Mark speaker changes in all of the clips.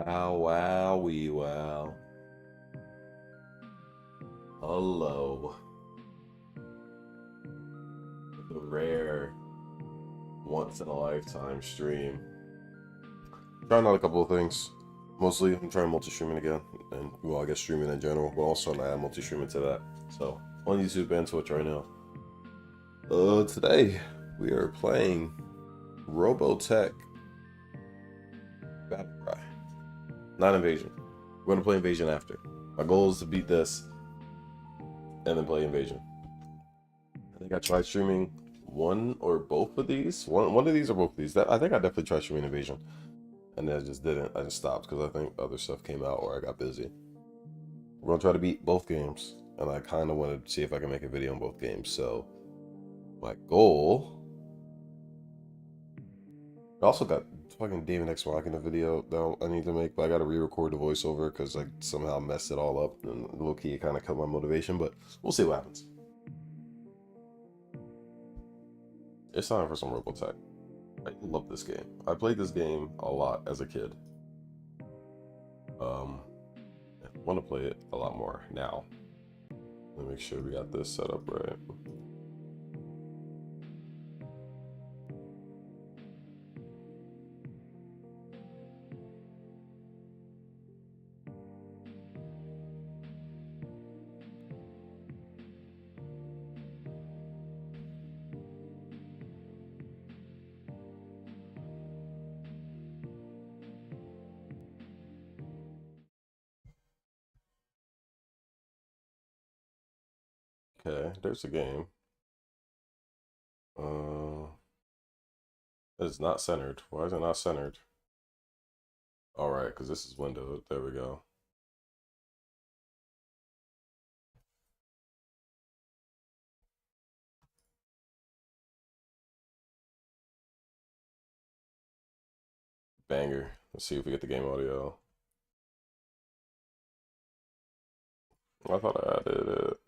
Speaker 1: Wow. Hello. The rare once in a lifetime stream. Trying out a couple of things. Mostly, I'm trying multi-streaming again. And, well, I guess streaming in general, but also I add multi-streaming to that. So, on YouTube and Twitch right now. Today, we are playing Robotech Battle Cry. Not Invasion. We're going to play Invasion after. My goal is to beat this and then play Invasion. I think I tried streaming one or both of these. One of these or both of these. I think I definitely tried streaming Invasion. And then I just didn't. I just stopped because I think other stuff came out or I got busy. We're going to try to beat both games. And I kind of want to see if I can make a video on both games. So, my goal... I also got fucking David X Rock in the video that I need to make, but I got to re-record the voiceover because I somehow messed it all up. And low-key, it kind of cut my motivation, but we'll see what happens. It's time for some Robotech. I love this game. I played this game a lot as a kid. I want to play it a lot more now. Let me make sure we got this set up right. Okay, there's a game. It's not centered. Why is it not centered? Alright, because this is windowed. There we go. Banger. Let's see if we get the game audio. I thought I added it.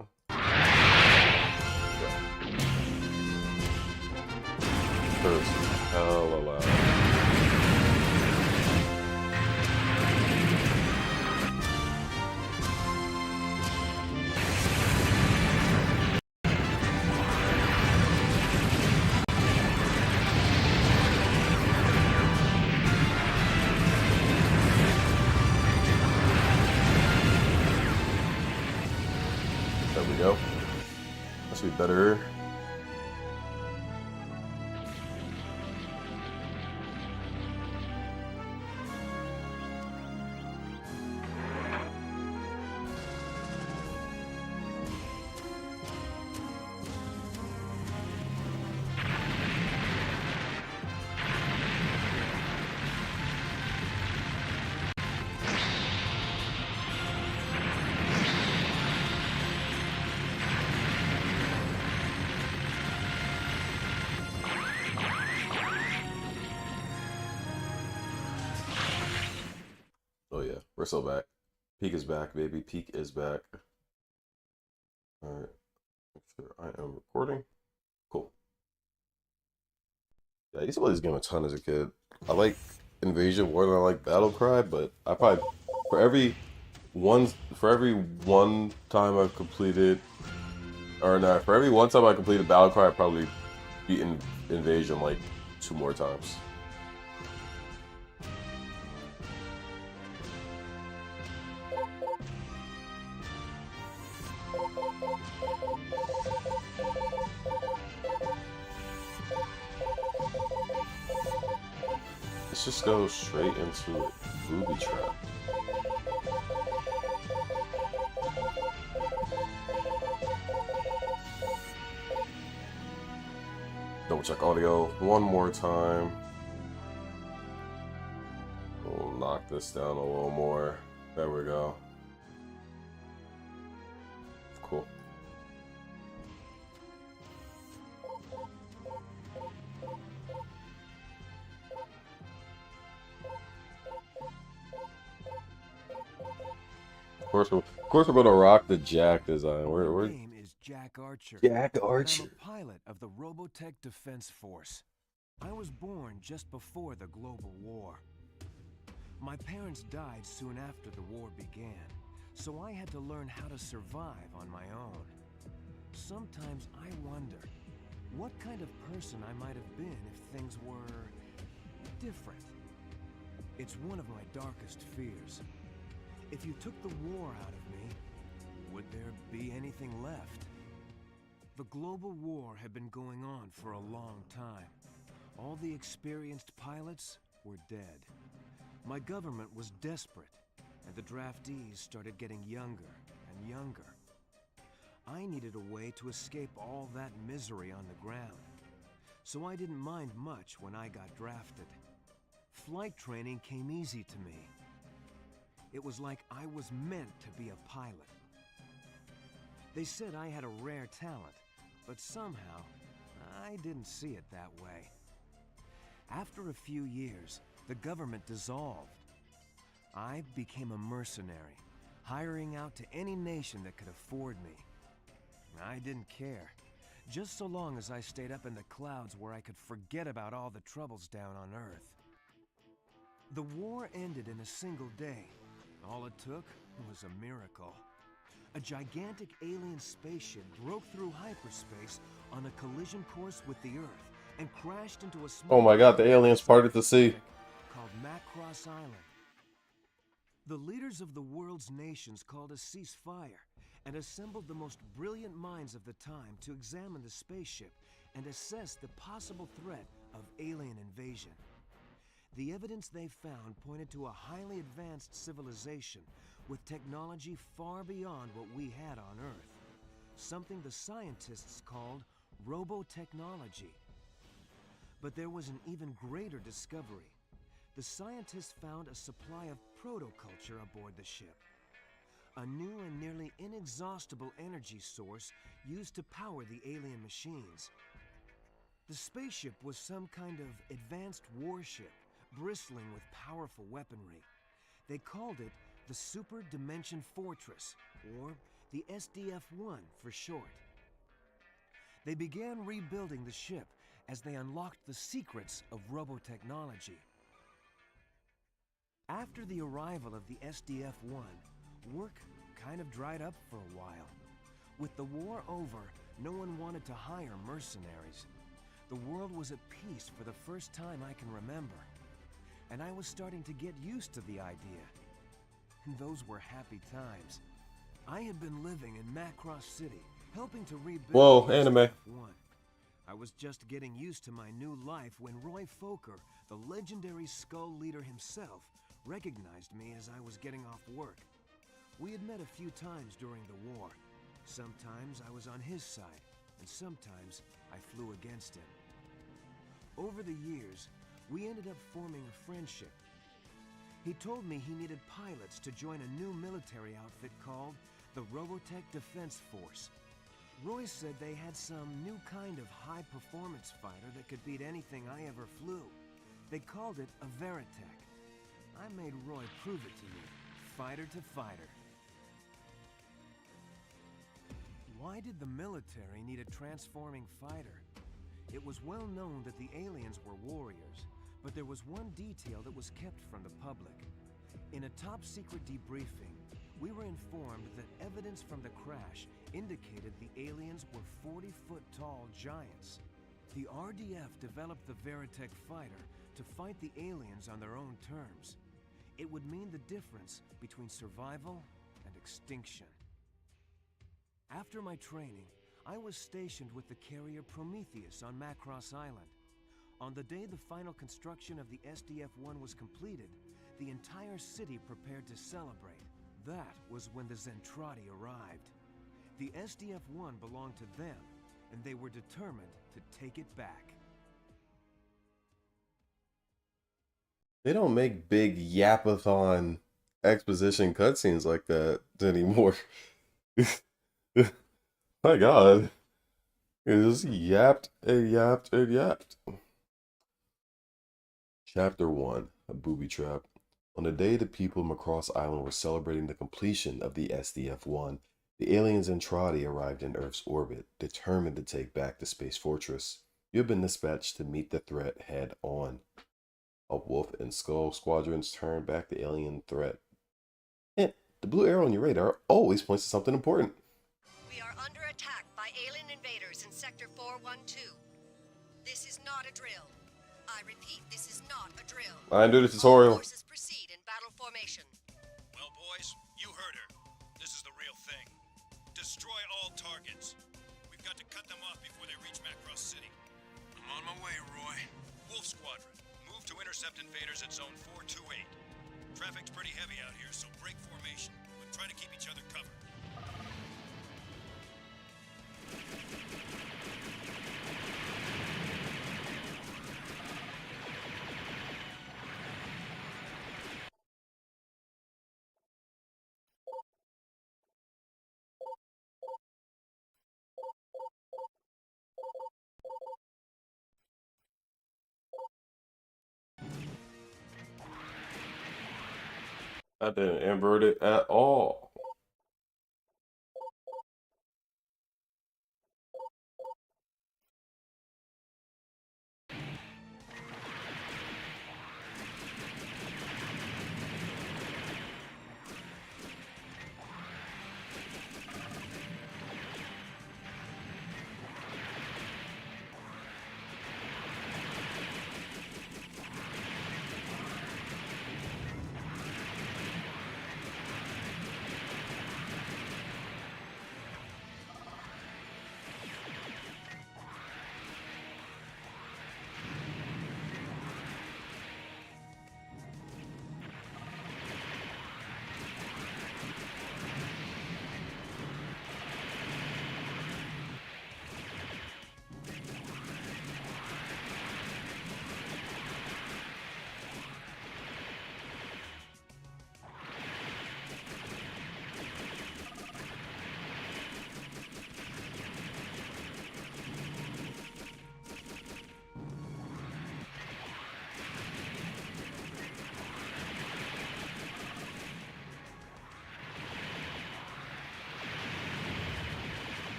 Speaker 1: First, hella loud. There we go. That should be better. Oh yeah, we're so back. Peak is back, baby. Peak is back. Alright. Make sure I am recording. Cool. Yeah, I used to play this game a ton as a kid. I like Invasion more than I like Battle Cry, but I probably for every one time I've completed or not, for every one time I completed Battle Cry, I've probably beaten Invasion like 2 more times. Let's just go straight into it. Booby trap. Double check audio one more time. We'll knock this down a little more. There we go. Cool. Of course, we're gonna rock the Jack design.
Speaker 2: My name is Jack Archer.
Speaker 1: Jack Archer.
Speaker 2: I'm a pilot of the Robotech Defense Force. I was born just before the global war. My parents died soon after the war began, so I had to learn how to survive on my own. Sometimes I wonder what kind of person I might have been if things were different. It's one of my darkest fears. If you took the war out of me, would there be anything left? The global war had been going on for a long time. All the experienced pilots were dead. My government was desperate, and the draftees started getting younger and younger. I needed a way to escape all that misery on the ground, so I didn't mind much when I got drafted. Flight training came easy to me. It was like I was meant to be a pilot. They said I had a rare talent, but somehow I didn't see it that way. After a few years, the government dissolved. I became a mercenary, hiring out to any nation that could afford me. I didn't care, just so long as I stayed up in the clouds where I could forget about all the troubles down on Earth. The war ended in a single day. All it took was a miracle. A gigantic alien spaceship broke through hyperspace on a collision course with the Earth and crashed into a small...
Speaker 1: Oh my god, the aliens parted the sea.
Speaker 2: ...called Macross Island. The leaders of the world's nations called a ceasefire and assembled the most brilliant minds of the time to examine the spaceship and assess the possible threat of alien invasion. The evidence they found pointed to a highly advanced civilization with technology far beyond what we had on Earth, something the scientists called robotechnology. But there was an even greater discovery. The scientists found a supply of protoculture aboard the ship, a new and nearly inexhaustible energy source used to power the alien machines. The spaceship was some kind of advanced warship, bristling with powerful weaponry. They called it the Super Dimension Fortress, or the SDF-1 for short. They began rebuilding the ship as they unlocked the secrets of robotechnology. After the arrival of the SDF-1, work kind of dried up for a while. With the war over, no one wanted to hire mercenaries. The world was at peace for the first time I can remember, and I was starting to get used to the idea. Those were happy times. I had been living in Macross City, helping to rebuild
Speaker 1: Whoa,
Speaker 2: the
Speaker 1: anime.
Speaker 2: SDF-1. I was just getting used to my new life when Roy Fokker, the legendary Skull leader himself, recognized me as I was getting off work. We had met a few times during the war. Sometimes I was on his side, and sometimes I flew against him. Over the years, we ended up forming a friendship. He told me he needed pilots to join a new military outfit called the Robotech Defense Force. Roy said they had some new kind of high-performance fighter that could beat anything I ever flew. They called it a Veritech. I made Roy prove it to me, fighter to fighter. Why did the military need a transforming fighter? It was well known that the aliens were warriors, but there was one detail that was kept from the public. In a top-secret debriefing, we were informed that evidence from the crash indicated the aliens were 40-foot-tall giants. The RDF developed the Veritech fighter to fight the aliens on their own terms. It would mean the difference between survival and extinction. After my training, I was stationed with the carrier Prometheus on Macross Island. On the day the final construction of the SDF-1 was completed, the entire city prepared to celebrate. That was when the Zentradi arrived. The SDF-1 belonged to them, and they were determined to take it back.
Speaker 1: They don't make big yapathon exposition cutscenes like that anymore. My god. It just yapped and yapped and yapped. Chapter 1, A Booby Trap. On the day the people of Macross Island were celebrating the completion of the SDF-1, the aliens Zentradi arrived in Earth's orbit, determined to take back the space fortress. You have been dispatched to meet the threat head on. A wolf and skull squadrons turn back the alien threat. Hint, the blue arrow on your radar always points to something important.
Speaker 3: We are under attack by alien invaders in Sector 412. This is not a drill. I repeat, this is not a drill.
Speaker 1: I didn't do the
Speaker 3: All
Speaker 1: tutorial.
Speaker 3: forces proceed in battle formation.
Speaker 4: Well, boys, you heard her. This is the real thing. Destroy all targets. We've got to cut them off before they reach Macross City. I'm on my way, Roy. Wolf Squadron, move to intercept invaders at Zone 428. Traffic's pretty heavy out here, so break formation, but try to keep each other covered.
Speaker 1: I didn't invert it at all.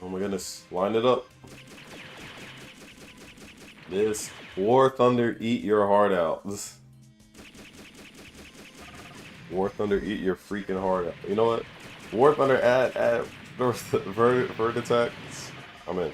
Speaker 1: Oh my goodness, line it up. This War Thunder, eat your heart out. War Thunder, eat your freaking heart out. You know what? War Thunder, add Vert attack. I'm in.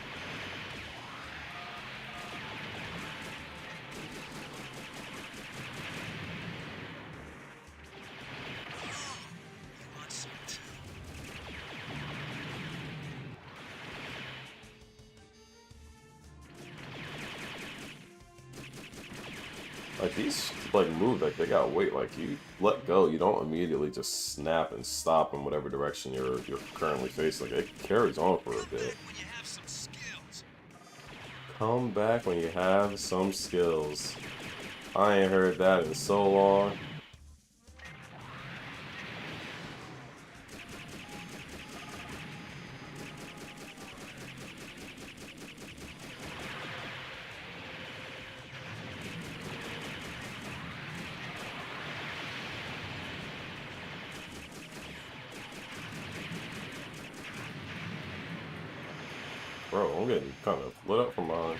Speaker 1: Like these like move, like they got weight. Like you let go, you don't immediately just snap and stop in whatever direction you're currently facing. Like it carries on for a bit. Come back when you have some skills. I ain't heard that in so long. Bro, I'm getting kind of lit up from mine.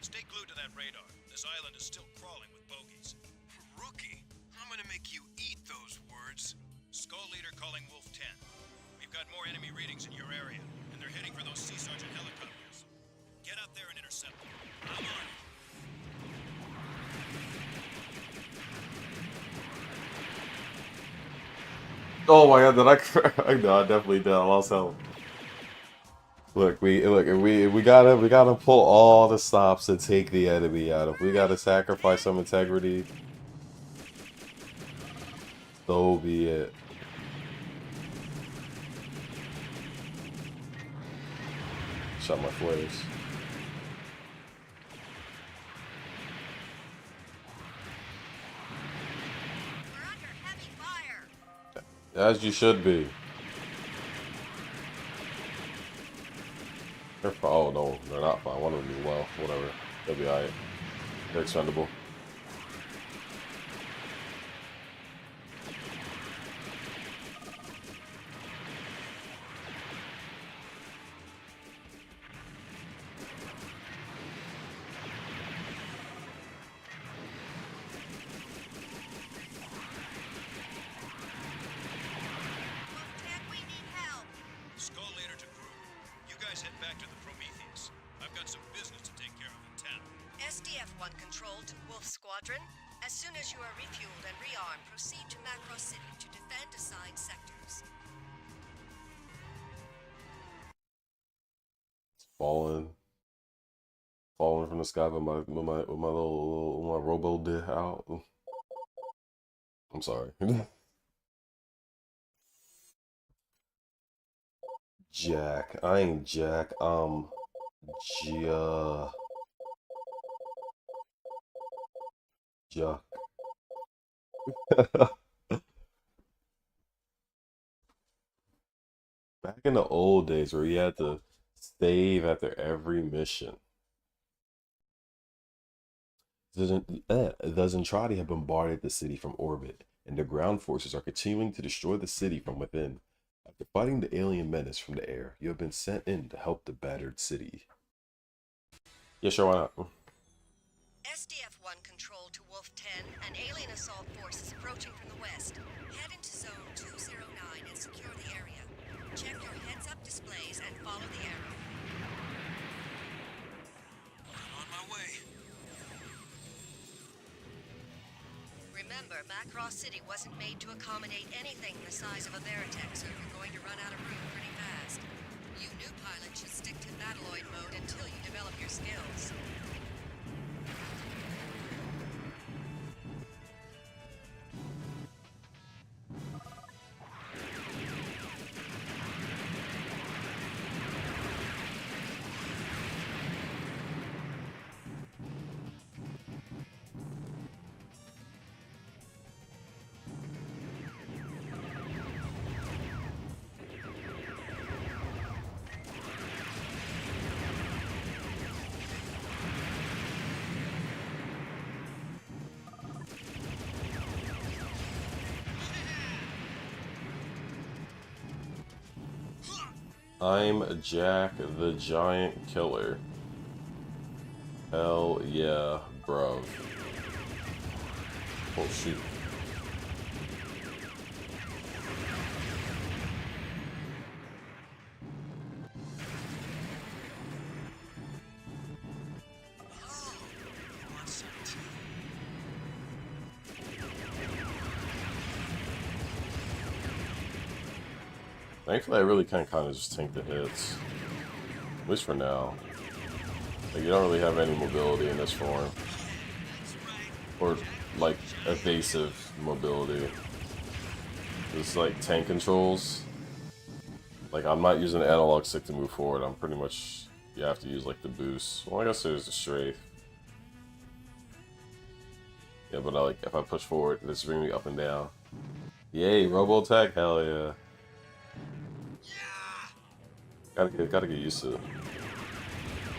Speaker 4: Stay glued to that radar. This island is still crawling with bogies. Rookie? I'm gonna make you eat those words. Skull Leader calling Wolf 10. We've got more enemy readings in your area, and they're heading for those Sea Sergeant helicopters. Get out there and intercept them. I'm on it.
Speaker 1: Oh my god, did I? No, I definitely did. I lost health. Look, we gotta pull all the stops and take the enemy out. If we gotta sacrifice some integrity, so be it. Shot my flares.
Speaker 3: We're under heavy fire.
Speaker 1: As you should be. They're fine. Oh no, they're not fine. One of them is well. Whatever. They'll be alright. They're expendable.
Speaker 3: Wolfpack, we need help.
Speaker 4: Skull later to group. You guys head back to the Prometheus. I've got some business to take care of in town.
Speaker 3: SDF-1 control to Wolf Squadron. As soon as you are refueled and rearmed, proceed to Macross City to defend assigned sectors.
Speaker 1: Falling from the sky with my robo did out. I'm sorry. Jack. I ain't Jack. Jack. Back in the old days where you had to save after every mission. The Zentradi have bombarded the city from orbit, and the ground forces are continuing to destroy the city from within. After fighting the alien menace from the air, you have been sent in to help the battered city. Yeah, sure, why not?
Speaker 3: SDF-1 control to Wolf 10. An alien assault force is approaching from the west. Head into Zone 209 and secure the area. Check your heads-up displays and follow the arrow.
Speaker 4: I'm on my way.
Speaker 3: Remember, Macross City wasn't made to accommodate anything the size of a Veritech, so you're going to run out of room pretty fast. You new pilots should stick to Battloid mode until you develop your skills.
Speaker 1: I'm Jack the Giant Killer. Hell yeah, bro. Oh shoot. Thankfully, I really can kind of just tank the hits. At least for now. Like, you don't really have any mobility in this form. Or, like, evasive mobility. It's like tank controls. Like, I'm not using the analog stick to move forward. I'm pretty much... You have to use, like, the boost. Well, I guess there's the strafe. Yeah, but, like, if I push forward, it's bringing me up and down. Yay, Robotech? Hell yeah. Gotta get used to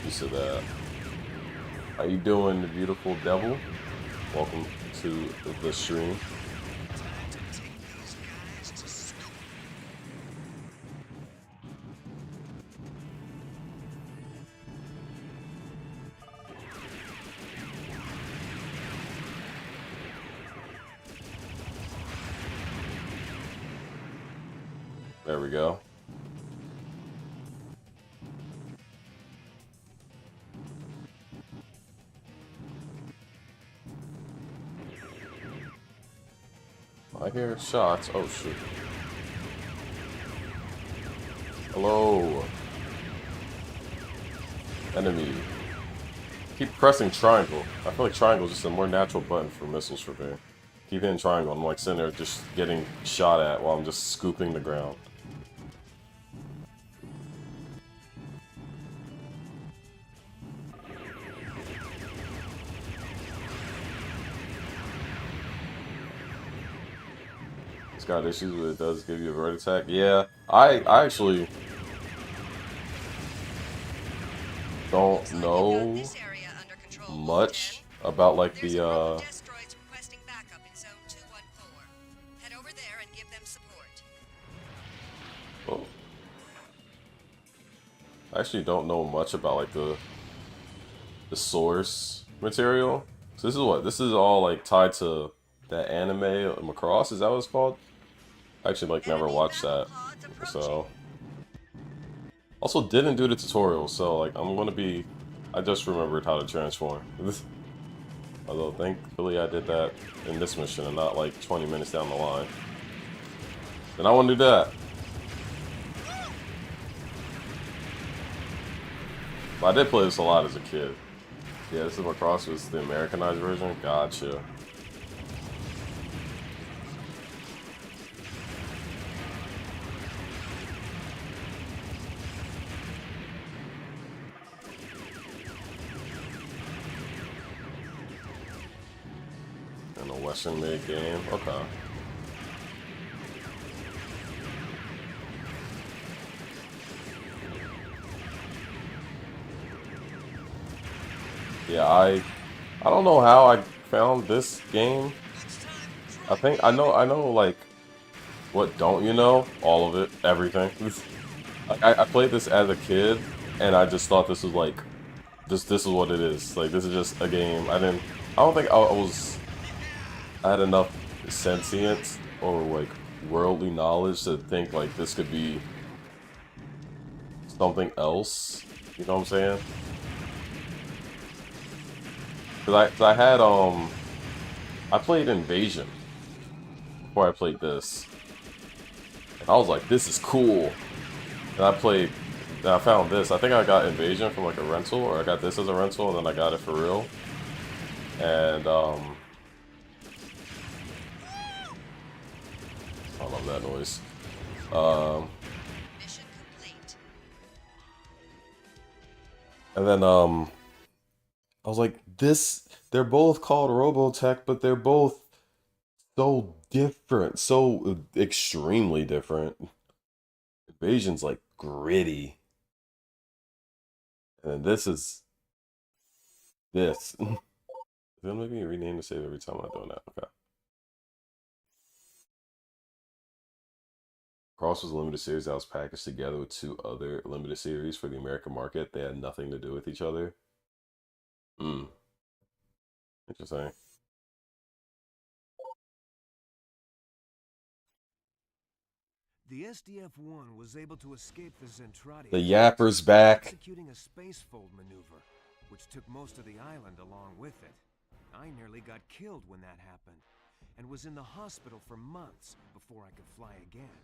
Speaker 1: that. How you doing, beautiful devil? Welcome to the stream. There we go. I hear shots. Oh shoot. Hello. Enemy. Keep pressing triangle. I feel like triangle is just a more natural button for missiles for me. Keep hitting triangle. I'm like sitting there just getting shot at while I'm just scooping the ground. It's got issues with it does give you a vert attack. Yeah, I actually don't know much about like
Speaker 3: There's a
Speaker 1: the
Speaker 3: group of destroids requesting backup in Zone 214. Head over there and give them support.
Speaker 1: oh. I actually don't know much about like the source material. So this is what this is all like tied to that anime Macross, is that what it's called? I actually like never
Speaker 3: Enemy
Speaker 1: watched
Speaker 3: battle
Speaker 1: that.
Speaker 3: pods approaching.
Speaker 1: So also didn't do the tutorial, so like I'm gonna be I just remembered how to transform. Although thankfully I did that in this mission and not like 20 minutes down the line. Then I want to do that. But I did play this a lot as a kid. Yeah, this is Macross was the Americanized version. Gotcha. And a Western made game. Okay. Yeah, I don't know how I found this game. I think I know like what don't you know? All of it, everything. I played this as a kid and I just thought this was like this is what it is. Like this is just a game. I don't think I had enough sentience or like worldly knowledge to think like this could be something else. You know what I'm saying? Cause I had I played Invasion before I played this. And I was like, this is cool. And I found this. I think I got Invasion from like a rental, or I got this as a rental, and then I got it for real. And I love that noise.
Speaker 3: Mission complete.
Speaker 1: And then I was like, they're both called Robotech, but they're both so different, so extremely different. Invasion's like gritty. And then this is this. It'll make me rename the save every time I'm doing that. Okay. Cross was a limited series that was packaged together with two other limited series for the American market. They had nothing to do with each other. Hmm. Interesting.
Speaker 2: The SDF-1 was able to escape the Zentradi
Speaker 1: The Yapper's back.
Speaker 2: executing a spacefold maneuver, which took most of the island along with it. I nearly got killed when that happened, and was in the hospital for months before I could fly again.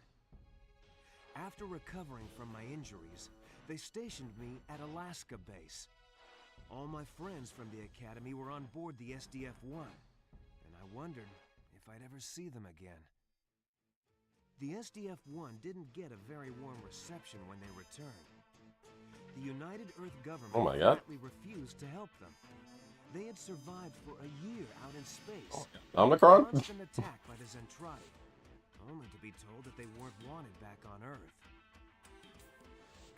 Speaker 2: After recovering from my injuries, they stationed me at Alaska base. All my friends from the academy were on board the SDF-1, and I wondered if I'd ever see them again. The SDF-1 didn't get a very warm reception when they returned. The United Earth government
Speaker 1: Oh my God.
Speaker 2: flatly refused to help them. They had survived for a year out in space.
Speaker 1: Omicron?
Speaker 2: Constant attack by the Zentradi, only to be told that they weren't wanted back on Earth.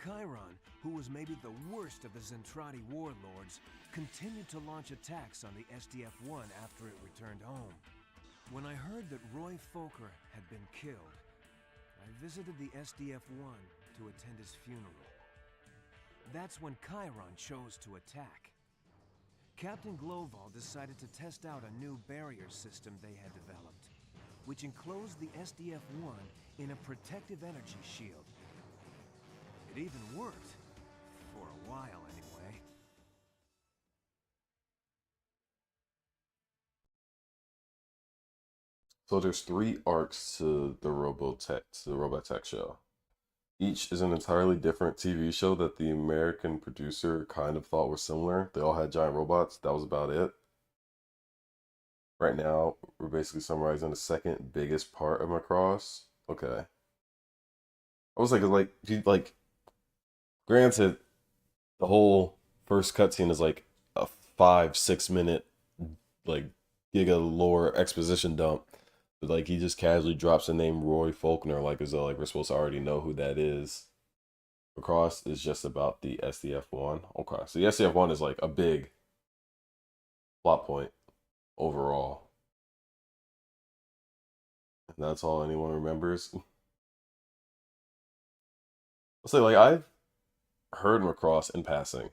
Speaker 2: Chiron, who was maybe the worst of the Zentradi warlords, continued to launch attacks on the SDF-1 after it returned home. When I heard that Roy Fokker had been killed, I visited the SDF-1 to attend his funeral. That's when Chiron chose to attack. Captain Gloval decided to test out a new barrier system they had developed, which enclosed the SDF-1 in a protective energy shield. It even worked, for a while anyway.
Speaker 1: So there's 3 arcs to the Robotech show. Each is an entirely different TV show that the American producer kind of thought were similar. They all had giant robots. That was about it. Right now, we're basically summarizing the second biggest part of Macross. Okay. I was like, if you like, granted, the whole first cutscene is like a 5-6 minute like giga lore exposition dump. But like he just casually drops the name Roy Faulkner like as though like we're supposed to already know who that is. Across is just about the SDF-1. Okay, so the SDF-1 is like a big plot point overall. And that's all anyone remembers. I'll say like I've heard Macross in passing,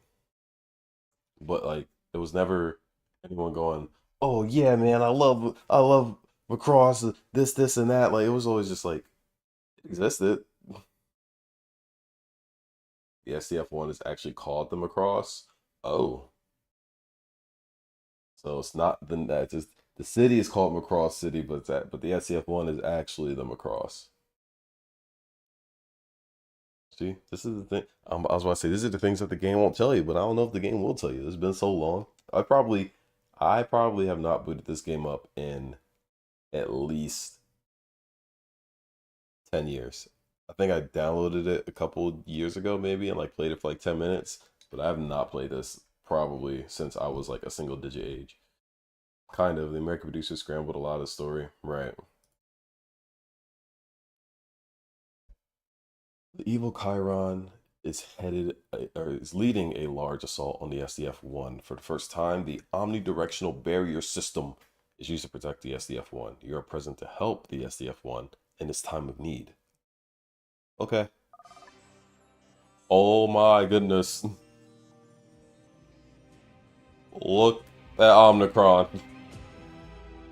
Speaker 1: but like it was never anyone going, "Oh yeah, man, I love Macross, this and that." Like it was always just like it existed. The SDF-1 is actually called the Macross. Oh, so it's not that just the city is called Macross City, but the SDF-1 is actually the Macross. See, this is the thing. I was about to say, these are the things that the game won't tell you, but I don't know if the game will tell you. It's been so long. I probably have not booted this game up in at least 10 years. I think I downloaded it a couple years ago, maybe, and like played it for like 10 minutes. But I have not played this probably since I was like a single digit age. Kind of. The American producer scrambled a lot of the story, right? The evil Chiron is leading a large assault on the SDF-1. For the first time, the omnidirectional barrier system is used to protect the SDF-1. You are present to help the SDF-1 in its time of need. Okay. Oh my goodness. Look at Omnicron.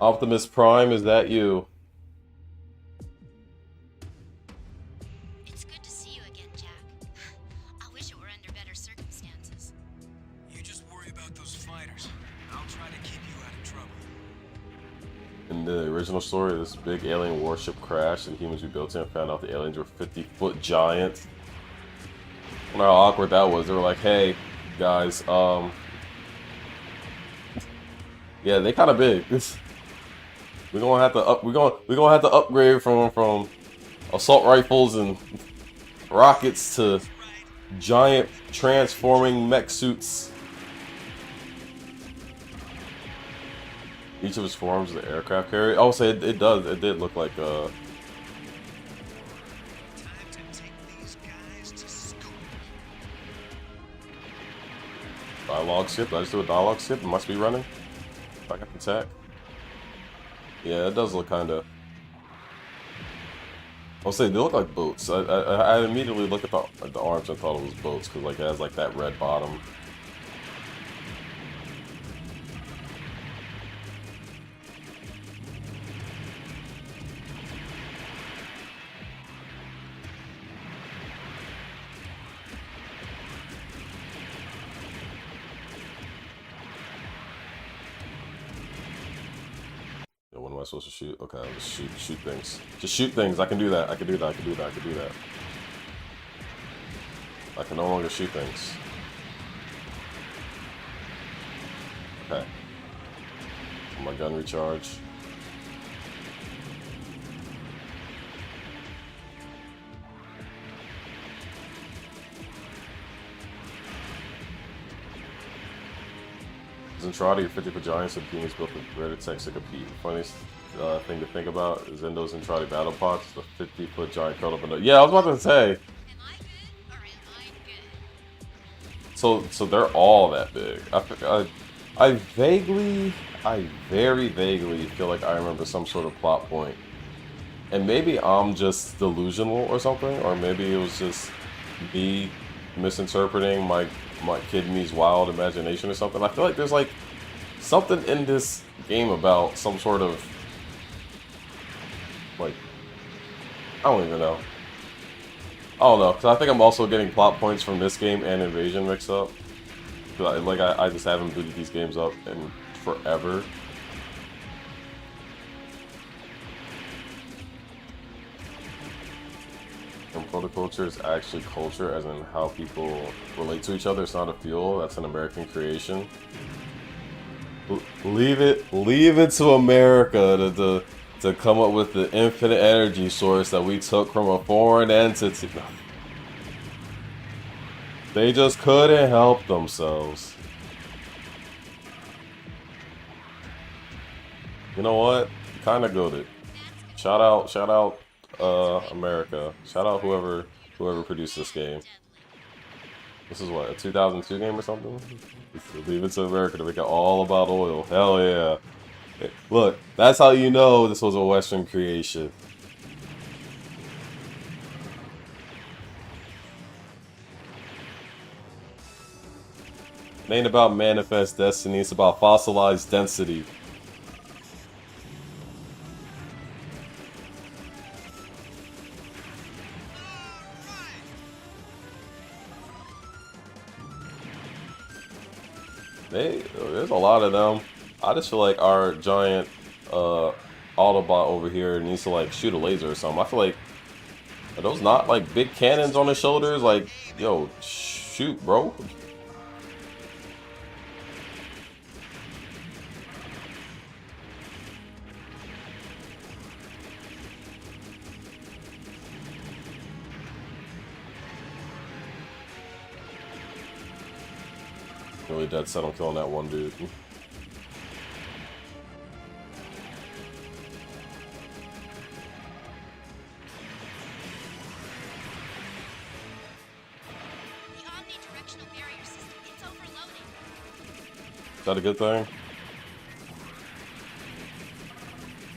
Speaker 1: Optimus Prime, is that you?
Speaker 5: It's good to see you again, Jack. I wish it were under better circumstances.
Speaker 2: You just worry about those fighters. I'll try to keep you out of trouble.
Speaker 1: In the original story, this big alien warship crashed and humans rebuilt it and found out the aliens were 50-foot giants. I wonder how awkward that was. They were like, "Hey, guys, yeah, they kind of big. We're gonna have to we're gonna have to upgrade from assault rifles and rockets to giant transforming mech suits." Each of his forms is an aircraft carrier. Oh, say it does. It did look like
Speaker 2: Time to take these guys to school.
Speaker 1: dialogue skip. Did I just do a dialogue skip? It must be running. Back up attack. Yeah, it does look kind of. I'll say they look like boats. I immediately looked at the arms and thought it was boats because like it has like that red bottom. What am I supposed to shoot? Okay, I'll just shoot things. Just shoot things. I can do that. I can do that. I can do that. I can do that. I can no longer shoot things. Okay. My gun recharge. Zentradi are 50 for giants and humans built with Robotech to compete. Funniest thing to think about is Endo's Zentradi battle pods, the 50-foot giant curled up in the. Yeah, I was about to say.
Speaker 5: Am I good or am I good?
Speaker 1: So they're all that big. I very vaguely feel like I remember some sort of plot point, and maybe I'm just delusional or something, or maybe it was just me misinterpreting my kid me's wild imagination or something. I feel like there's like something in this game about some sort of like I don't even know. I don't know, because I think I'm also getting plot points from this game and Invasion mixed up. I just haven't booted these games up in forever. I'm Horticulture is actually culture, as in how people relate to each other. It's not a fuel. That's an American creation. Leave it to America to come up with the infinite energy source that we took from a foreign entity. They just couldn't help themselves. You know what? Kind of goated. Shout out, America. Shout out whoever produced this game. This is what, a 2002 game or something? Leave it to America to make it all about oil. Hell yeah. Look, that's how you know this was a Western creation. It ain't about manifest destiny, it's about fossilized density. There's a lot of them. I just feel like our giant Autobot over here needs to like shoot a laser or something. I feel like, are those not like big cannons on his shoulders? Like, yo, shoot, bro. Really dead set on killing that one dude. Is that a good thing?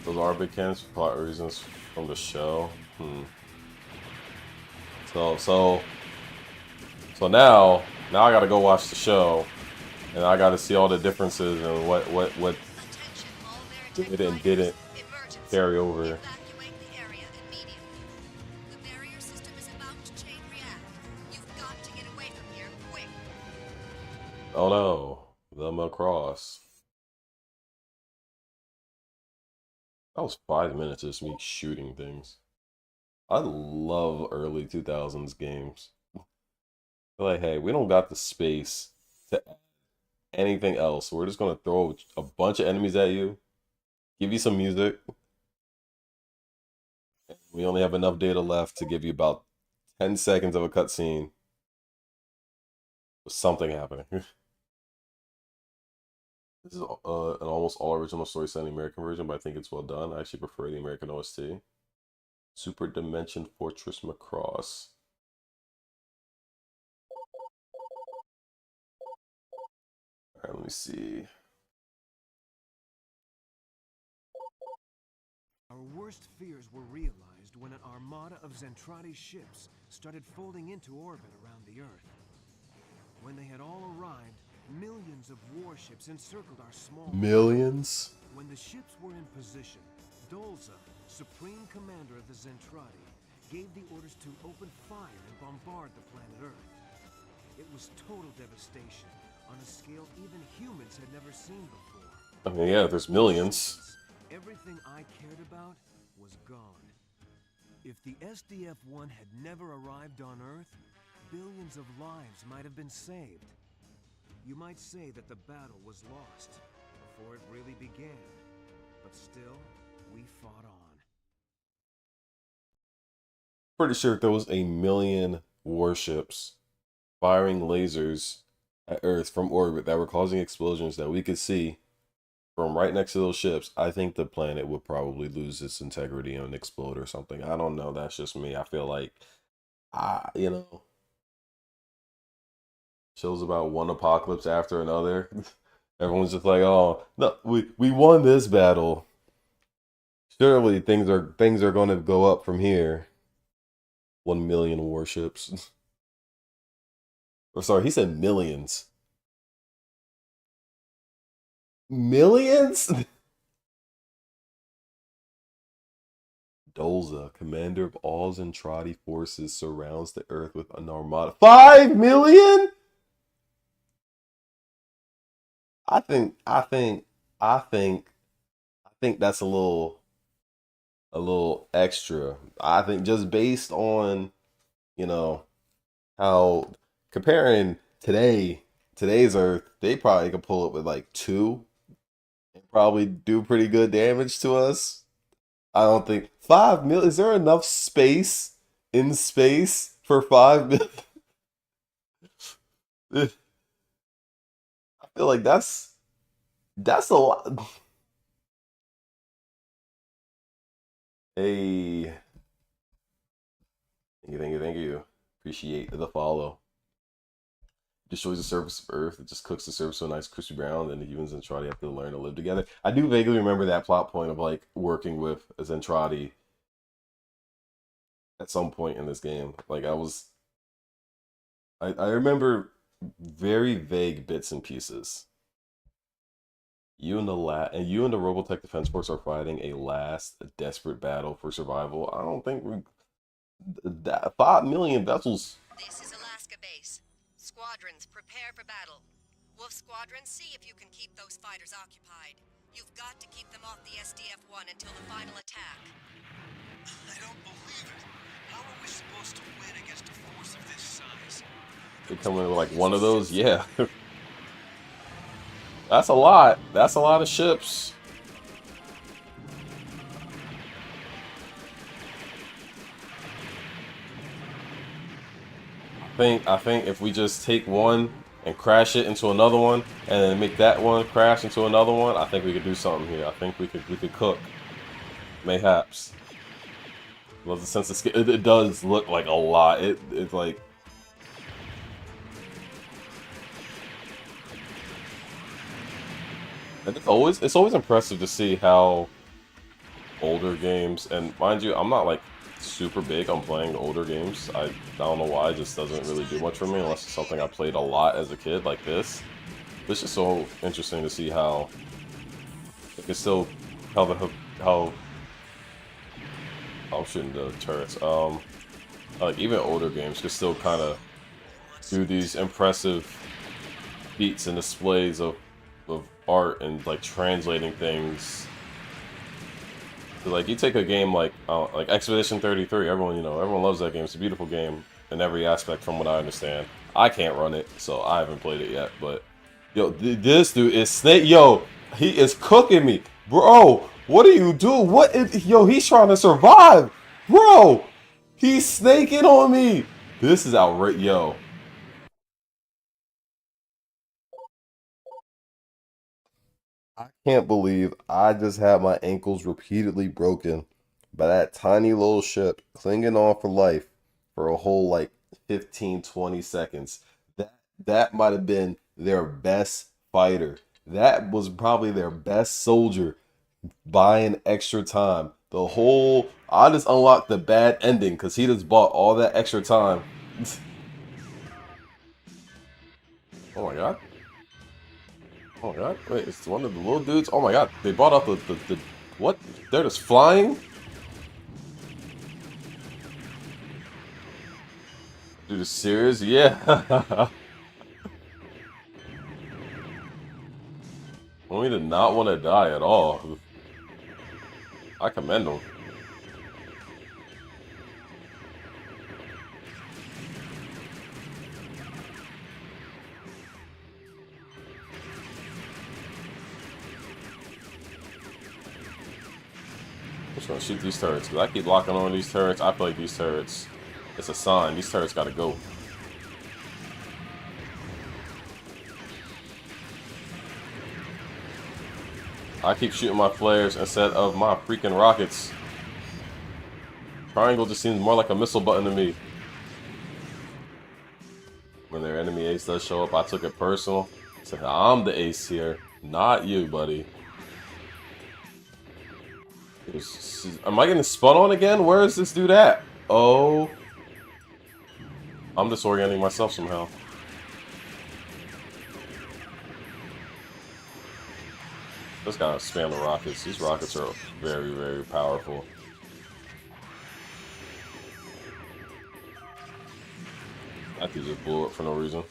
Speaker 1: Those are big cannons for plot reasons from the show. So now I gotta go watch the show, and I gotta see all the differences and what did and didn't carry over.
Speaker 3: Evacuate the area immediately. The barrier system is about to chain react. You've got to get away from here quick.
Speaker 1: Oh no, the Macross. That was 5 minutes of just me shooting things. I love early 2000s games. Like, hey, we don't got the space to add anything else. We're just gonna throw a bunch of enemies at you, give you some music. We only have enough data left to give you about 10 seconds of a cutscene with something happening. This is an almost all original story set in the American version, but I think it's well done. I actually prefer the American OST. Super Dimension Fortress Macross. Alright, let me see.
Speaker 2: Our worst fears were realized when an armada of Zentradi's ships started folding into orbit around the Earth. When they had all arrived, millions of warships encircled our small...
Speaker 1: Millions?
Speaker 2: When the ships were in position, Dolza, supreme commander of the Zentradi, gave the orders to open fire and bombard the planet Earth. It was total devastation, on a scale even humans had never seen before.
Speaker 1: I mean, yeah, there's millions.
Speaker 2: Everything I cared about was gone. If the SDF-1 had never arrived on Earth, billions of lives might have been saved. You might say that the battle was lost before it really began, but still, we fought on.
Speaker 1: Pretty sure if there was a million warships firing lasers at Earth from orbit that were causing explosions that we could see from right next to those ships, I think the planet would probably lose its integrity and explode or something. I don't know. That's just me. I feel like, you know, shows about one apocalypse after another. Everyone's just like, oh no, we won this battle. Surely things are going to go up from here. 1 million warships. Or sorry, he said millions. Millions? Dolza, commander of all Zentradi forces, surrounds the Earth with an armada. 5 million? I think that's a little extra. I think just based on you know, how comparing today's Earth, they probably could pull up with like two and probably do pretty good damage to us. I don't think 5 mil. Is there enough space in space for 5 mil? I feel like that's a lot. Hey, thank you. Appreciate the follow. Destroys the surface of Earth. It just cooks the surface so nice, crispy brown. Then the humans and Zentradi have to learn to live together. I do vaguely remember that plot point of like working with a Zentradi at some point in this game. Like I remember very vague bits and pieces. You and the Robotech Defense Force are fighting a last desperate battle for survival. I don't think that 5 million vessels.
Speaker 3: This is Alaska Base. Squadrons, prepare for battle. Wolf Squadron, see if you can keep those fighters occupied. You've got to keep them off the SDF-1 until the final attack.
Speaker 4: I don't believe it. How are we supposed to win against a force of this size?
Speaker 1: They come in with like one of those, yeah. That's a lot. That's a lot of ships. I think if we just take one and crash it into another one, and then make that one crash into another one, I think we could do something here. I think we could cook. Mayhaps. Love the sense of scale. It does look like a lot. It's like. And it's always impressive to see how older games, and mind you, I'm not like super big on playing older games. I don't know why, it just doesn't really do much for me unless it's something I played a lot as a kid like this. But it's just so interesting to see how it can still how I'm shooting the turrets. Like even older games can still kind of do these impressive feats and displays of art and like translating things. So, like you take a game like Expedition 33, everyone loves that game. It's a beautiful game in every aspect from what I understand. I can't run it, so I haven't played it yet, but yo, this dude is snake. Yo, he is cooking me, bro. What do you do? Yo, he's trying to survive, bro. He's snaking on me. This is outrageous, yo. I can't believe I just had my ankles repeatedly broken by that tiny little ship clinging on for life for a whole like 15, 20 seconds. That might have been their best fighter. That was probably their best soldier buying extra time. I just unlocked the bad ending because he just bought all that extra time. Oh my god. Oh my god, wait, it's one of the little dudes? Oh my god, they bought out the what? They're just flying? Dude, is serious? Yeah. We did not want to die at all. I commend them. I'm just gonna shoot these turrets because I keep locking on these turrets. I feel like these turrets, it's a sign. These turrets gotta go. I keep shooting my flares instead of my freaking rockets. Triangle just seems more like a missile button to me. When their enemy ace does show up, I took it personal. Said, I'm the ace here, not you, buddy. Am I getting spun on again? Where is this dude at? Oh. I'm disorienting myself somehow. Just gotta spam the rockets. These rockets are very, very powerful. I could just blow it for no reason.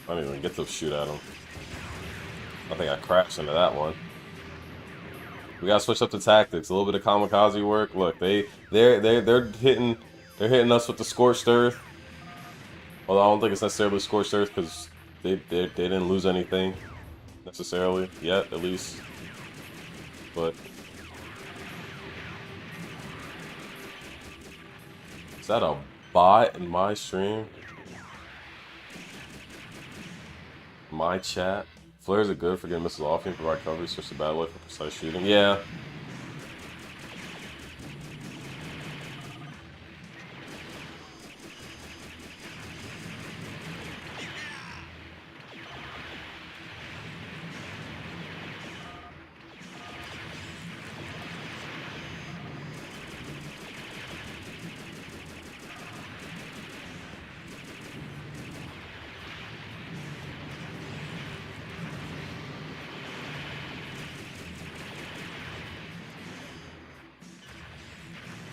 Speaker 1: I didn't even get to shoot at him. I think I crashed into that one. We gotta switch up the tactics. A little bit of kamikaze work. Look, they're hitting They're hitting us with the scorched earth. Well, I don't think it's necessarily scorched earth because they didn't lose anything necessarily yet, at least. But is that a bot in my stream? My chat? Flares are good for getting missiles off and provide coverage, switch to battle life for precise shooting. Yeah.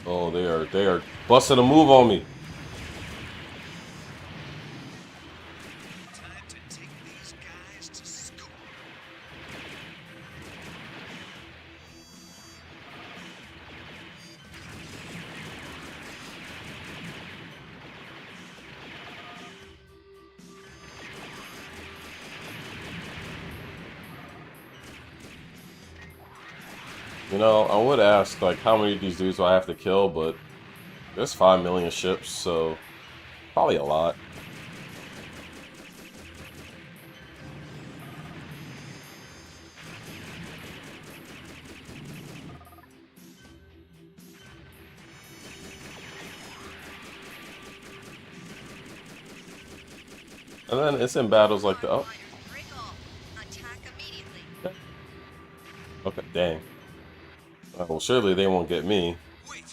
Speaker 1: Oh, they are busting a move on me.
Speaker 4: Time to take these guys to school.
Speaker 1: You know, I would ask like how many of these dudes do I have to kill, but there's 5 million ships, so probably a lot. And then it's in battles like the oh,
Speaker 3: Fighters, break off. Attack immediately.
Speaker 1: okay, dang. Well, surely they won't get me.
Speaker 4: Wait,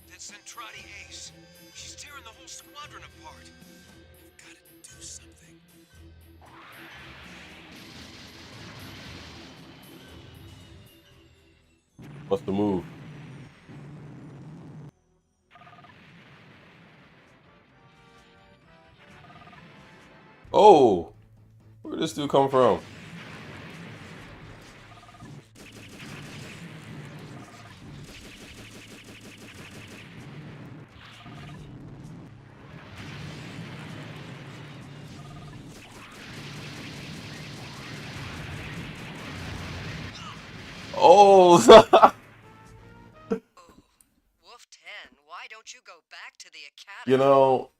Speaker 4: that's Zentradi Ace. She's tearing the whole squadron apart. I've got to do something.
Speaker 1: What's the move? Oh, where'd this dude come from? Oh,
Speaker 3: Wolf 10, why don't you go back to the academy?
Speaker 1: you know,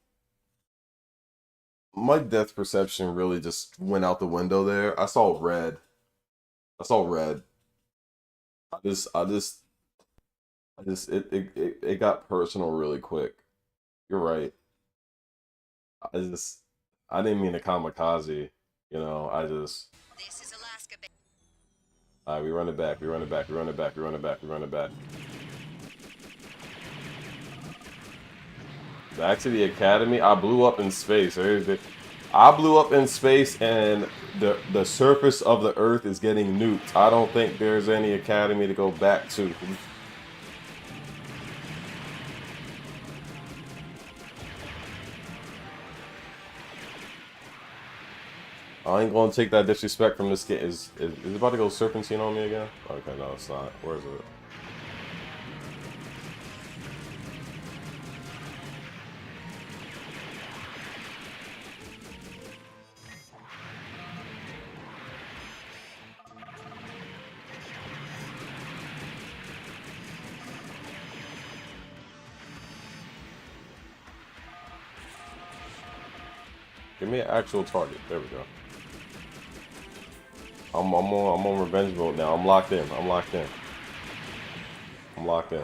Speaker 1: my depth perception really just went out the window there. I saw red. I saw red. It got personal really quick. You're right. I just, I didn't mean to kamikaze. You know, I just,
Speaker 3: This is Alaska.
Speaker 1: alright, we run it back, we run it back, we run it back, we run it back, we run it back. Back to the academy. I blew up in space. I blew up in space, and the surface of the Earth is getting nuked. I don't think there's any academy to go back to. I ain't gonna take that disrespect from this kid. Is it about to go serpentine on me again? Okay, no, it's not. Where is it? Give me an actual target. There we go. I'm on revenge mode now. I'm locked in. I'm locked in. I'm locked in.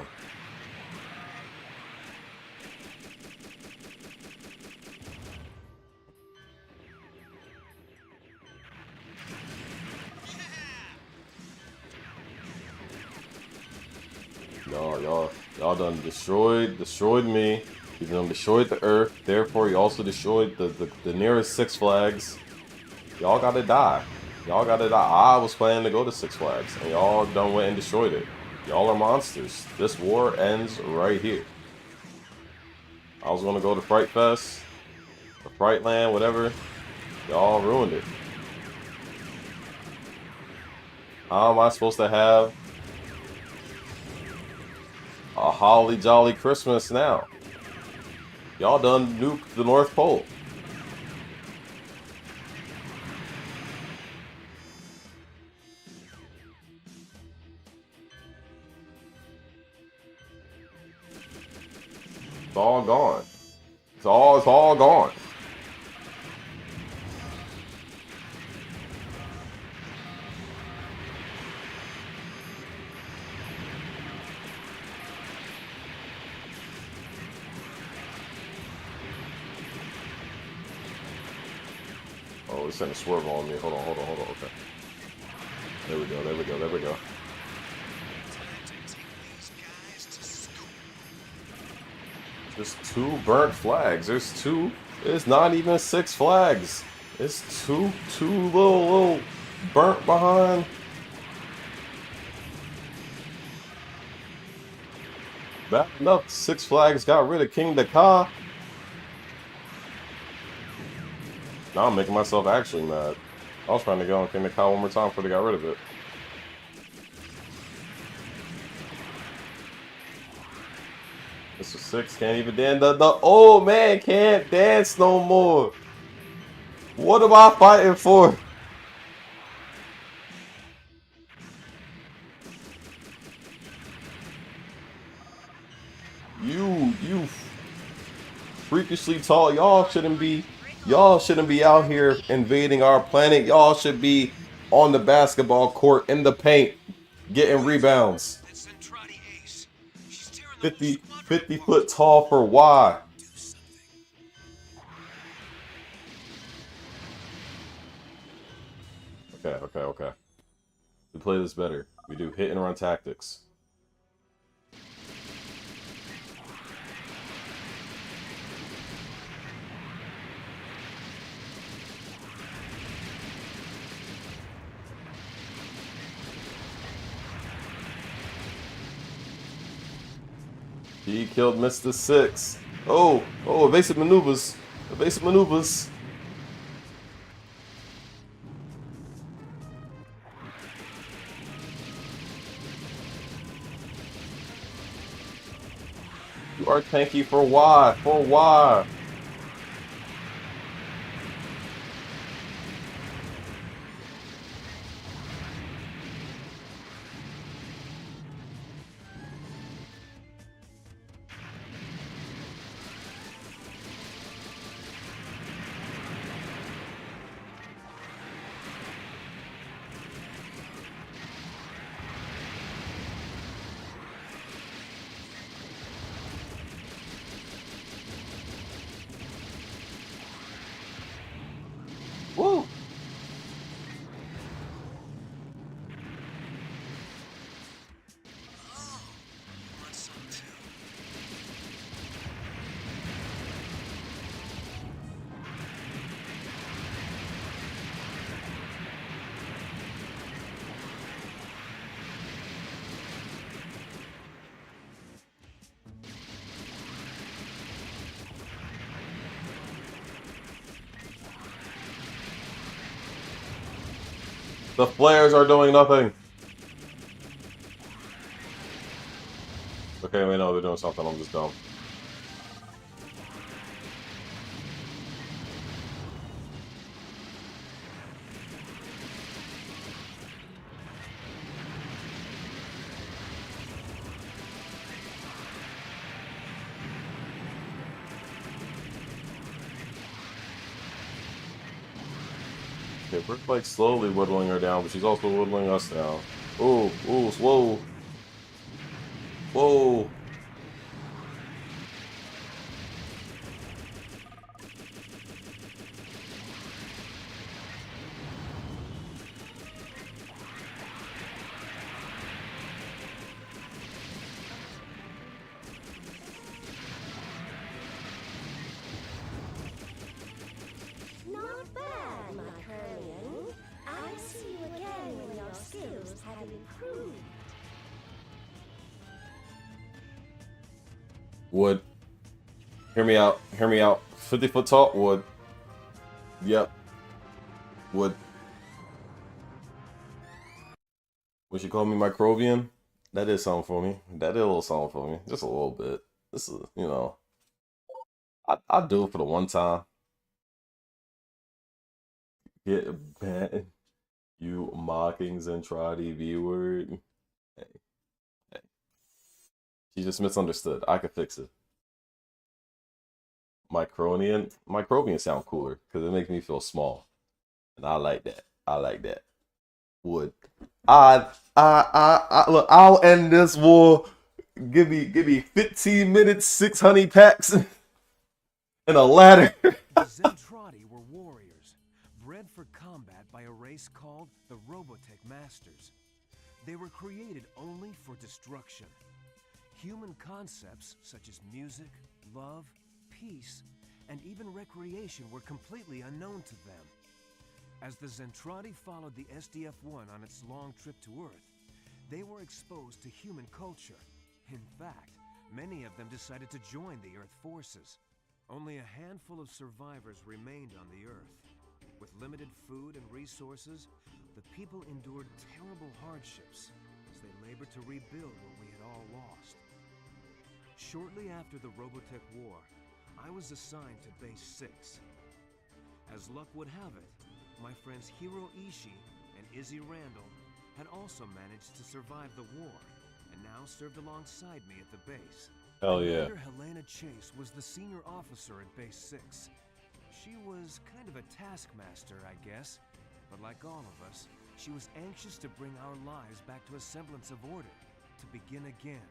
Speaker 1: Y'all done destroyed me. You done destroyed the Earth. Therefore, you also destroyed the nearest Six Flags. Y'all gotta die. Y'all gotta die. I was planning to go to Six Flags, and y'all done went and destroyed it. Y'all are monsters. This war ends right here. I was gonna go to Fright Fest, or Frightland, whatever. Y'all ruined it. How am I supposed to have a holly jolly Christmas now? Y'all done nuked the North Pole. It's all gone. It's all gone. Oh, it's sent a swerve on me. Hold on. Okay. There we go. There's 2 burnt flags. There's 2. It's not even 6 flags. It's two little burnt behind. Bad enough, 6 flags got rid of King Dakar. Now I'm making myself actually mad. I was trying to get on King Dakar one more time before they got rid of it. Mr. 6 can't even dance. The old man can't dance no more. What am I fighting for? You freakishly tall. Y'all shouldn't be out here invading our planet. Y'all should be on the basketball court in the paint getting rebounds. 50 foot tall for why? Okay. We play this better. We do hit and run tactics. He killed Mr. 6. Oh, evasive maneuvers. You are tanky for why? Woo! The flares are doing nothing. Okay, we know they're doing something. I'm just dumb. Okay, we're like slowly whittling her down, but she's also whittling us down. Ooh, slow. Whoa.
Speaker 6: Not bad, my Hermione. I see you again when your skills have improved.
Speaker 1: Wood. Hear me out. 50 foot tall. Wood. Yep. Wood. Would she call me microbian? That is something for me. That is a little something for me. Just a little bit. This is, I'll do it for the one time. Get banned. You mocking Zentradi V word. Hey, hey. She just misunderstood. I could fix it. Microbian sound cooler because it makes me feel small. And I like that. I like that. Would look, I'll end this war. Give me 15 minutes, 6 honey packs, and a ladder.
Speaker 2: The Zentradi were warriors, bred for combat by a race called the Robotech Masters. They were created only for destruction. Human concepts such as music, love, peace, and even recreation were completely unknown to them. As the Zentradi followed the SDF-1 on its long trip to Earth, they were exposed to human culture. In fact, many of them decided to join the Earth forces. Only a handful of survivors remained on the Earth. With limited food and resources, the people endured terrible hardships as they labored to rebuild what we had all lost. Shortly after the Robotech War, I was assigned to Base 6. As luck would have it, my friends Hiro Ishii and Izzy Randall had also managed to survive the war and now served alongside me at the base.
Speaker 1: Hell yeah.
Speaker 2: Commander Helena Chase was the senior officer at Base 6. She was kind of a taskmaster, I guess, but like all of us, she was anxious to bring our lives back to a semblance of order, to begin again.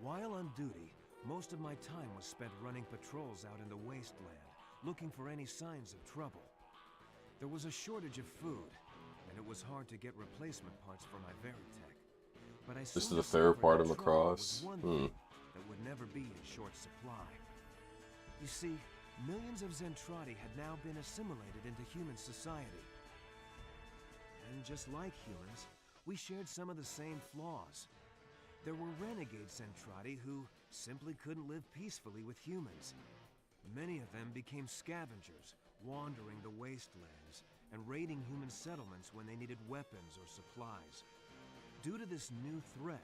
Speaker 2: While on duty, most of my time was spent running patrols out in the wasteland, looking for any signs of trouble. There was a shortage of food, and it was hard to get replacement parts for my Veritech. But I
Speaker 1: This is
Speaker 2: soon
Speaker 1: the third
Speaker 2: discovered
Speaker 1: part
Speaker 2: that
Speaker 1: of
Speaker 2: trouble
Speaker 1: Macross.
Speaker 2: was one thing that would never be in short supply. You see, millions of Zentradi had now been assimilated into human society. And just like humans, we shared some of the same flaws. There were renegade Zentradi who simply couldn't live peacefully with humans. Many of them became scavengers, wandering the wastelands and raiding human settlements when they needed weapons or supplies. Due to this new threat,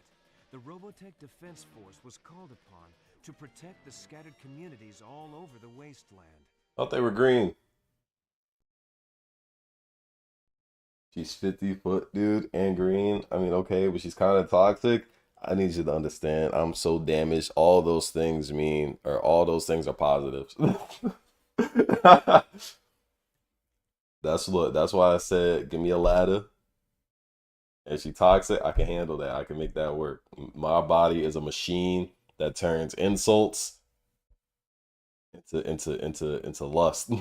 Speaker 2: the Robotech Defense Force was called upon to protect the scattered communities all over the wasteland.
Speaker 1: Thought they were green. She's 50 foot, dude, and green. I mean, okay, but she's kind of toxic. I need you to understand. I'm so damaged. All those things mean, or all those things are positives. That's why I said, give me a ladder. And she toxic, I can handle that. I can make that work. My body is a machine that turns insults into lust.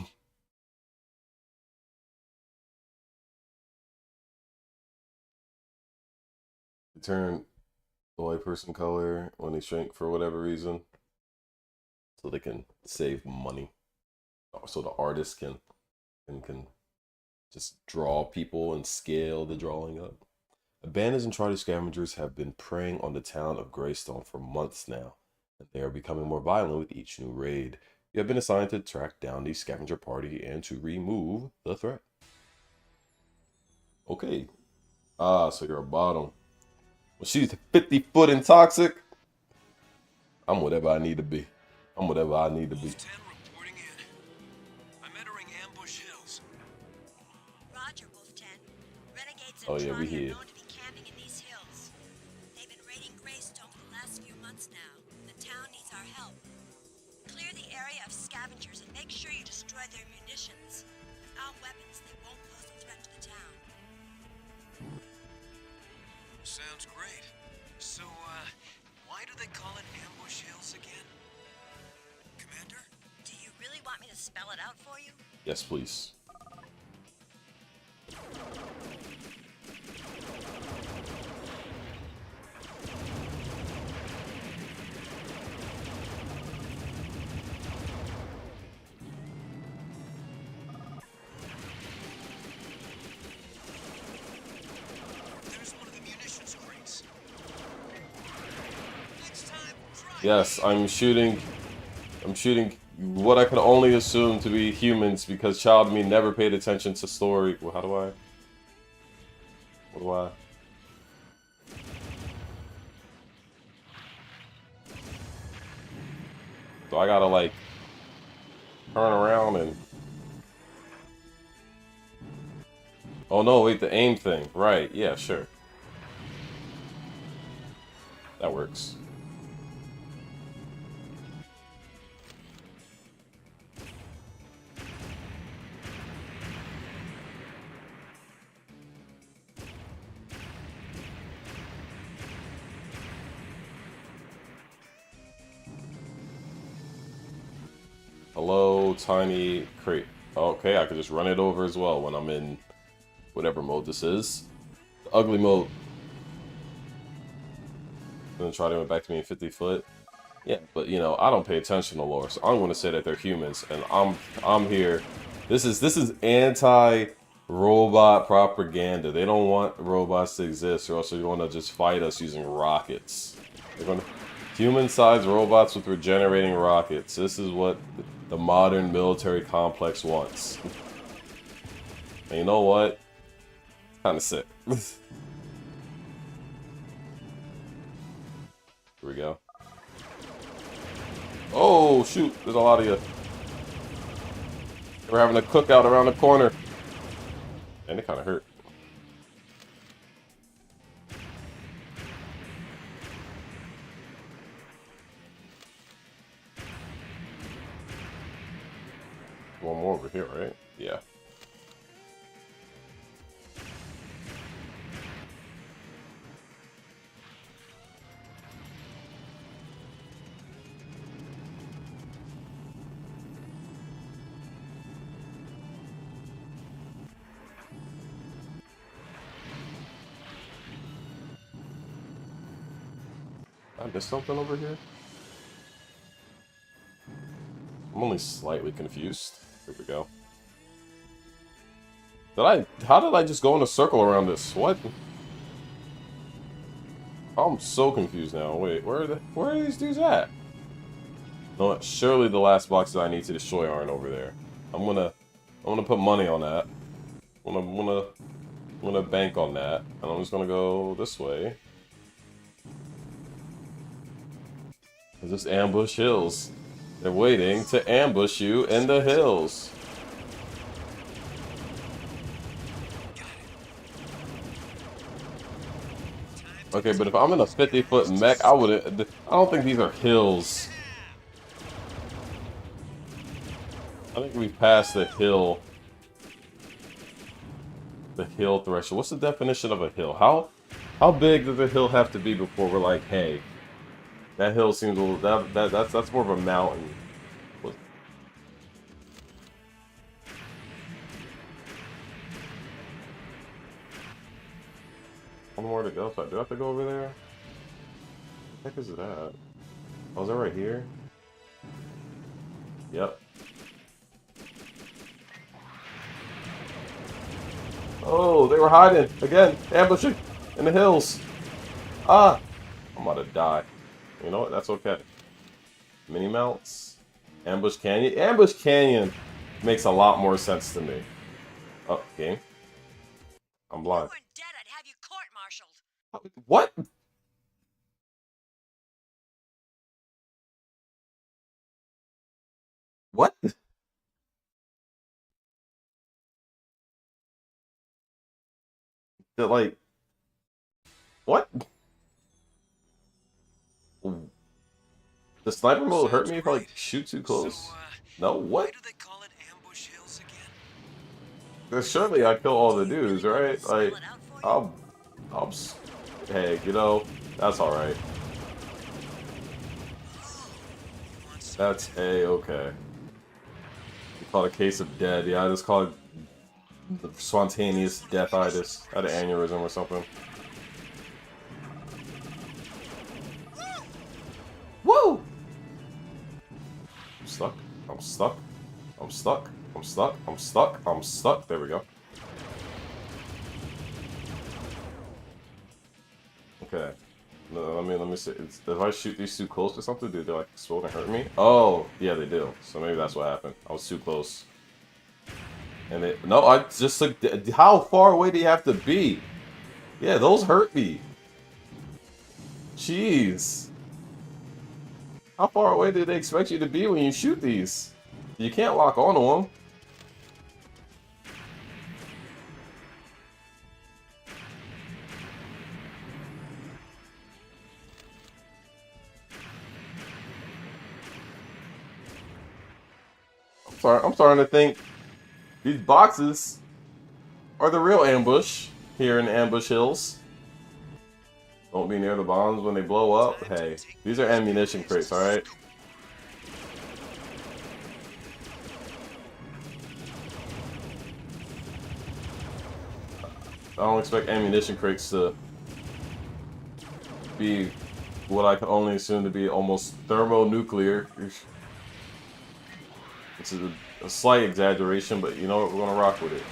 Speaker 1: Turn the white person color when they shrink for whatever reason, so they can save money. So the artist can just draw people and scale the drawing up. Bandits and Zentradi scavengers have been preying on the town of Greystone for months now, and they are becoming more violent with each new raid. You have been assigned to track down the scavenger party and to remove the threat. Okay. So you're a bottom. When she's 50 foot and toxic, I'm whatever I need to be. I'm whatever I need to be.
Speaker 4: Wolf 10 reporting in. I'm entering Ambush Hills.
Speaker 3: Roger, Wolf 10. Renegades and
Speaker 1: Oh yeah, we
Speaker 3: Zentradi
Speaker 1: here.
Speaker 3: are known to be camping in these hills. They've been raiding Greystone for the last few months now. The town needs our help. Clear the area of scavengers and make sure you destroy their munitions. Without weapons, they won't pose a threat to the town.
Speaker 4: Sounds great. So, why do they call it Ambush Hills again? Commander?
Speaker 3: Do you really want me to spell it out for you?
Speaker 1: Yes, please.
Speaker 4: There's one of the munitions crates. Next time, try.
Speaker 1: Yes, I'm shooting what I could only assume to be humans because Child Me never paid attention to story. Well, how do I? What do I? So I gotta like turn around and... Oh no, wait, the aim thing. Right, yeah, sure. That works. Hello, tiny crate. Okay, I can just run it over as well when I'm in whatever mode this is. The ugly mode. Then try to go back to me in 50 foot. Yeah, but you know, I don't pay attention to lore, so I'm gonna say that they're humans, and I'm here. This is anti-robot propaganda. They don't want robots to exist, or else they're gonna just fight us using rockets. They're gonna human-sized robots with regenerating rockets. This is what the modern military complex wants. And you know what? Kinda sick. Here we go. Oh, shoot. There's a lot of you. We're having a cookout around the corner. And it kind of hurt. One more over here, right? Yeah. I missed something over here? I'm only slightly confused. Here we go. How did I just go in a circle around this? What? I'm so confused now. Wait, where are these dudes at? No, surely the last boxes I need to destroy aren't over there. I'm gonna put money on that. I'm gonna bank on that. And I'm just gonna go this way. Is this ambush hills? They're waiting to ambush you in the hills. Okay, but if I'm in a 50-foot mech, I don't think these are hills. I think we've passed the hill. The hill threshold. What's the definition of a hill? How big does a hill have to be before we're like, hey, that hill seems a little, that's more of a mountain. One more to go. So do I have to go over there? The heck is that? Oh, is that right here? Yep. Oh, they were hiding again, ambushing in the hills. Ah, I'm about to die. You know what? That's okay. Mini mounts, ambush canyon. Ambush canyon makes a lot more sense to me. Oh, game. I'm blind. What? What? Like, what? The sniper mode hurt me if I like shoot too close.
Speaker 4: So,
Speaker 1: No, what?
Speaker 4: why do they call it Ambush Hills again?
Speaker 1: Because surely I kill all the dudes, right? Like, I'll, hey, you know, that's all right. That's A-okay. You call it a case of dead. Yeah, I just call it the spontaneous deathitis. I had an aneurysm or something. Woo! I'm stuck. I'm stuck. I'm stuck. I'm stuck. I'm stuck. I'm stuck. There we go. Okay. No, let me see. If I shoot these too close to something, do they like explode and hurt me? Oh, yeah, they do. So maybe that's what happened. I was too close. And no, I just like, how far away do you have to be? Yeah, those hurt me. Jeez. How far away do they expect you to be when you shoot these? You can't lock onto him. I'm starting to think these boxes are the real ambush here in the Ambush Hills. Don't be near the bombs when they blow up. Hey, these are ammunition crates, alright? I don't expect ammunition crates to be what I can only assume to be almost thermonuclear. It's a slight exaggeration, but you know what? We're gonna rock with it.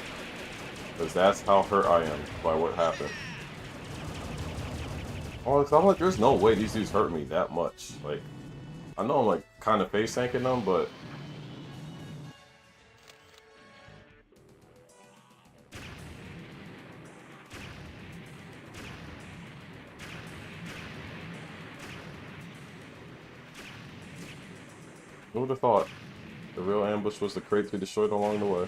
Speaker 1: Because that's how hurt I am by what happened. Oh, I'm like, there's no way these dudes hurt me that much. Like, I know I'm like kind of face tanking them, but who would have thought the real ambush was the crates we destroyed along the way?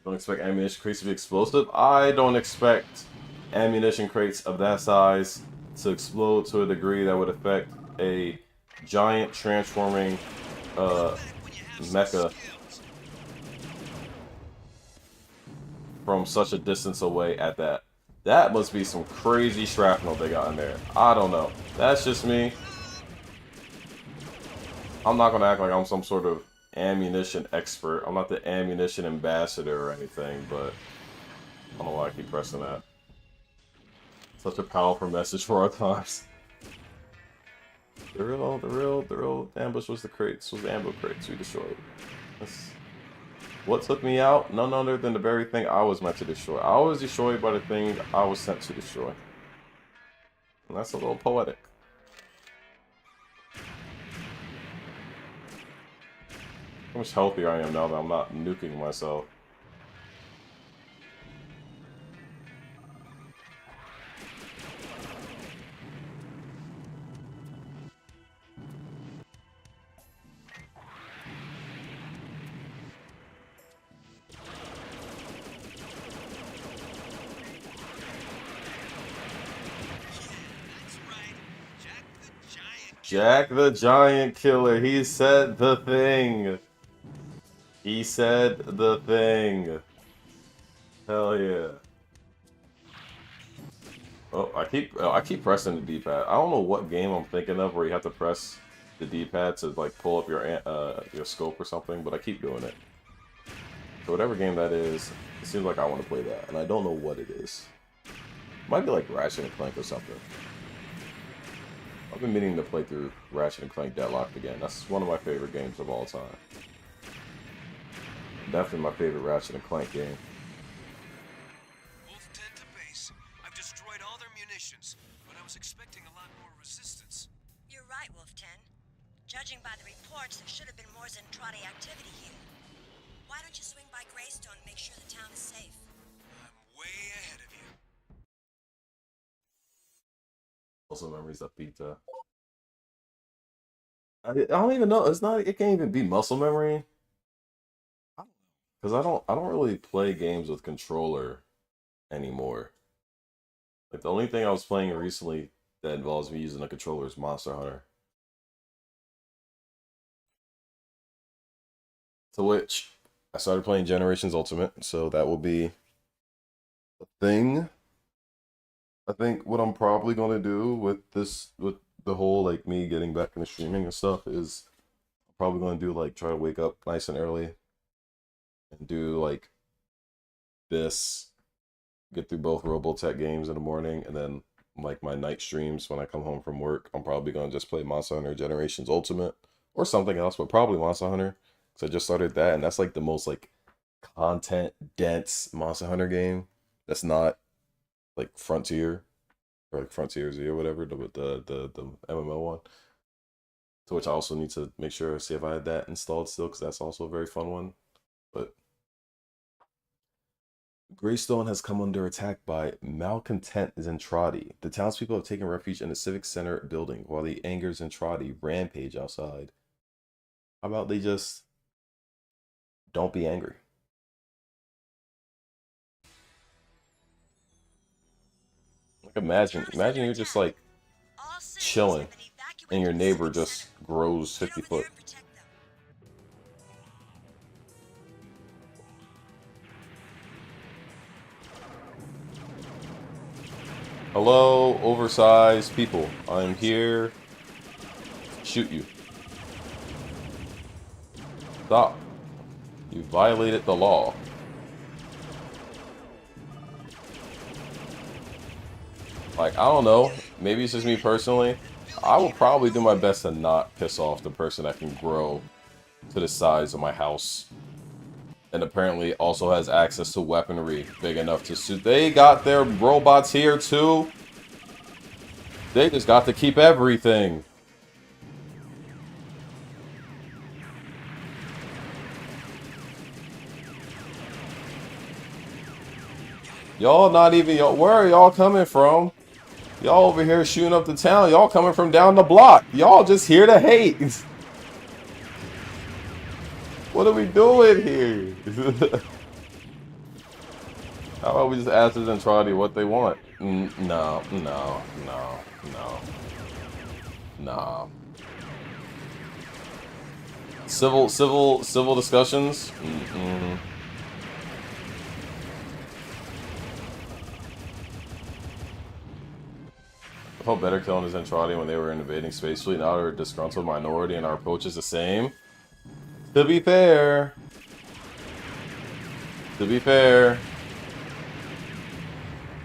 Speaker 1: Don't expect ammunition crates to be explosive. I don't expect ammunition crates of that size to explode to a degree that would affect a giant transforming mecha from such a distance away at that. That must be some crazy shrapnel they got in there. I don't know. That's just me. I'm not gonna act like I'm some sort of ammunition expert. I'm not the ammunition ambassador or anything, but I don't know why I keep pressing that. Such a powerful message for our times. The real ambush was the crates, was the ambush crates we destroyed. What took me out? None other than the very thing I was meant to destroy. I was destroyed by the thing I was sent to destroy. And that's a little poetic. How much healthier I am now that I'm not nuking myself. Jack the Giant Killer, he said the thing. He said the thing. Hell yeah. Oh, I keep pressing the D-pad. I don't know what game I'm thinking of where you have to press the D-pad to like pull up your scope or something, but I keep doing it. So whatever game that is, it seems like I want to play that, and I don't know what it is. Might be like Ratchet and Clank or something. I've been meaning to play through Ratchet and Clank Deadlocked again. That's one of my favorite games of all time. Definitely my favorite Ratchet and Clank game.
Speaker 2: Wolf 10 to base. I've destroyed all their munitions, but I was expecting a lot more resistance.
Speaker 3: You're right, Wolf 10. Judging by the reports, there should have been more Zentradi activity here. Why don't you swing by Greystone and make sure the town is safe?
Speaker 2: I'm way ahead of you.
Speaker 1: Also, memories of pizza. I don't even know. It's not. It can't even be muscle memory. Because I don't really play games with controller anymore. Like the only thing I was playing recently that involves me using a controller is Monster Hunter. To which I started playing Generations Ultimate, so that will be a thing. I think what I'm probably gonna do with the whole like me getting back into streaming and stuff is I'm probably gonna do like try to wake up nice and early and do like this, get through both Robotech games in the morning, and then like my night streams when I come home from work, I'm probably gonna just play Monster Hunter Generations Ultimate or something else, but probably Monster Hunter because I just started that, and that's like the most like content dense Monster Hunter game. That's not like Frontier or like Frontier Z or whatever, the MMO one. To which I also need to make sure see if I had that installed still because that's also a very fun one. But Greystone has come under attack by malcontent Zentradi. The townspeople have taken refuge in the Civic Center building while the angry Zentradi rampage outside. How about they just don't be angry? Like imagine you're just like chilling and your neighbor just grows 50 foot. Hello, oversized people. I'm here to shoot you. Stop. You violated the law. Like, I don't know. Maybe it's just me personally. I will probably do my best to not piss off the person that can grow to the size of my house. And apparently also has access to weaponry big enough to suit. They got their robots here too. They just got to keep everything. Y'all not even, y'all, where are y'all coming from? Y'all over here shooting up the town. Y'all coming from down the block. Y'all just here to hate. What are we doing here? How about we just ask the Zentradi what they want? No. Civil discussions? I felt better killing the Zentradi when they were invading Space Fleet. Now they're a disgruntled minority and our approach is the same. To be fair.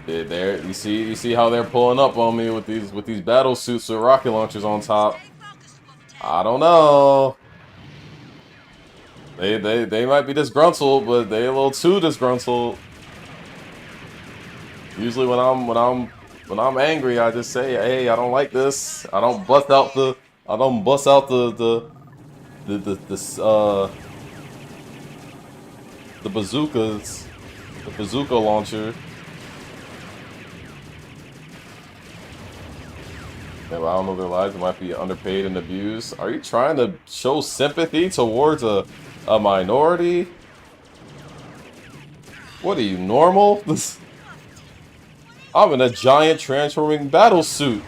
Speaker 1: There, you see how they're pulling up on me with these battle suits with rocket launchers on top. I don't know. They might be disgruntled, but they a little too disgruntled. Usually when I'm angry, I just say, "Hey, I don't like this." I don't bust out the bazookas, the bazooka launcher. Yeah, but I don't know their lives. They might be underpaid and abused. Are you trying to show sympathy towards a minority? What are you, normal? I'm in a giant transforming battle suit.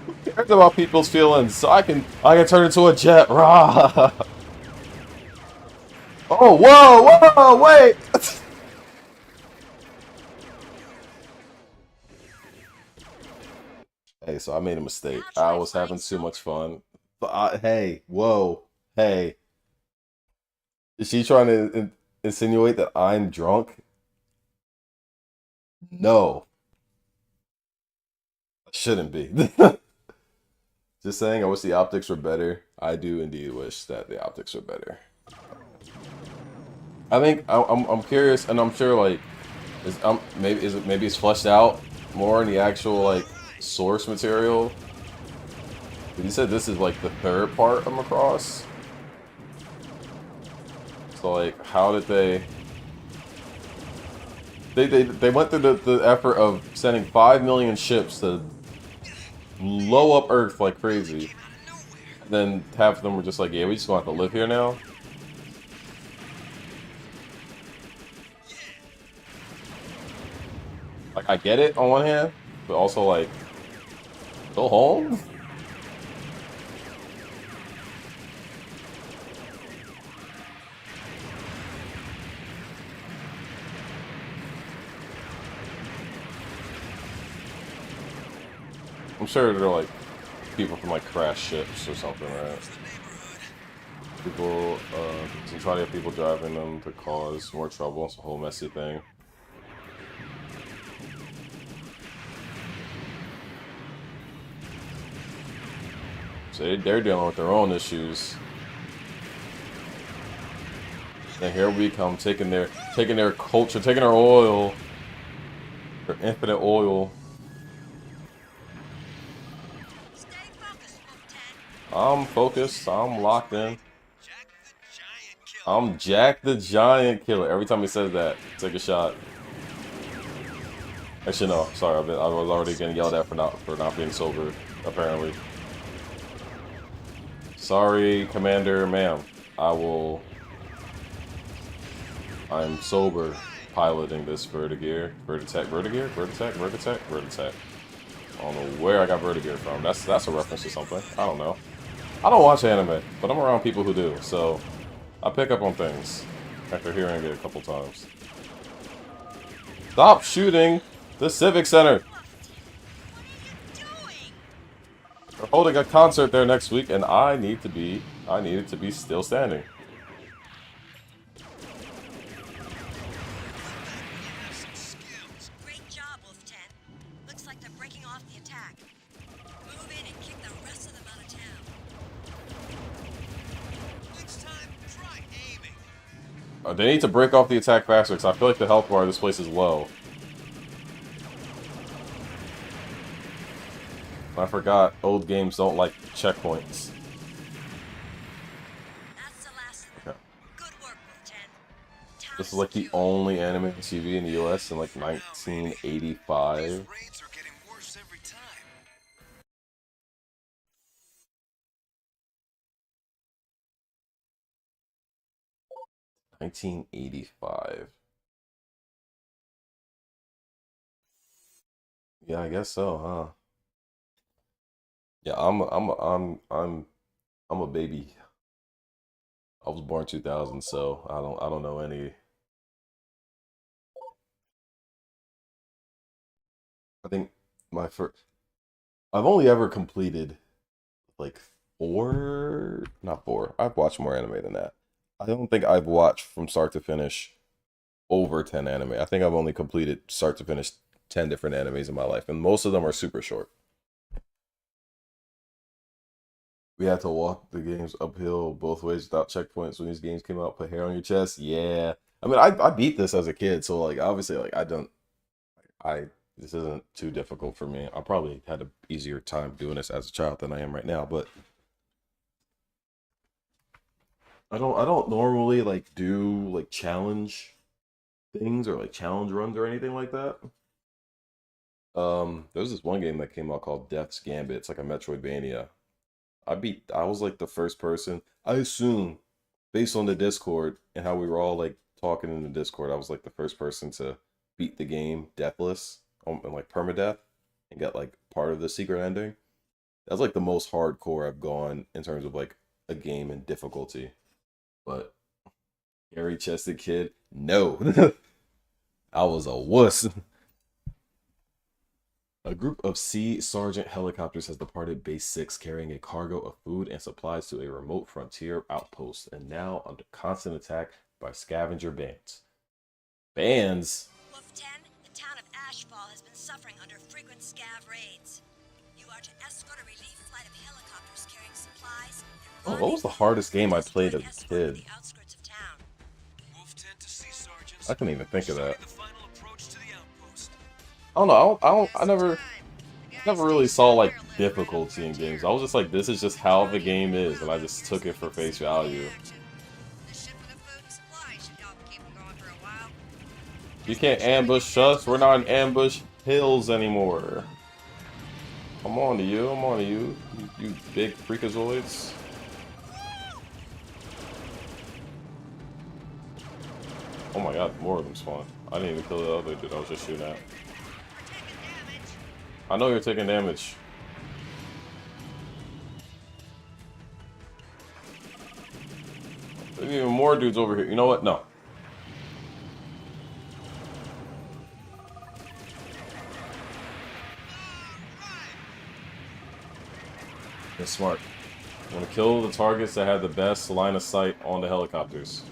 Speaker 1: Who cares about people's feelings? So I can turn into a jet. Rah! Oh, whoa, wait! Hey, so I made a mistake. I was having too much fun. But hey, whoa, hey. Is she trying to insinuate that I'm drunk? No. I shouldn't be. Just saying, I wish the optics were better. I do indeed wish that the optics were better. I think I'm curious, and I'm sure like, maybe it's fleshed out more in the actual like source material. But you said this is like the third part of Macross. So like, how did they went through the effort of sending 5 million ships to blow up Earth like crazy. And then half of them were just like, yeah, we just gonna have to live here now. Like, I get it on one hand, but also like, go home? I'm sure they're like people from like crash ships or something, right? People, to try to get people driving them to cause more trouble. It's a whole messy thing. So they're dealing with their own issues. And here we come, taking their culture, taking their oil, their infinite oil. I'm focused. I'm locked in.
Speaker 4: Jack the Giant
Speaker 1: I'm Jack the Giant Killer. Every time he says that, take a shot. Actually, no. Sorry, I was already getting yelled at for not being sober. Apparently. Sorry, Commander, ma'am. I'm sober piloting this Vertigear. Vertitech. I don't know where I got Vertigear from. That's a reference to something. I don't know. I don't watch anime, but I'm around people who do, so I pick up on things after hearing it a couple times. Stop shooting the Civic Center! They're holding a concert there next week, and I needed to be still standing.
Speaker 3: Great job, Wolf 10. Looks like they're breaking off the attack. Move in and kick the rest of them out of town.
Speaker 4: Next time, try aiming.
Speaker 1: They need to break off the attack faster, because I feel like the health bar of this place is low. I forgot, old games don't like checkpoints.
Speaker 3: That's the last of them. Good work, Wolf 10. Town
Speaker 1: This is like the
Speaker 3: secure.
Speaker 1: only anime TV in the US in like 1985.
Speaker 4: These raids are getting worse every time.
Speaker 1: 1985. Yeah, I guess so, huh? Yeah, I'm a baby. I was born 2000, so I don't know any. I think my first I've only ever completed like four, not four. I've watched more anime than that. I don't think I've watched from start to finish over 10 anime. I think I've only completed start to finish 10 different animes in my life, and most of them are super short. We had to walk the games uphill both ways without checkpoints when these games came out. Put hair on your chest. Yeah. I mean, I beat this as a kid, so like obviously like I this isn't too difficult for me. I probably had an easier time doing this as a child than I am right now, but I don't normally like do like challenge things or like challenge runs or anything like that. There's this one game that came out called Death's Gambit. It's like a Metroidvania. I was like the first person. I assume based on the Discord and how we were all like talking in the Discord, I was like the first person to beat the game deathless and like permadeath and get like part of the secret ending. That's like the most hardcore I've gone in terms of like a game and difficulty. But hairy chested kid, no. I was a wuss. A group of Sea Sergeant helicopters has departed Base 6 carrying a cargo of food and supplies to a remote frontier outpost and now under constant attack by scavenger bands. Bands?
Speaker 3: Wolf 10, the town of Ashfall has been suffering under frequent scav raids. You are to escort a relief flight of helicopters carrying supplies.
Speaker 1: Oh, what was the hardest game I played as a kid?
Speaker 3: The outskirts of town.
Speaker 4: Wolf 10 to Sea Sergeants.
Speaker 1: I couldn't even think of that.
Speaker 4: The final approach to the outpost.
Speaker 1: I don't know. I never really saw like difficulty in games. I was just like, this is just how the game is, and I just took it for face value.
Speaker 3: The shipment of food and supplies should help keep them going for a while.
Speaker 1: You can't ambush us. We're not in ambush hills anymore. I'm on to you. I'm on to you. You big freakazoids. Oh my god, more of them spawned. I didn't even kill the other dude I was just shooting at.
Speaker 3: We're taking damage.
Speaker 1: I know you're taking damage. There's even more dudes over here. You know what? No. That's smart. I'm gonna kill the targets that have the best line of sight on the helicopters.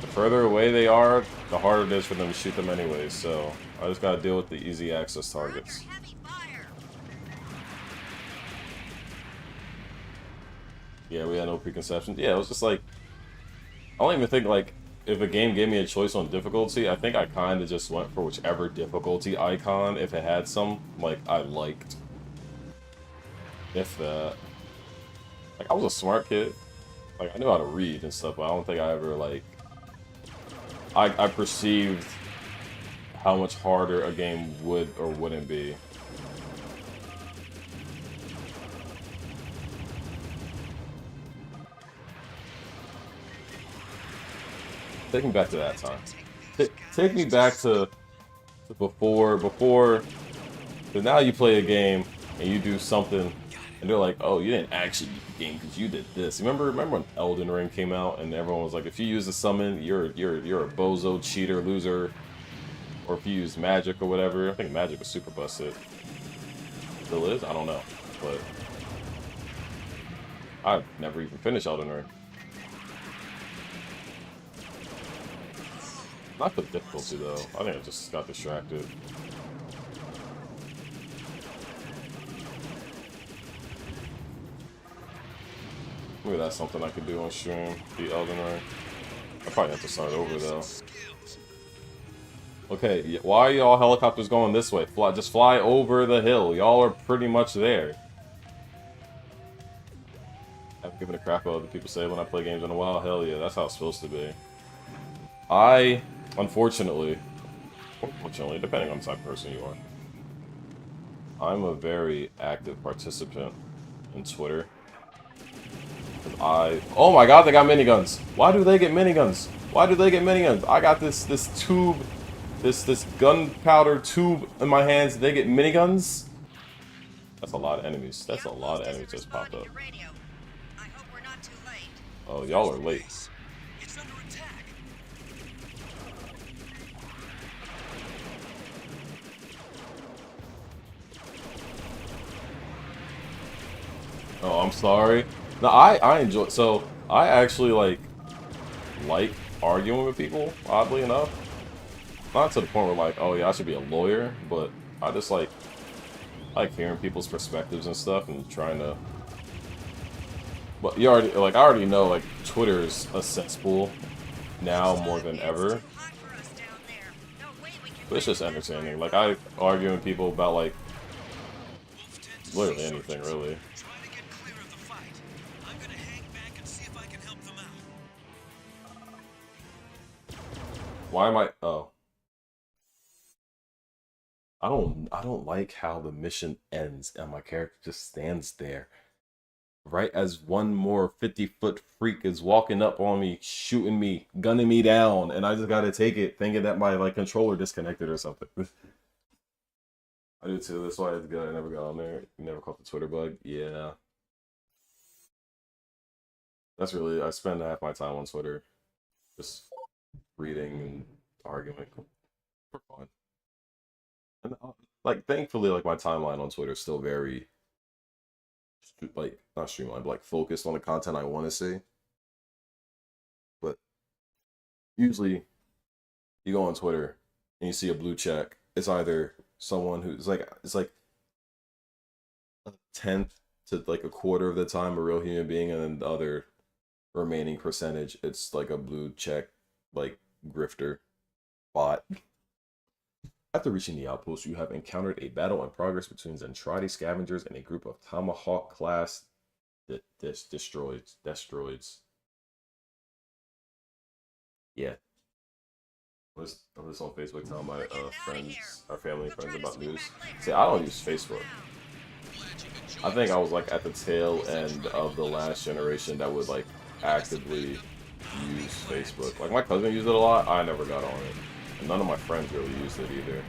Speaker 1: The further away they are, the harder it is for them to shoot them anyways, so I just gotta deal with the easy access targets.
Speaker 3: Under heavy fire.
Speaker 1: Yeah, we had no preconceptions. Yeah, it was just like, I don't even think like, if a game gave me a choice on difficulty, I think I kind of just went for whichever difficulty icon, if it had some, like, I liked. If that. Like, I was a smart kid. Like, I knew how to read and stuff, but I don't think I ever, like... I perceived how much harder a game would or wouldn't be. Take me back to that time. Take me back to before. So now you play a game and you do something, and they're like, "Oh, you didn't actually beat the game because you did this." Remember when Elden Ring came out and everyone was like, "If you use the summon, you're a bozo, cheater, loser." Or if you use magic or whatever. I think magic was super busted. Still is? I don't know, but I've never even finished Elden Ring. Not the difficulty though. I think I just got distracted. Maybe that's something I could do on stream. The Elden Ring. I probably have to start over though. Okay, why are y'all helicopters going this way? Just fly over the hill. Y'all are pretty much there. I haven't given a crap what other people say when I play games in a while. Hell yeah, that's how it's supposed to be. Unfortunately, depending on the type of person you are, I'm a very active participant in Twitter. Oh my god, they got miniguns. Why do they get miniguns? Why do they get miniguns? I got this tube, this gunpowder tube in my hands. They get miniguns. That's a lot of enemies. That's a lot of enemies just popped up. Oh, y'all are late.
Speaker 2: It's under attack.
Speaker 1: Oh, I'm sorry. No, I enjoy. So I actually like arguing with people. Oddly enough, not to the point where like, oh yeah, I should be a lawyer, but I just like hearing people's perspectives and stuff and trying to. But I already know like Twitter's a cesspool now more than ever. But it's just entertaining. Like I argue with people about like literally anything really. Why am I? Oh, I don't like how the mission ends and my character just stands there, right as one more 50-foot freak is walking up on me, shooting me, gunning me down, and I just gotta take it, thinking that my like controller disconnected or something. I do too. That's why it's good. I never got on there. You never caught the Twitter bug. Yeah, that's really. I spend half my time on Twitter, just reading and arguing for fun. And like, thankfully, like my timeline on Twitter is still very like not streamlined, but like focused on the content I want to see. But usually, you go on Twitter and you see a blue check. It's either someone who's like it's like a tenth to like a quarter of the time a real human being, and then the other remaining percentage, it's like a blue check, like grifter bot. After reaching the outpost, you have encountered a battle in progress between Zentradi scavengers and a group of Tomahawk-class destroids. Yeah. I was on Facebook telling my friends, our family and friends about news. See, I don't use Facebook. I think I was like at the tail end of the last generation that would like actively use Facebook. Like my cousin used it a lot. I never got on it. And none of my friends really used it either.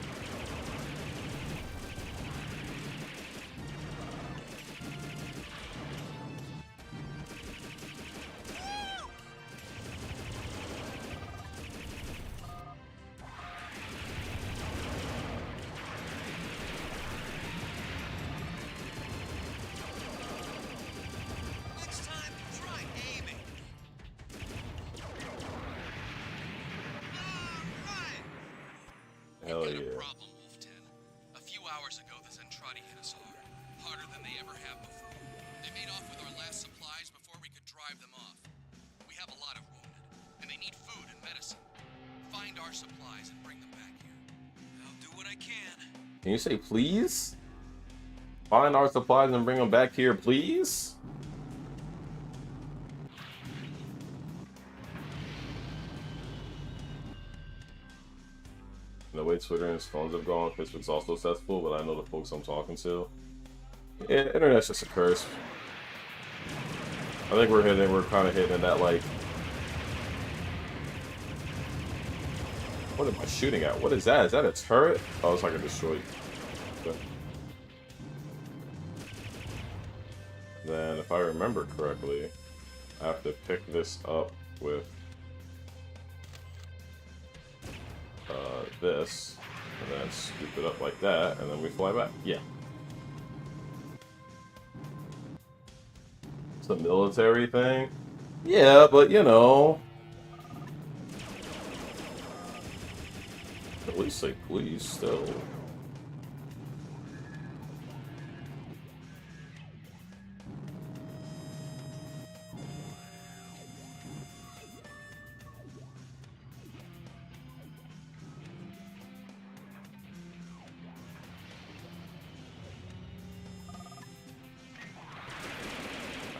Speaker 1: Hell yeah.
Speaker 4: Problem, Wolf 10. A few hours ago, the Zentradi hit us hard. Harder than they ever have before. They made off with our last supplies before we could drive them off. We have a lot of wounded, and they need food and medicine. Find our supplies and bring them back here. I'll do what I can.
Speaker 1: Can you say please? Find our supplies and bring them back here, please? And the way Twitter and his phones have gone, Facebook's also successful, but I know the folks I'm talking to. Yeah, internet's just a curse. I think we're kind of hitting that, like... What am I shooting at? What is that? Is that a turret? Oh, it's like a destroyed. Okay. Then, if I remember correctly, I have to pick this up with this, and then scoop it up like that, and then we fly back. Yeah. It's a military thing? Yeah, but you know. At least say please still.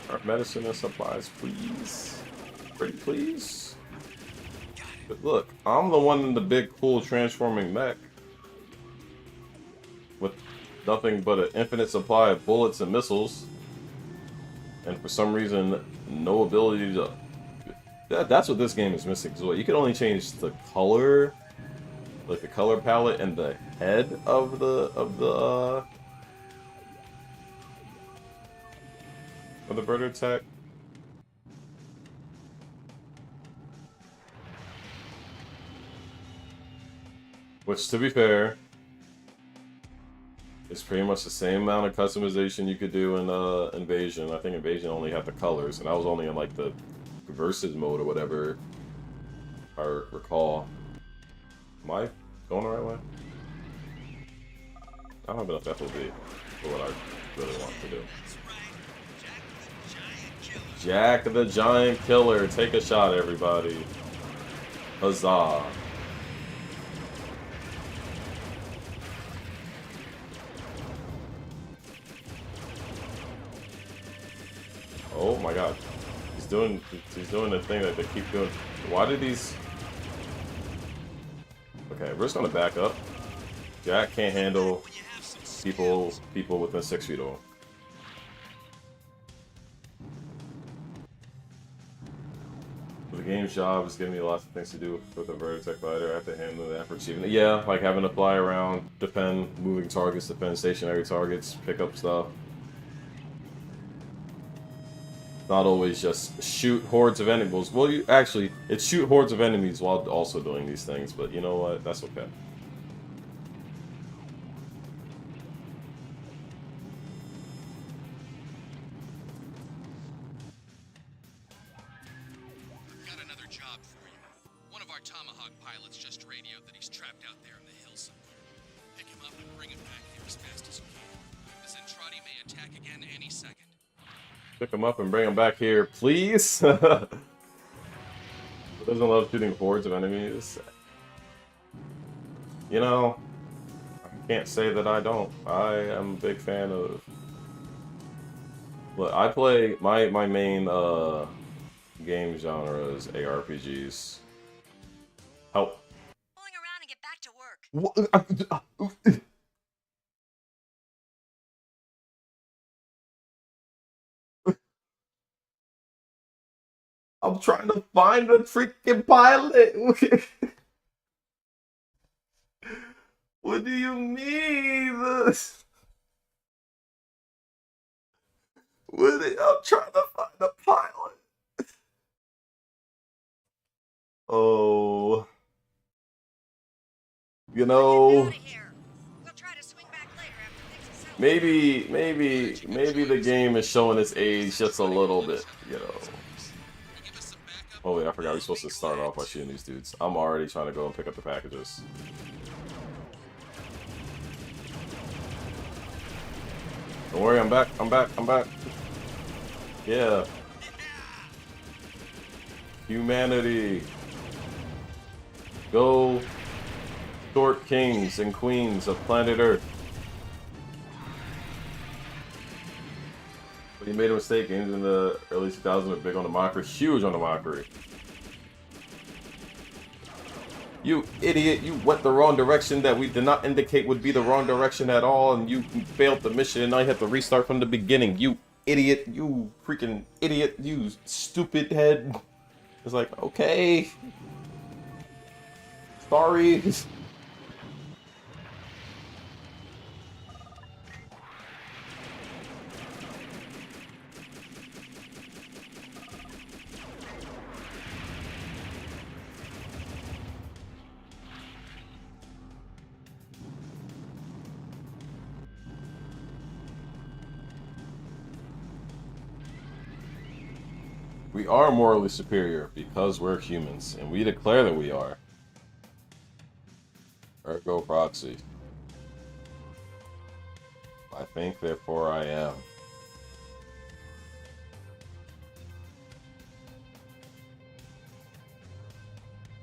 Speaker 1: Our medicine and supplies, please. Pretty please. But look, I'm the one in the big cool transforming mech. With nothing but an infinite supply of bullets and missiles. And for some reason, no ability to... That's what this game is missing as well. You can only change the color, like the color palette and the head of the Robotech. Which, to be fair, is pretty much the same amount of customization you could do in Invasion. I think Invasion only had the colors, and I was only in like the versus mode or whatever, if I recall. Am I going the right way? I don't have enough FOB for what I really want to do. Jack the Giant Killer. Take a shot, everybody. Huzzah. Oh my god. He's doing the thing that they keep doing. Why did these... Okay, we're just gonna back up. Jack can't handle people within 6 feet of him. The game's job is giving me lots of things to do with the Robotech fighter. I have to handle that for achievement. Yeah, like having to fly around, defend moving targets, defend stationary targets, pick up stuff. Not always just shoot hordes of enemies. Well, it's shoot hordes of enemies while also doing these things, but you know what? That's okay.
Speaker 4: I've got another job for you. One of our Tomahawk pilots just radioed that he's trapped out there in the hills somewhere. Pick him up and bring him back here as fast as you can. The Zentradi may attack again any second.
Speaker 1: Pick him up and bring him back here, please. Doesn't love shooting hordes of enemies. You know, I can't say that I don't. I am a big fan of... Look, I play... My main game genre is ARPGs. Help.
Speaker 3: Pulling around and get back to work.
Speaker 1: I'm trying to find a freaking pilot. What do you mean? I'm trying to find a pilot. Oh. You know, maybe the game is showing its age just a little bit, you know. Oh wait, I forgot we're supposed to start off by shooting these dudes. I'm already trying to go and pick up the packages. Don't worry, I'm back. Yeah. Humanity. Go short kings and queens of planet Earth. But you made a mistake. Games in the early 2000s were big on the mockery. Huge on the mockery. You idiot, you went the wrong direction that we did not indicate would be the wrong direction at all, and you failed the mission, and now you have to restart from the beginning. You idiot, you freaking idiot, you stupid head. It's like, okay. Sorry. We are morally superior because we're humans, and we declare that we are. Ergo proxy. I think, therefore I am.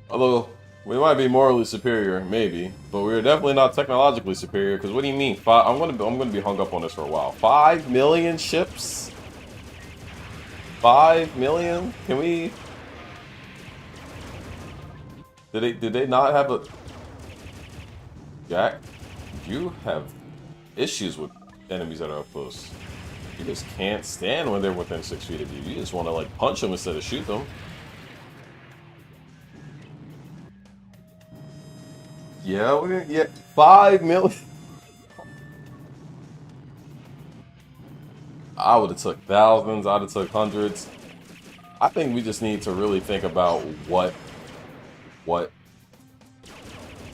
Speaker 1: Although, we might be morally superior, maybe, but we're definitely not technologically superior, because what do you mean? I'm gonna be hung up on this for a while. 5 million ships? 5 million? Can we... Did they not have a... Jack, you have issues with enemies that are up close. You just can't stand when they're within 6 feet of you. You just want to, like, punch them instead of shoot them. Yeah, we're gonna get 5 million. I would have took thousands, I'd have took hundreds. I think we just need to really think about what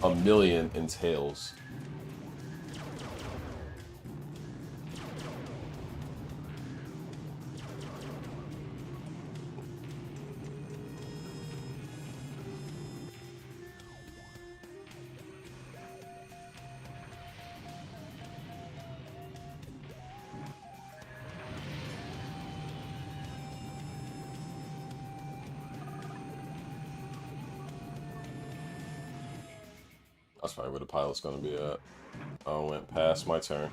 Speaker 1: a million entails. That's probably where the pilot's gonna be at. I went past my turn.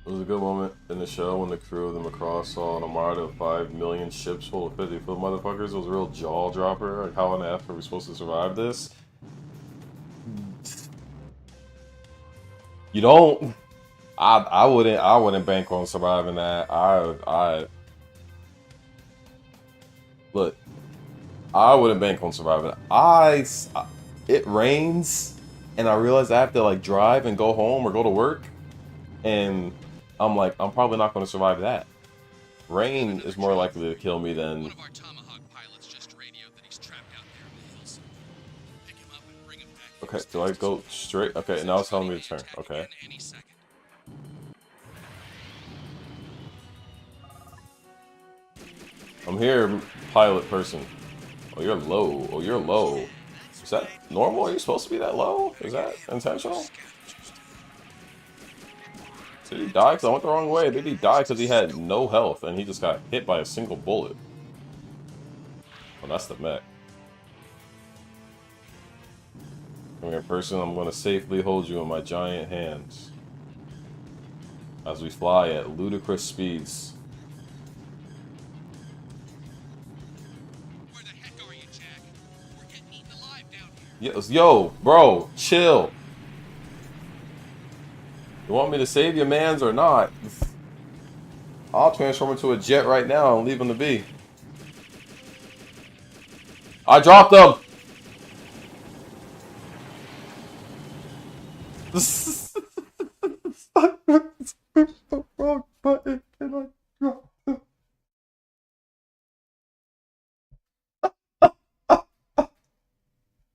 Speaker 1: It was a good moment in the show when the crew of the Macross saw an armada of 5 million ships full of 50-foot motherfuckers. It was a real jaw dropper. Like, how on earth are we supposed to survive this? You don't. I wouldn't bank on surviving that. Look, I wouldn't bank on surviving it. It rains, and I realize I have to like drive and go home or go to work, and I'm like, I'm probably not going to survive that. Rain is more likely to kill me than.
Speaker 4: One of our Tomahawk pilots just radioed that he's trapped out there in the hills. Pick him up and bring him back.
Speaker 1: Okay, do I go straight? Okay, now it's telling me to turn. Okay.
Speaker 4: Any second.
Speaker 1: I'm here, pilot person. Oh, you're low. Oh, you're low. Is that normal? Are you supposed to be that low? Is that intentional? Did he die because I went the wrong way? Did he die because he had no health and he just got hit by a single bullet? Oh, that's the mech. Come here, person. I'm going to safely hold you in my giant hands as we fly at ludicrous speeds.
Speaker 4: Where the heck are you, Jack? We're getting eaten alive down here.
Speaker 1: Yo, bro, chill. You want me to save your mans or not? I'll transform into a jet right now and leave him to be. I dropped him! The wrong button and I dropped him.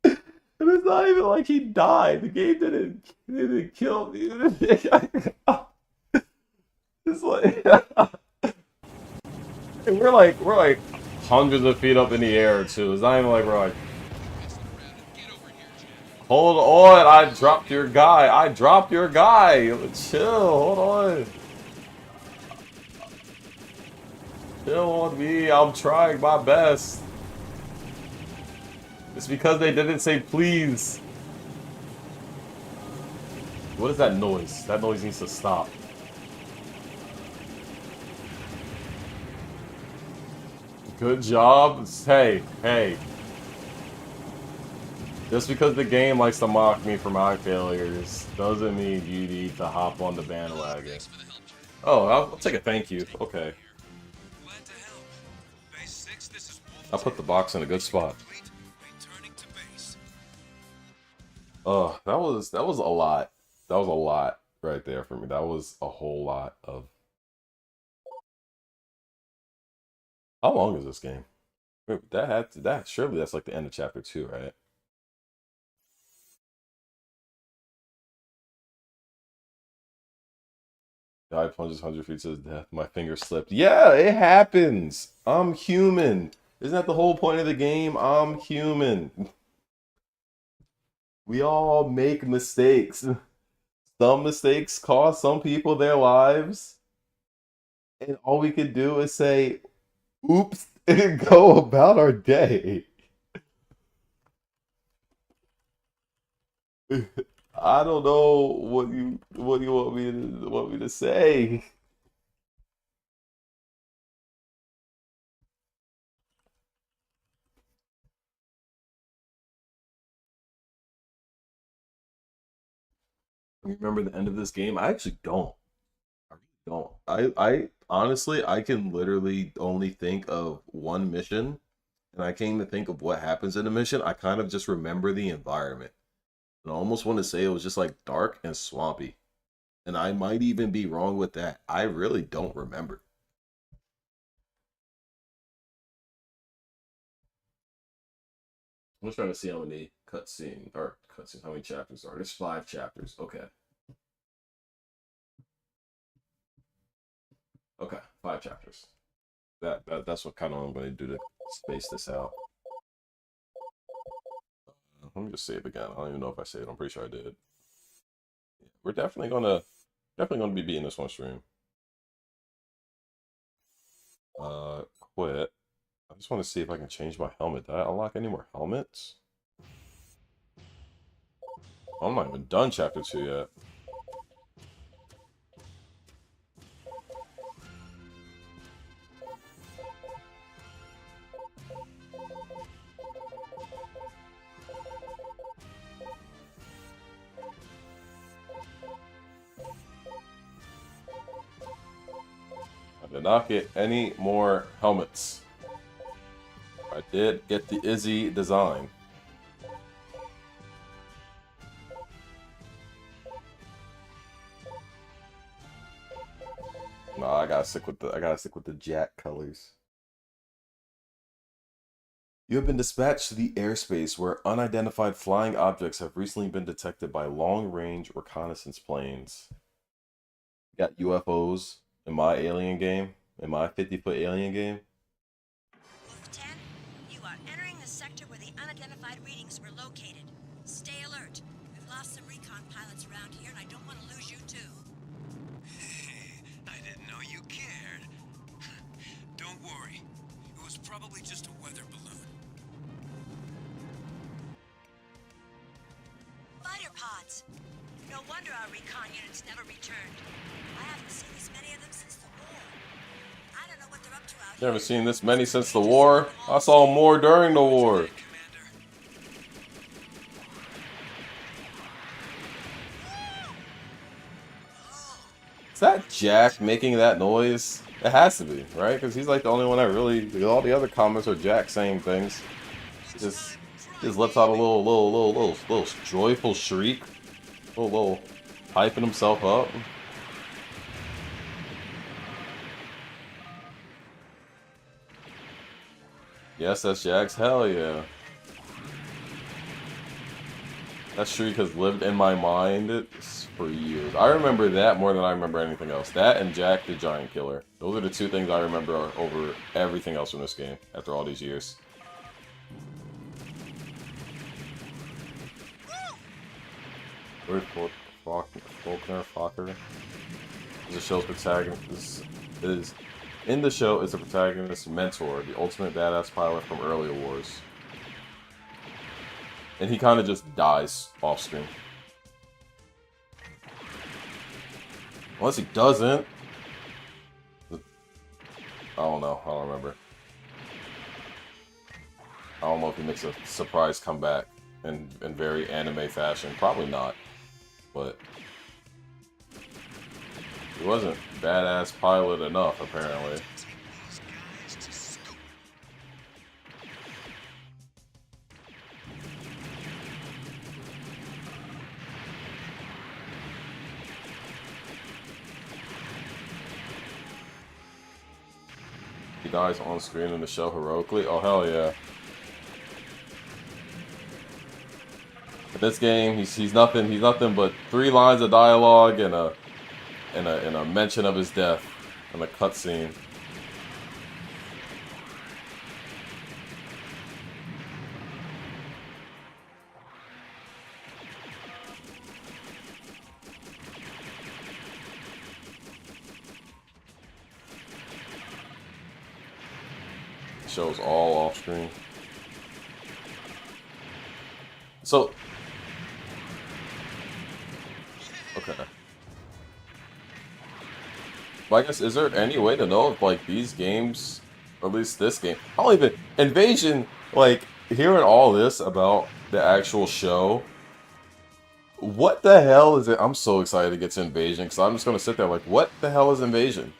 Speaker 1: And it's not even like he died. The game didn't kill me. It's like and we're like hundreds of feet up in the air too. It's not even like we're like, hold on, I dropped your guy. I dropped your guy. Chill, hold on. Chill on me. I'm trying my best. It's because they didn't say please. What is that noise? That noise needs to stop. Good job. Hey, hey. Just because the game likes to mock me for my failures doesn't mean you need to hop on the bandwagon. Oh, I'll take a thank you. Okay.
Speaker 4: Glad to help. Base 6, this is Wolf
Speaker 1: I'll put the box in a good spot.
Speaker 4: complete. Returning to base.
Speaker 1: Oh, that was a lot. That was a lot right there for me. That was a whole lot of. How long is this game? Wait, that surely that's like the end of chapter 2, right? Guy plunges 100 feet to his death. My finger slipped. Yeah, it happens. I'm human. Isn't that the whole point of the game? I'm human. We all make mistakes. Some mistakes cost some people their lives. And all we could do is say, oops, and go about our day. I don't know what you want me to say. Remember the end of this game? I actually don't. I really don't. I honestly I can literally only think of one mission, and I can't even think of what happens in the mission. I kind of just remember the environment. And I almost want to say it was just like dark and swampy. And I might even be wrong with that. I really don't remember. I'm just trying to see how many cutscenes, how many chapters are. There's 5 chapters. Okay. Okay, 5 chapters. That's what kind of I'm going to do to space this out. Let me just save again. I don't even know if I saved. I'm pretty sure I did. We're definitely gonna be beating this one stream. Quit. I just want to see if I can change my helmet. Did I unlock any more helmets? I'm not even done chapter 2 yet. I did not get any more helmets. I did get the Izzy design. No, I gotta stick with the Jack colors. You have been dispatched to the airspace where unidentified flying objects have recently been detected by long-range reconnaissance planes. Got UFOs in my alien game, in my 50-foot alien game.
Speaker 3: Wolf 10, you are entering the sector where the unidentified readings were located. Stay alert. We've lost some recon pilots around here, and I don't want to lose you too.
Speaker 4: Hey, I didn't know you cared. Don't worry. It was probably just a weather balloon.
Speaker 3: Fighter pods. No wonder our recon units never returned. I haven't seen as many of them since the war. I don't know what they're up to out here.
Speaker 1: Never seen this many since the war. I saw more during the war. Is that Jack making that noise? It has to be, right? Because he's like the only one that really. All the other comments are Jack saying things. Just lets out a little joyful shriek, little hyping himself up. Yes, that's Jack's. Hell yeah. That shriek has lived in my mind for years. I remember that more than I remember anything else. That and Jack the Giant Killer. Those are the 2 things I remember over everything else from this game after all these years. Faulkner. The show's protagonist is in the show is the protagonist's mentor, the ultimate badass pilot from earlier wars. And he kind of just dies off screen. Unless he doesn't. I don't know. I don't remember. I don't know if he makes a surprise comeback in very anime fashion. Probably not. But he wasn't badass pilot enough, apparently. He dies on screen in the show heroically. Oh hell yeah! In this game, he's nothing but 3 lines of dialogue and a mention of his death and a cutscene. Shows all off screen. So, okay. Well, I guess, is there any way to know if, like, these games, or at least this game, I don't even, Invasion, like, hearing all this about the actual show, what the hell is it? I'm so excited to get to Invasion, because I'm just going to sit there like, what the hell is Invasion?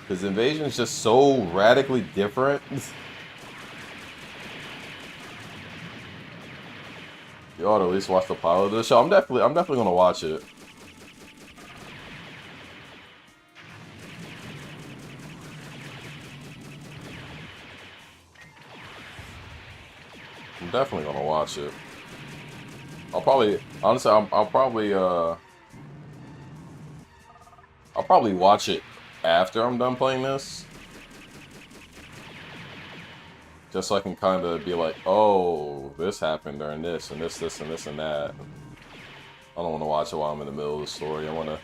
Speaker 1: Because Invasion is just so radically different. You ought to at least watch the pilot of the show. I'm definitely gonna watch it. I'm definitely gonna watch it. I'll probably, honestly, I'll probably watch it after I'm done playing this. Just so I can kind of be like, oh, this happened during this, and this, and this, and that. I don't want to watch it while I'm in the middle of the story. I want to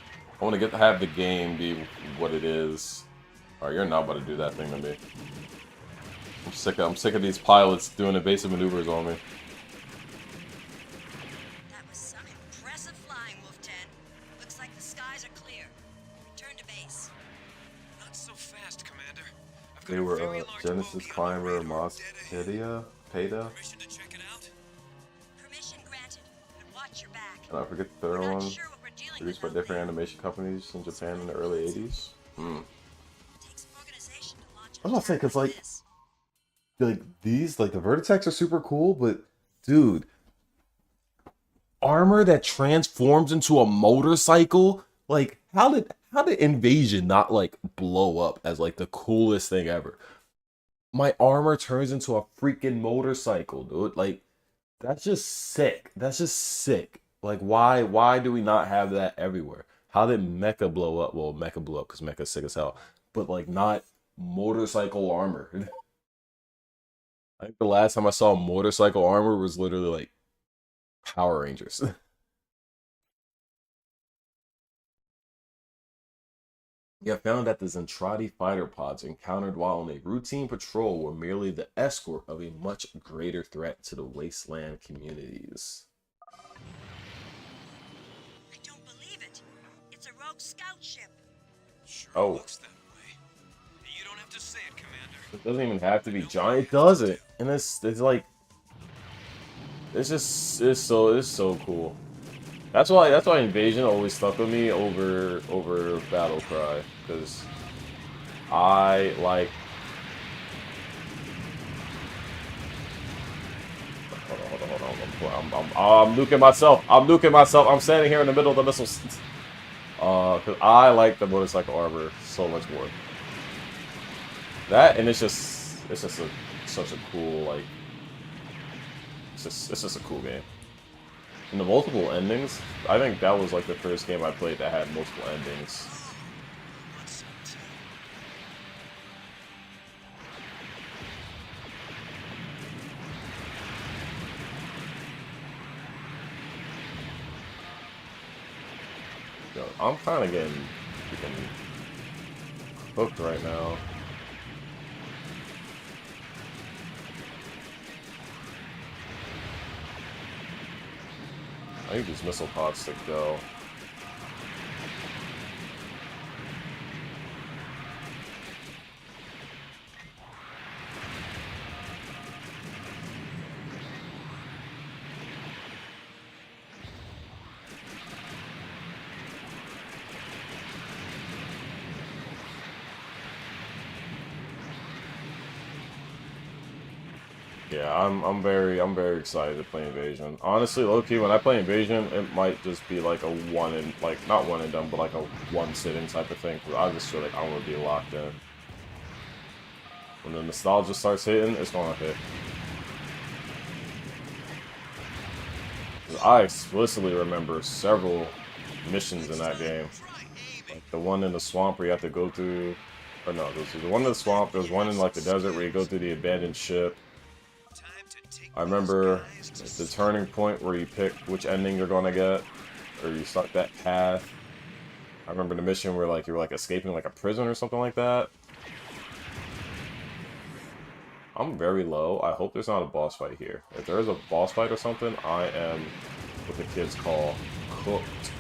Speaker 1: get to have the game be what it is. Alright, you're not about to do that thing to me. I'm sick of these pilots doing evasive maneuvers on me.
Speaker 3: That was some impressive flying, Wolf 10. Looks like the skies are clear. Return to base.
Speaker 4: Not so fast, Commander. I've got
Speaker 1: They
Speaker 4: a
Speaker 1: were
Speaker 4: very large
Speaker 1: Genesis
Speaker 4: bogey on the
Speaker 1: Climber,
Speaker 4: radar
Speaker 1: Moss
Speaker 4: dead ahead.
Speaker 1: Peta,
Speaker 4: Permission to check it out?
Speaker 3: Permission granted. And watch your back.
Speaker 1: and I forget the
Speaker 3: We're
Speaker 1: third
Speaker 3: not
Speaker 1: one.
Speaker 3: sure what we're dealing
Speaker 1: Produced
Speaker 3: with
Speaker 1: by
Speaker 3: out
Speaker 1: different
Speaker 3: there.
Speaker 1: animation companies in Japan in the early 80s.
Speaker 3: It takes organization to launch
Speaker 1: I was about to say,
Speaker 3: an attack
Speaker 1: 'cause, like,
Speaker 3: this.
Speaker 1: These, like, the Vertitex are super cool, but dude, armor that transforms into a motorcycle, like, how did Invasion not, like, blow up as, like, the coolest thing ever? My armor turns into a freaking motorcycle, dude. Like, that's just sick. That's just sick. Like, why do we not have that everywhere? How did Mecha blow up? Well, Mecha blew up because Mecha's sick as hell, but, like, not motorcycle armor. I think the last time I saw motorcycle armor was literally like Power Rangers. Yeah, found that the Zentradi fighter pods encountered while on a routine patrol were merely the escort of a much greater threat to the wasteland communities.
Speaker 3: I don't believe it. It's a rogue scout ship.
Speaker 4: Sure
Speaker 1: Oh.
Speaker 4: looks that way. You don't have to say it, Commander.
Speaker 1: It doesn't even have to be giant. It doesn't, and it's like it's so cool. That's why Invasion always stuck with me over Battle Cry, because I like. Hold on. I'm nuking myself. I'm standing here in the middle of the missiles. Because I like the motorcycle armor so much more. That, and it's just such a cool, like, it's just a cool game. And the multiple endings, I think that was like the first game I played that had multiple endings. Yo, I'm kind of getting freaking hooked right now. I need these missile pods to go. Yeah, I'm very excited to play Invasion. Honestly, low key, when I play Invasion, it might just be like a one and like not one and done, but like a one sitting type of thing. I just feel like I want to be locked in. When the nostalgia starts hitting, it's gonna hit. I explicitly remember several missions in that game. Like the one in the swamp where you have to go through, or no, there's the one in the swamp. There's one in like the desert where you go through the abandoned ship. I remember the turning point where you pick which ending you're gonna get, or you start that path. I remember the mission where like you're like escaping like a prison or something like that. I'm very low. I hope there's not a boss fight here. If there is a boss fight or something, I am what the kids call cooked.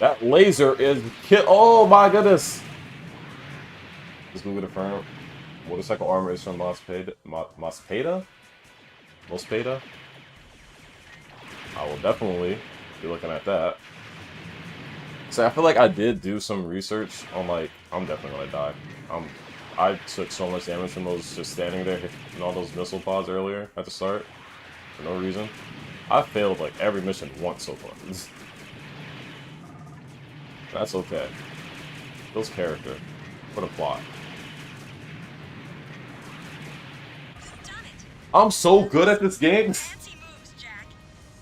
Speaker 1: That laser is oh my goodness! Just Google the firm. Motorcycle armor is from Mospeda? Mospeda? I will definitely be looking at that. So I feel like I did do some research on like, I'm definitely gonna die. I took so much damage from those just standing there hitting all those missile pods earlier at the start. For no reason. I failed like every mission once so far. That's okay. Builds character. For the plot. I'm so good at this game.
Speaker 3: Fancy moves, Jack.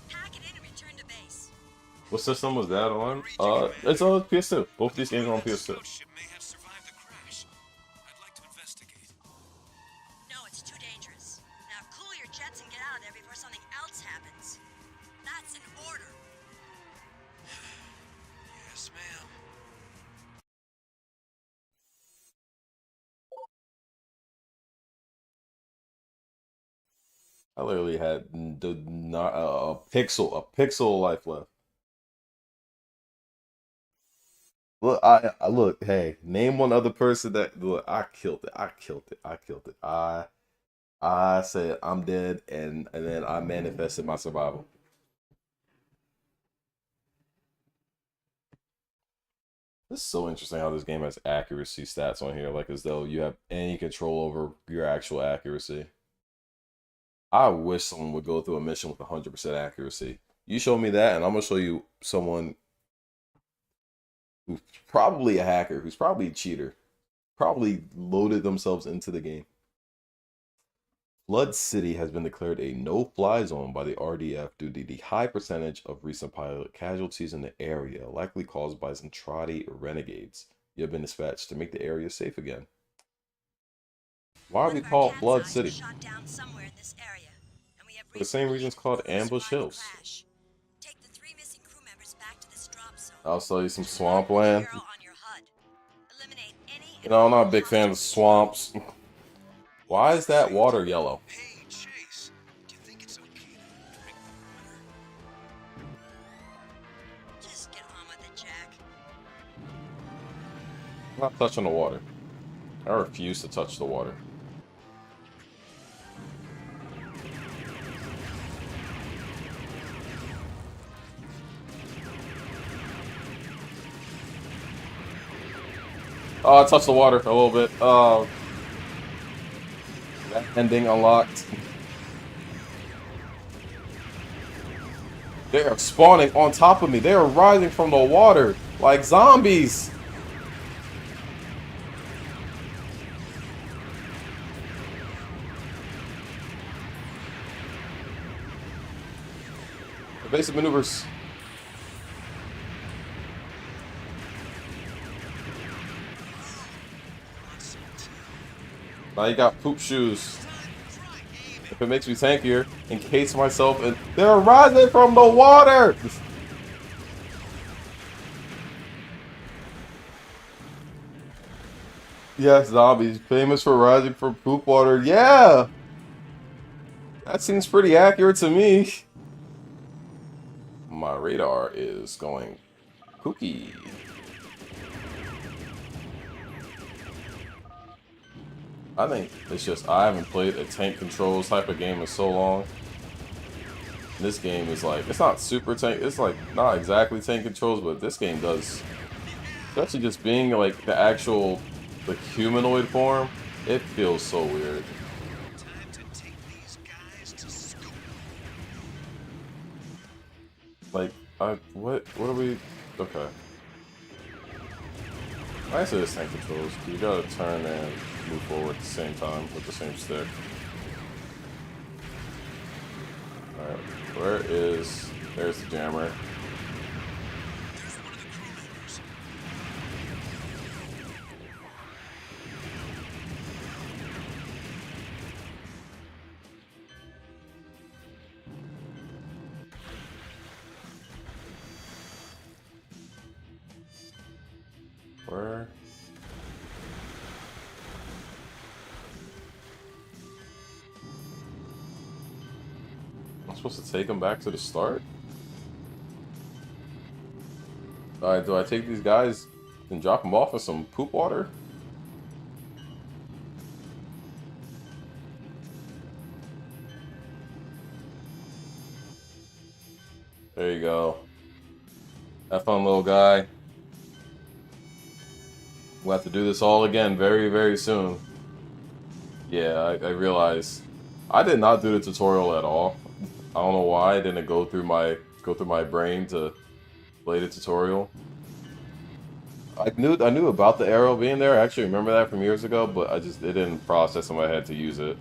Speaker 3: Pack it in and return to base.
Speaker 1: What system was that on? It's on PS2. Both these games are on PS2.
Speaker 4: Ship may have survived the crash. I'd like to investigate.
Speaker 3: No, it's too dangerous. Now cool your jets and get out of there before something else happens. That's an order.
Speaker 4: Yes, ma'am.
Speaker 1: I literally had not a pixel of life left. Look, I look. Hey, name one other person that look. I killed it. I killed it. I killed it. I said I'm dead, and then I manifested my survival. This is so interesting how this game has accuracy stats on here, like as though you have any control over your actual accuracy. I wish someone would go through a mission with 100% accuracy. You show me that, and I'm gonna show you someone who's probably a hacker, who's probably a cheater, probably loaded themselves into the game. Flood City has been declared a no-fly zone by the RDF due to the high percentage of recent pilot casualties in the area, likely caused by Zentradi renegades. You have been dispatched to make the area safe again. Why are we called Flood City?
Speaker 3: Shot down somewhere in this area, and we have
Speaker 1: The same region's called Ambush Hills.
Speaker 3: Take the 3 missing crew members back to this drop zone.
Speaker 1: I'll sell you some swampland.
Speaker 3: Arrow on your HUD. Eliminate any
Speaker 1: You know, I'm not a big fan of swamps. Why is that water yellow?
Speaker 4: Hey, Chase. Do you think it's okay to drink the water?
Speaker 3: Just get on with it, Jack.
Speaker 1: I'm not touching the water. I refuse to touch the water. Oh, I touched the water a little bit. Oh. That ending unlocked. They are spawning on top of me. They are rising from the water like zombies. Evasive maneuvers. Now you got poop shoes. If it makes me tankier, encase myself in. They're rising from the water! Yes, zombies. Famous for rising from poop water. Yeah! That seems pretty accurate to me. my radar is going kooky. I think it's just I haven't played a tank controls type of game in so long. This game is like, it's not super tank, it's like not exactly tank controls, but this game does, especially just being like the actual like humanoid form, it feels so weird.
Speaker 4: Time to take these guys to school.
Speaker 1: Like, what are we, okay. I say this tank controls, you gotta turn and move forward at the same time with the same stick. Alright, where is, there's the jammer.
Speaker 4: There's one of the crew members.
Speaker 1: Where? I'm supposed to take him back to the start? Alright, do I take these guys and drop them off in some poop water? There you go. Have fun, little guy. We'll have to do this all again very, very soon. Yeah, I realize I did not do the tutorial at all. I don't know why it didn't go through my brain to play the tutorial. I knew about the arrow being there. I actually remember that from years ago, but it didn't process in my head to use it.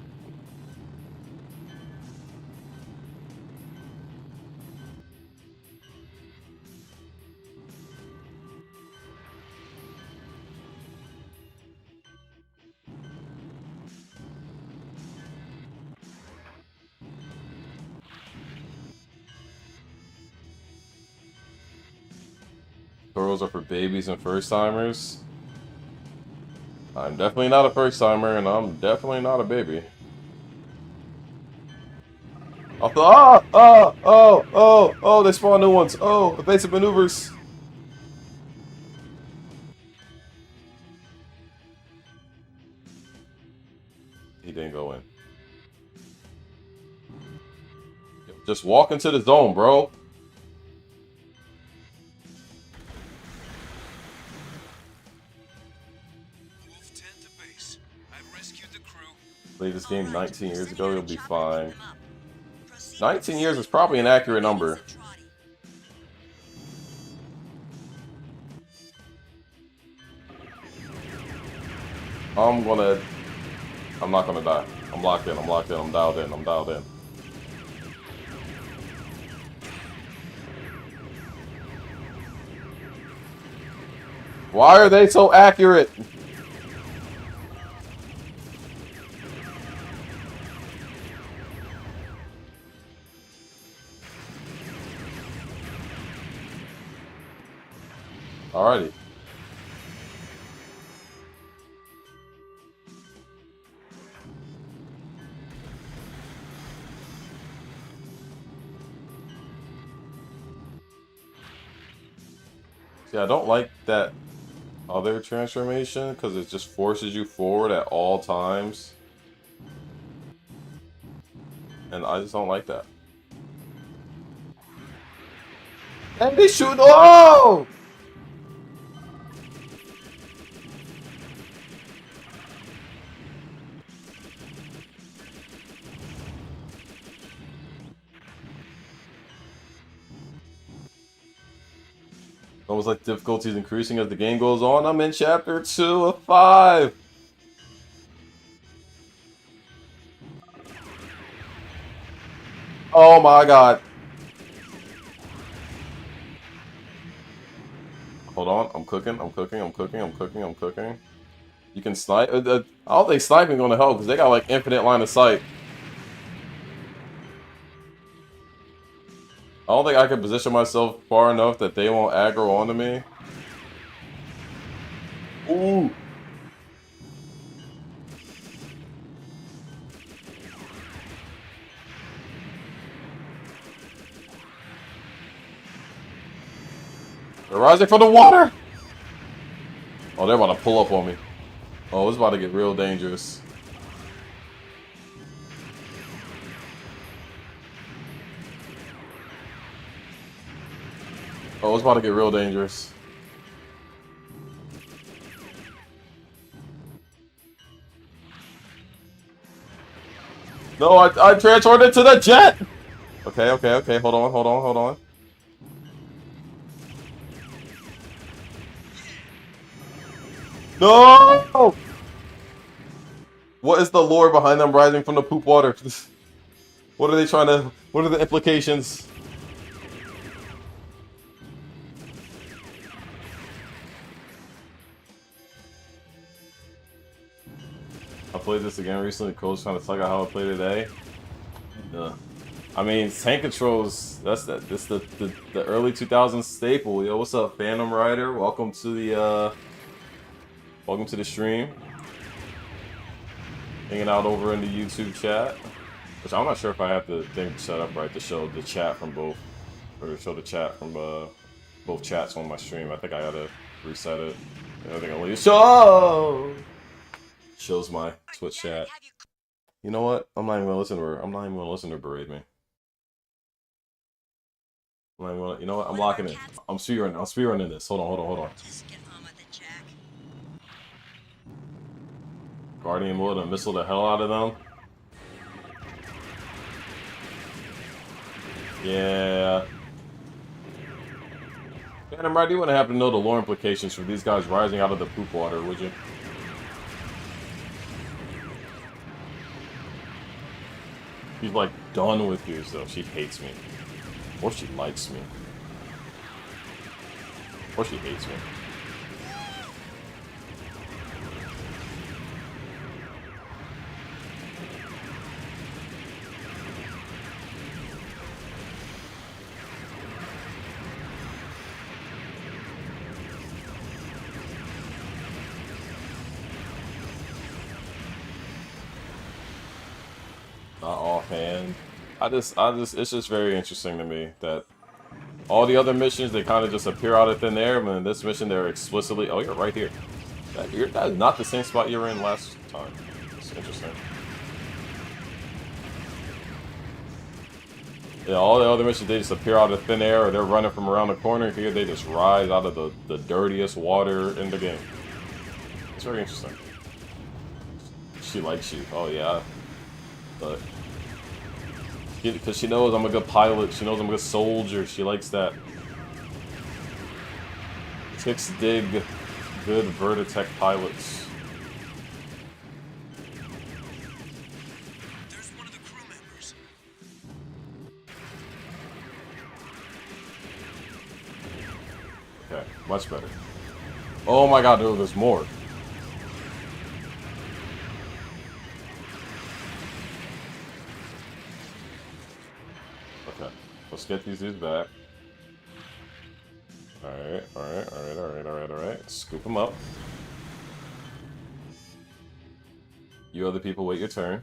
Speaker 1: Tutorials are for babies and first timers. I'm definitely not a first timer, and I'm definitely not a baby. Oh, they spawn new ones. Oh, evasive maneuvers. He didn't go in. Just walk into the zone, bro.
Speaker 4: Wolf 10 to base. I've rescued the crew.
Speaker 1: Played this game 19 years ago, you'll be
Speaker 3: Chopper
Speaker 1: fine.
Speaker 3: picked them up. Proceed
Speaker 1: 19 years is
Speaker 3: with
Speaker 1: probably an accurate number.
Speaker 3: Trotty.
Speaker 1: I'm not gonna die. I'm locked in, I'm dialed in, I'm dialed in. Why are they so accurate? Alrighty. See, I don't like that other transformation because it just forces you forward at all times. And I just don't like that. And they shoot. Oh! Almost like difficulty is increasing as the game goes on. I'm in chapter 2 of 5. Oh my god. Hold on, I'm cooking. You can snipe. I don't think sniping gonna help because they got like infinite line of sight. I don't think I can position myself far enough that they won't aggro onto me. Ooh. They're rising from the water! Oh, they're about to pull up on me. Oh, it's about to get real dangerous. Oh, it's about to get real dangerous. No, I transferred it to the jet! Okay, okay, okay. Hold on, hold on, hold on. No! What is the lore behind them rising from the poop water? What are they trying to... What are the implications? I played this again recently. Coach trying to talk about how I played today. I mean, tank controls. That's the early 2000s staple. Yo, what's up, Phantom Rider? Welcome to the stream. Hanging out over in the YouTube chat. Which I'm not sure if I have the thing set up right to show the chat from both, or to show the chat from both chats on my stream. I think I gotta reset it. I think only shows my Twitch chat. You know what? I'm not even gonna listen to her. I'm not even gonna listen to her berate me. I'm not even gonna, you know what? I'm locking in. I'm speedrunning this. Hold on.
Speaker 3: Just get on with it, Jack.
Speaker 1: Guardian mode and missile the hell out of them. Yeah. Phantom Rider, you wouldn't happen to know the lore implications for these guys rising out of the poop water, would you? She's like done with you, so she hates me. Or she likes me. Or she hates me. Not offhand. It's just very interesting to me that all the other missions, they kind of just appear out of thin air, but in this mission, they're explicitly, oh, you're right here. That is not the same spot you were in last time. It's interesting. Yeah, all the other missions, they just appear out of thin air, or they're running from around the corner. Here, they just rise out of the dirtiest water in the game. It's very interesting. She likes you. Oh, yeah. But because she knows I'm a good pilot, she knows I'm a good soldier, she likes that. Chicks dig good Robotech pilots.
Speaker 4: There's one of the crew members.
Speaker 1: Okay, much better. Oh my god, no, there's more. Okay, let's get these dudes back. Alright. Scoop them up. You other people, wait your turn.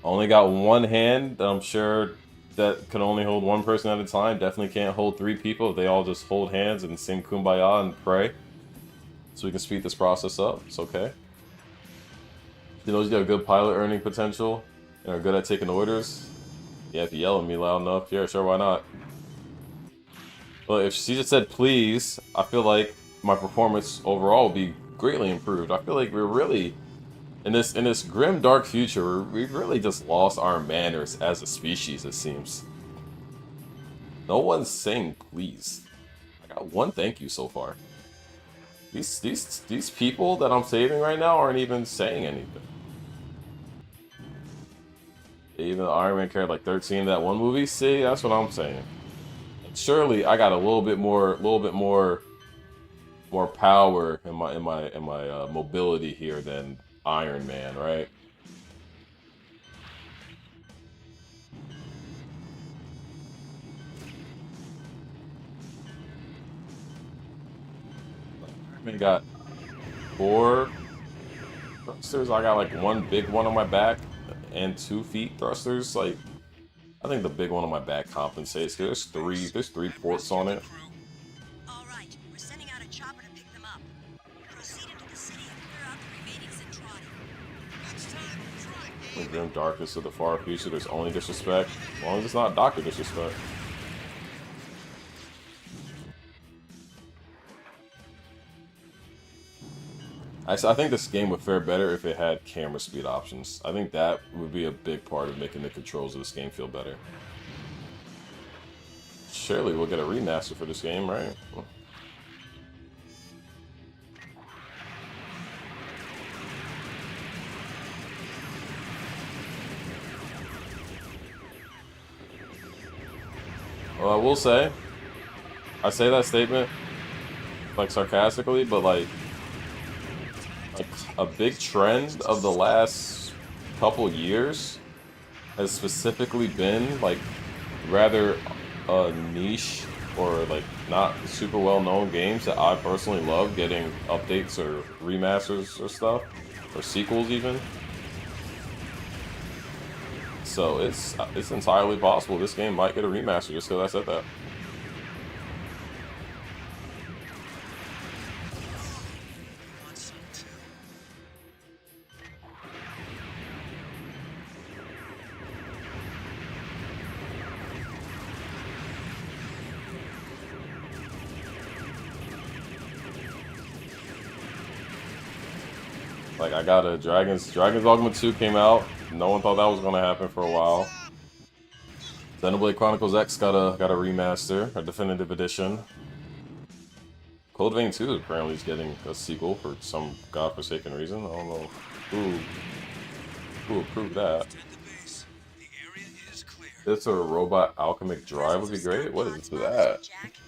Speaker 1: Only got one hand. I'm sure that can only hold one person at a time. Definitely can't hold 3 people if they all just hold hands and sing Kumbaya and pray. So we can speed this process up. It's okay. You know, you got good pilot earning potential and are good at taking orders. Yeah, if you yell at me loud enough, yeah, sure, why not? But if she just said please, I feel like my performance overall would be greatly improved. I feel like we're really in this grim, dark future. We've really just lost our manners as a species. It seems. No one's saying please. I got one thank you so far. These people that I'm saving right now aren't even saying anything. Even Iron Man carried like 13 in that one movie. See, that's what I'm saying. Surely I got a little bit more power in my mobility here than Iron Man, right? Iron Man got 4 thrusters. I got like 1 big one on my back and 2 feet thrusters. Like, I think the big one on my back compensates. There's three ports on it.
Speaker 3: All right, we're sending out a chopper to pick them up. Proceed into the city and clear out the remaining Zentradi.
Speaker 4: Next time, try
Speaker 1: The
Speaker 4: aiming.
Speaker 1: grim darkness of the far future. There's only disrespect, as long as it's not Doctor disrespect. I think this game would fare better if it had camera speed options. I think that would be a big part of making the controls of this game feel better. Surely we'll get a remaster for this game, right? Well, I will say, I say that statement like sarcastically, but like a big trend of the last couple years has specifically been like rather niche or like not super well known games that I personally love getting updates or remasters or stuff, or sequels even. So it's entirely possible this game might get a remaster just because I said that.
Speaker 4: Want some too?
Speaker 1: Like I got a Dragon's Dogma 2 came out. No one thought that was gonna happen for a while. Xenoblade Chronicles X got a remaster, a definitive edition. Code Vein 2 apparently is getting a sequel for some godforsaken reason. I don't know who approved that.
Speaker 4: Tend the base. The area is clear.
Speaker 1: This or a Robot Alchemic Drive would be great. What is that?
Speaker 3: Jack.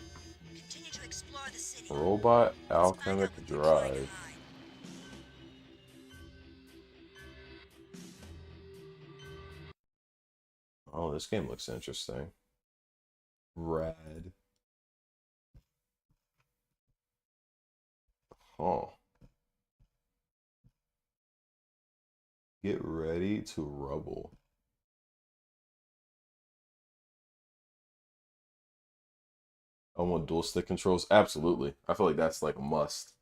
Speaker 3: Continue to explore the city.
Speaker 1: Robot Alchemic Drive. Oh, this game looks interesting. Rad. Oh. Get ready to rubble. I want dual stick controls. Absolutely. I feel like that's like a must.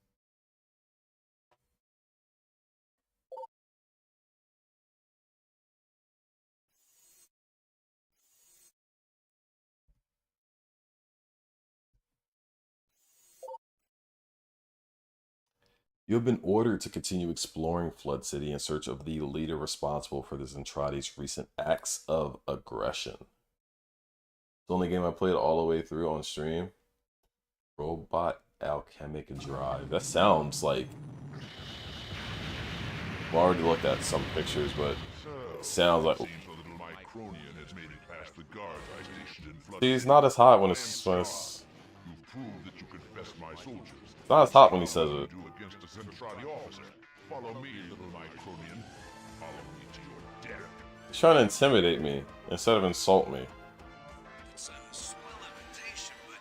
Speaker 1: You have been ordered to continue exploring Flood City in search of the leader responsible for the Zentradi's recent acts of aggression. It's the only game I played all the way through on stream. Robot Alchemic Drive. That sounds like... Well, I already looked at some pictures, but it sounds like... See, it's not as hot when it's... It's not as hot when he says it. He's trying to intimidate me instead of insult me.
Speaker 4: It's a swell invitation, but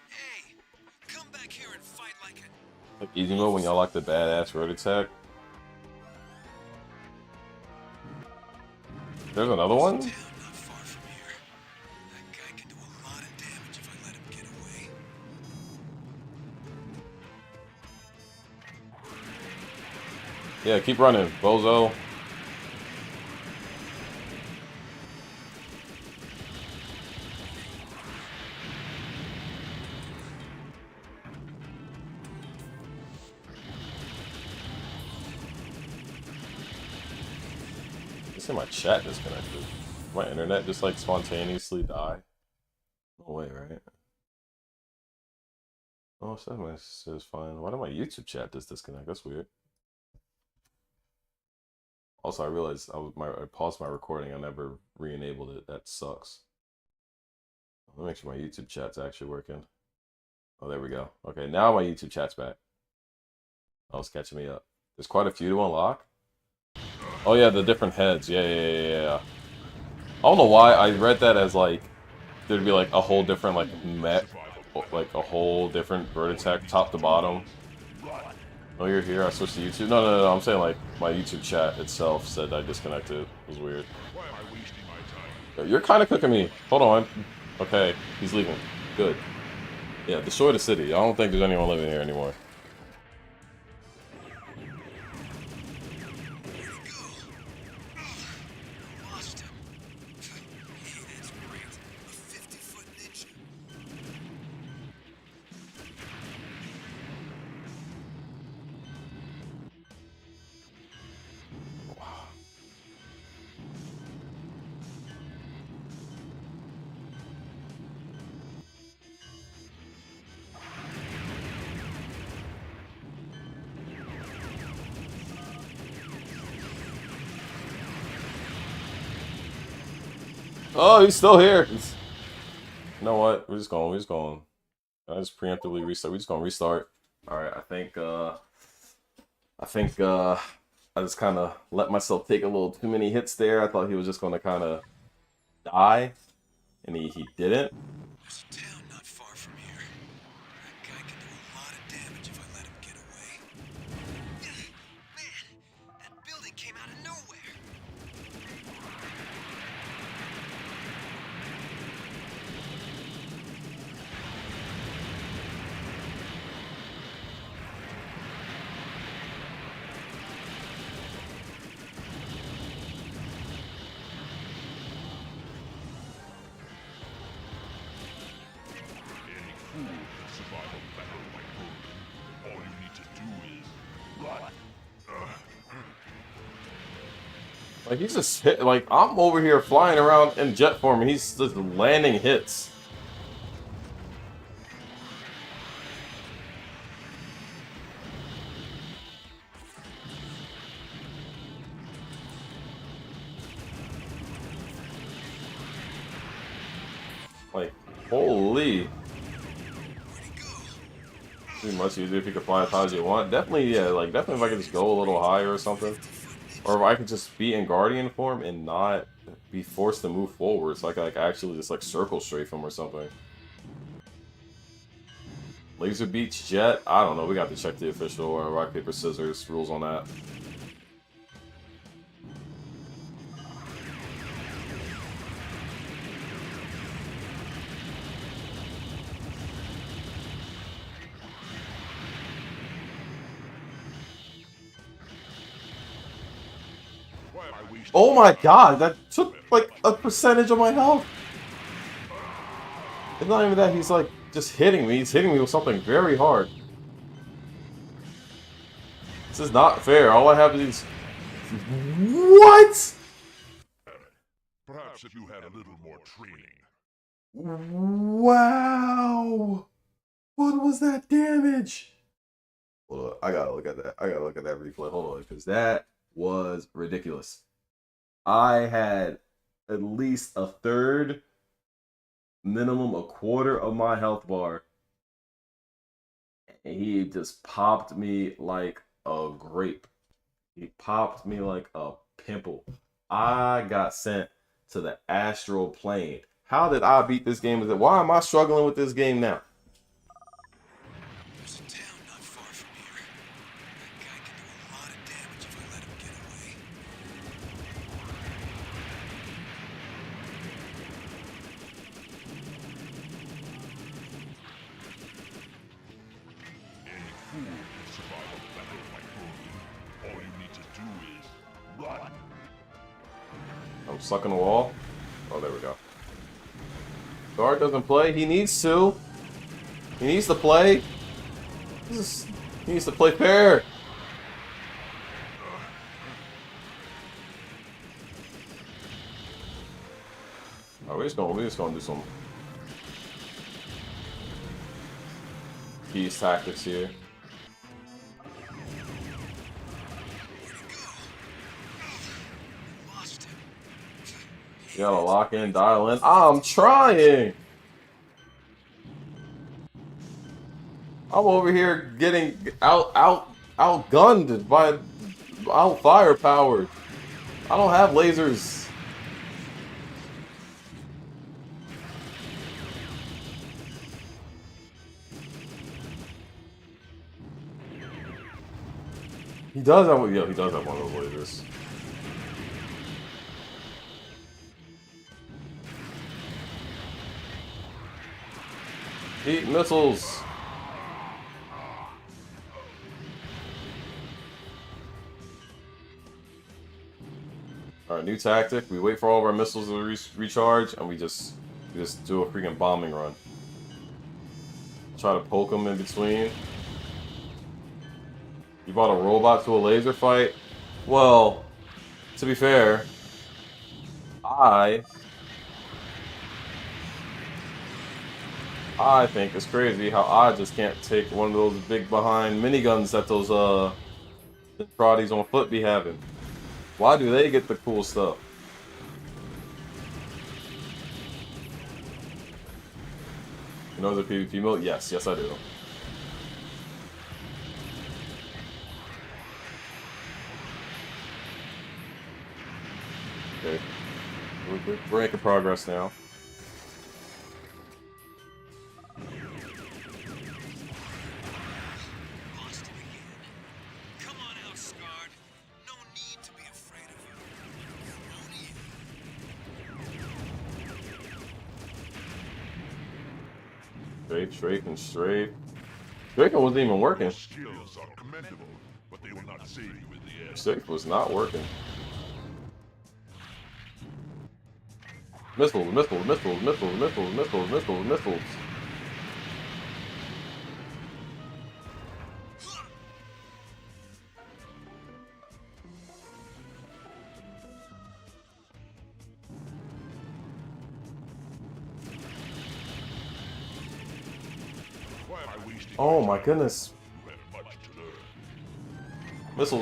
Speaker 4: hey, come back here and fight like it.
Speaker 1: Like easy mode when y'all like the badass Robotech. There's another one?
Speaker 4: Town not far from here. That guy can do a lot of damage if I let him get away.
Speaker 1: Yeah, keep running, bozo. I see my chat disconnected. My internet just like spontaneously die. No way, right? Oh, so says fine. Why did my YouTube chat just disconnect? That's weird. Also, I realized I paused my recording. I never re-enabled it. That sucks. Let me make sure my YouTube chat's actually working. Oh, there we go. Okay, now my YouTube chat's back. Oh, it's catching me up. There's quite a few to unlock. Oh yeah, the different heads. Yeah. I don't know why I read that as like there'd be like a whole different like like a whole different Robotech top to bottom. Oh, you're here. I switched to YouTube. No. I'm saying like my YouTube chat itself said I disconnected. It was weird.
Speaker 7: Why am I wasting my time
Speaker 1: You're kind of cooking me. Hold on. Okay, he's leaving. Good. Yeah, destroy the city. I don't think there's anyone living here anymore.
Speaker 4: Lost him. Hey, that's great. A 50-foot ninja.
Speaker 1: Oh, he's still here. You know what? We're just going. We're just going. I just preemptively restart. We're just gonna restart. All right. I just kind of let myself take a little too many hits there. I thought he was just gonna kind of die, and he didn't.
Speaker 4: There's a town not far from here. That guy can do a lot of damage if I let him get away. Man, that building came out of nowhere.
Speaker 7: Any fool can survive a battle like Roman. All you need to do is run.
Speaker 1: Like he's just hit. Like I'm over here flying around in jet form, and he's just landing hits. Like, holy. Pretty much easier if you could fly as high as you want. Definitely, yeah, like, definitely if I could just go a little higher or something. Or if I could just be in Guardian form and not be forced to move forward. So I could, like, actually just, like, circle strafe him or something. Laser Beach Jet? I don't know. We got to check the official rock, paper, scissors rules on that. Oh my god, that took like a percentage of my health. It's not even that he's like just hitting me, he's hitting me with something very hard. This is not fair. All I have is what?
Speaker 7: Perhaps if you had a little more training.
Speaker 1: Wow. What was that damage? Hold on, I gotta look at that. I gotta look at that replay. Hold on, because that was ridiculous. I had at least a third, minimum a quarter of my health bar. And he just popped me like a grape. He popped me like a pimple. I got sent to the astral plane. How did I beat this game? Why am I struggling with this game now?
Speaker 4: There's a town not far from here. That guy can do a lot of damage if I let him get away.
Speaker 7: Any fool can survive a battle like Roman. All you need to do is run.
Speaker 1: I'm stuck in the wall. Oh, there we go. Guard doesn't play. He needs to. He needs to play. He needs to play fair. Alright, we're just gonna do some keys tactics here.
Speaker 4: Lost him.
Speaker 1: You gotta lock in, dial in. I'm trying. I'm over here getting outgunned by firepowered. I don't have lasers. He does have, yeah, he does have one of those lasers. Heat missiles. Alright, new tactic. We wait for all of our missiles to recharge, and we just do a freaking bombing run. Try to poke them in between. You brought a robot to a laser fight? Well, to be fair, I think it's crazy how I just can't take one of those big behind miniguns that those prodies on foot be having. Why do they get the cool stuff? You know the PvP mode? Yes, I do. Okay. We're making progress now.
Speaker 4: Lost it again. Come on out, Scarred. No need to be afraid of you.
Speaker 1: Strafe and strafe. Draco wasn't even working.
Speaker 7: Your skills are commendable, but they will not save you in the end.
Speaker 1: Strafe was not working. Missiles.
Speaker 7: Why am I wasting
Speaker 1: Oh
Speaker 7: my
Speaker 1: my
Speaker 7: time?
Speaker 1: goodness.
Speaker 7: You have much to learn.
Speaker 1: Missiles.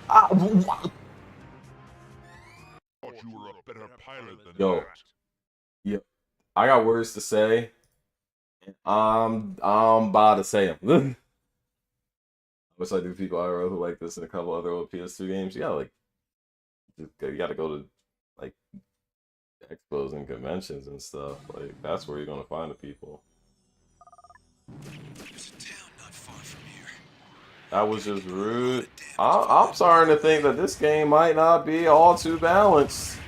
Speaker 1: Ah,
Speaker 7: Thought you were a better pilot than
Speaker 1: Yo.
Speaker 7: that.
Speaker 1: Yep. I got words to say. I'm about to say them. Wish I do people IRL who like this in a couple other old PS2 games. You gotta go to like expos and conventions and stuff. Like that's where you're gonna find the people.
Speaker 4: There's a town not far from here.
Speaker 1: That was just rude. I'm starting to think that this game might not be all too balanced.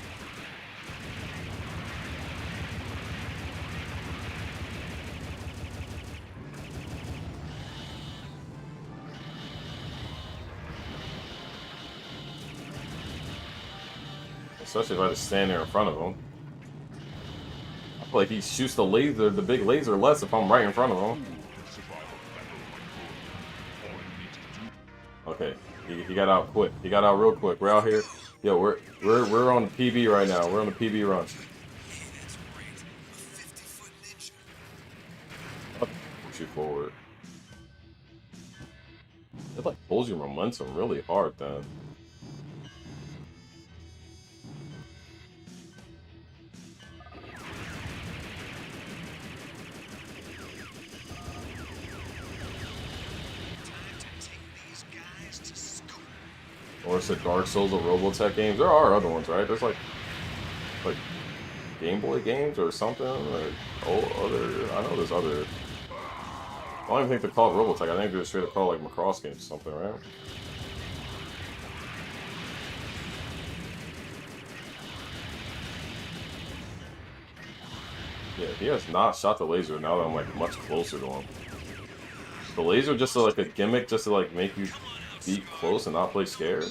Speaker 1: Especially if I just stand there in front of him. I feel like he shoots the big laser less if I'm right in front of him. Okay, he got out quick. He got out real quick. We're out here. Yo, we're on PB right now. We're on the PB run.
Speaker 4: Hey, that's great. A 50-foot ninja.
Speaker 1: Push you forward. It like pulls your momentum really hard then.
Speaker 4: Time to take these guys to school.
Speaker 1: Or it's the Dark Souls of Robotech games. There are other ones, right? There's like Game Boy games or something. Like I know there's other. I don't even think they're called Robotech. I think they're straight up called like Macross games or something, right? Yeah, he has not shot the laser now that I'm like much closer to him. The laser just like a gimmick just to like make you be close and not play scared.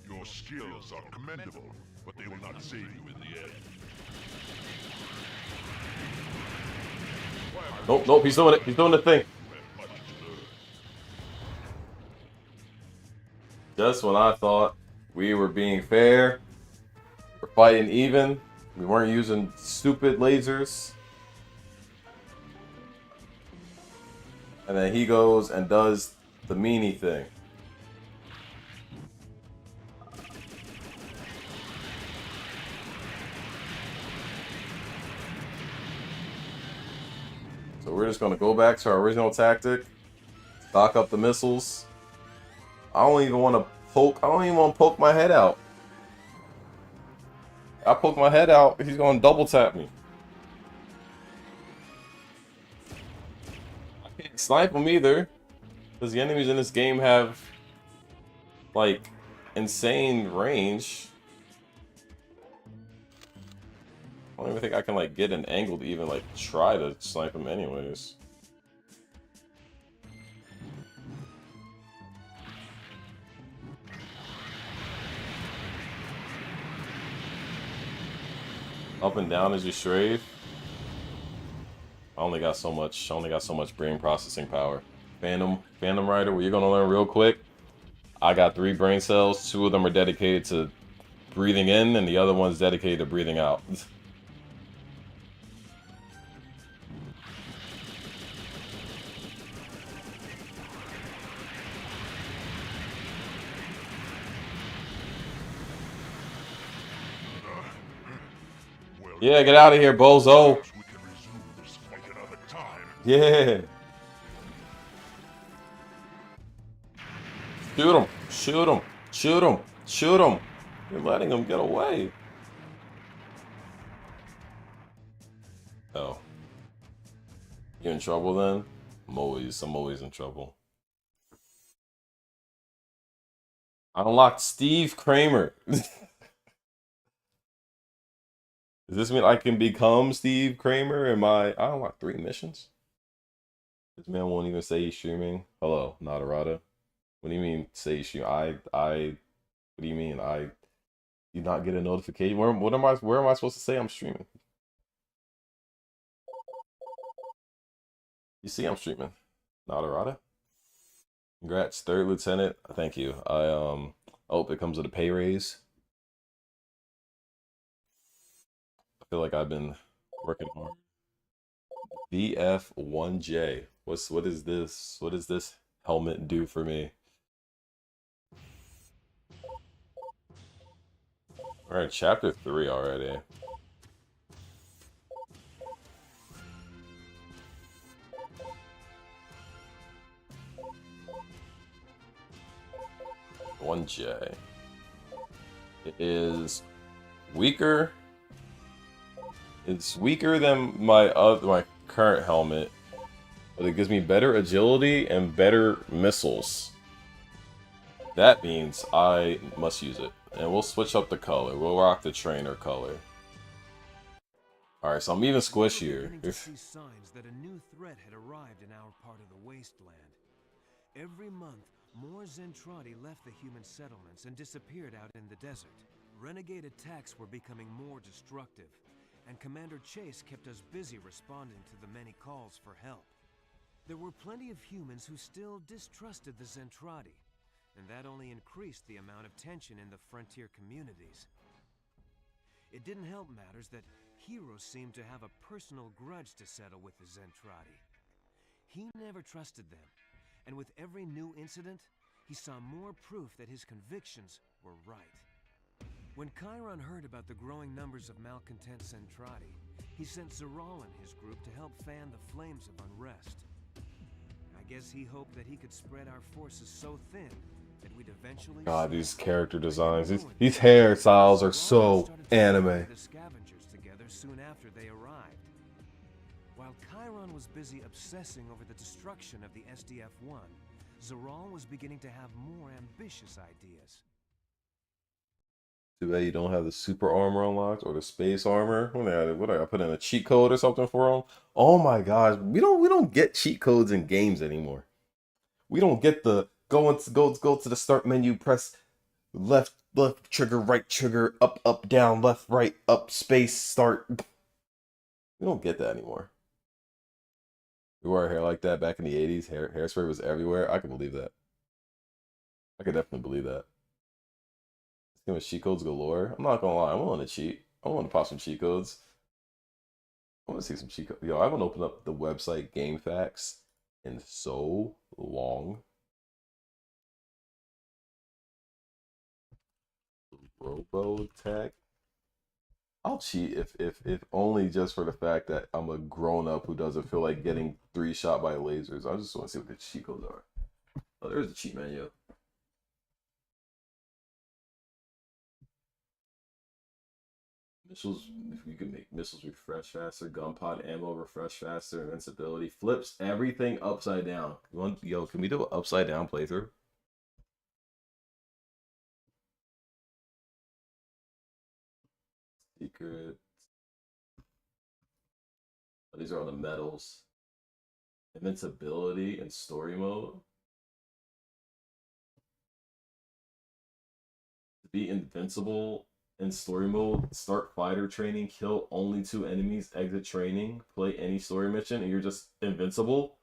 Speaker 7: Your skills are commendable, but they will not save you in the end. Why am I
Speaker 1: Nope, he's doing it. He's doing the thing.
Speaker 7: You have much to learn.
Speaker 1: Just when I thought we were being fair, we're fighting even, we weren't using stupid lasers. And then he goes and does the meanie thing. So we're just gonna go back to our original tactic, stock up the missiles. I don't even want to poke my head out. I poke my head out, he's gonna double tap me. can't snipe them either, because the enemies in this game have like insane range. I don't even think I can like get an angle to even like try to snipe them anyways. Up and down as you strafe. I only got so much brain processing power. Phantom Rider, what you're gonna learn real quick. I got 3 brain cells, 2 of them are dedicated to breathing in, and the other one's dedicated to breathing out.
Speaker 7: Well,
Speaker 1: Yeah, get out of here, bozo.
Speaker 7: perhaps we can resume this fight another time.
Speaker 1: Yeah. Shoot him. Shoot him. Shoot him. Shoot him. You're letting him get away. Oh. You in trouble then? I'm always in trouble. I unlocked Steve Kramer. Does this mean I can become Steve Kramer? I unlocked 3 missions? This man won't even say he's streaming. Hello, Nadarada. What do you mean say he's streaming? What do you mean? You not get a notification? Where am I supposed to say I'm streaming? You see I'm streaming. Nadarada. Congrats, 3rd Lieutenant. Thank you. I hope it comes with a pay raise. I feel like I've been working hard. BF1J. What is this? What does this helmet do for me? Alright, chapter 3 already. One J. It is weaker. It's weaker than my current helmet, but it gives me better agility and better missiles. That means I must use it. And we'll switch up the color. We'll rock the trainer color. Alright, so I'm even squishier.
Speaker 2: Beginning to see signs that a new threat had arrived in our part of the wasteland. Every month, more Zentradi left the human settlements and disappeared out in the desert. Renegade attacks were becoming more destructive, and Commander Chase kept us busy responding to the many calls for help. There were plenty of humans who still distrusted the Zentradi, and that only increased the amount of tension in the frontier communities. It didn't help matters that Hero seemed to have a personal grudge to settle with the Zentradi. He never trusted them, and with every new incident, he saw more proof that his convictions were right. When Chiron heard about the growing numbers of malcontent Zentradi, he sent Zeral and his group to help fan the flames of unrest. I guess he hoped that he could spread our forces so thin that we'd eventually...
Speaker 1: God, these character designs, these hairstyles are so anime.
Speaker 2: The scavengers together soon after they arrived. While Chiron was busy obsessing over the destruction of the SDF-1, Zeral was beginning to have more ambitious ideas.
Speaker 1: Too bad you don't have the super armor unlocked or the space armor. What I put in a cheat code or something for them? Oh my gosh, we don't get cheat codes in games anymore. We don't get the go to the start menu, press left trigger, right trigger, up down, left right, up space start. We don't get that anymore. We wore our hair like that back in the 80s. Hairspray was everywhere. I can believe that. I could definitely believe that. This game with cheat codes galore. I'm not gonna lie, I'm willing to cheat. I want to pop some cheat codes. I want to see some cheat codes. Yo, I haven't opened up the website GameFAQs in so long. Robotech. I'll cheat if only just for the fact that I'm a grown up who doesn't feel like getting 3 shot by lasers. I just want to see what the cheat codes are. Oh, there's a cheat menu. Missiles, if you can make missiles refresh faster, gun pod ammo refresh faster, invincibility, flips everything upside down. Yo, can we do an upside down playthrough? Secret. Oh, these are all the medals. Invincibility and story mode. To be invincible in story mode, start fighter training, kill only 2 enemies, exit training, play any story mission, and you're just invincible.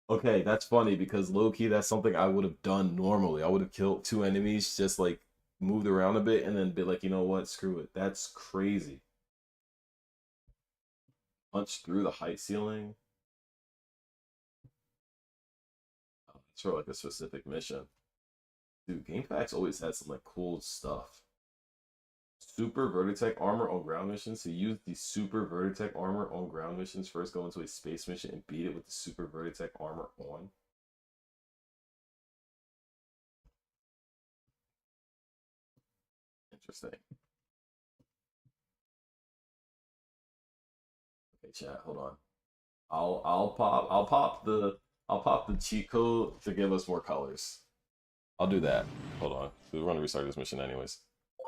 Speaker 1: Okay, that's funny because low-key, that's something I would have done normally. I would have killed 2 enemies, just like moved around a bit, and then be like, you know what, screw it. That's crazy. Punch through the height ceiling. Oh, it's for like a specific mission. Dude, GameFAQs always had some like cool stuff. Super Vertitech armor on ground missions. To use the Super Vertitech armor on ground missions, first go into a space mission and beat it with the Super Vertitech armor on. Interesting. Okay, chat, hold on. I'll pop the cheat code to give us more colors. I'll do that. Hold on. We're gonna restart this mission anyways.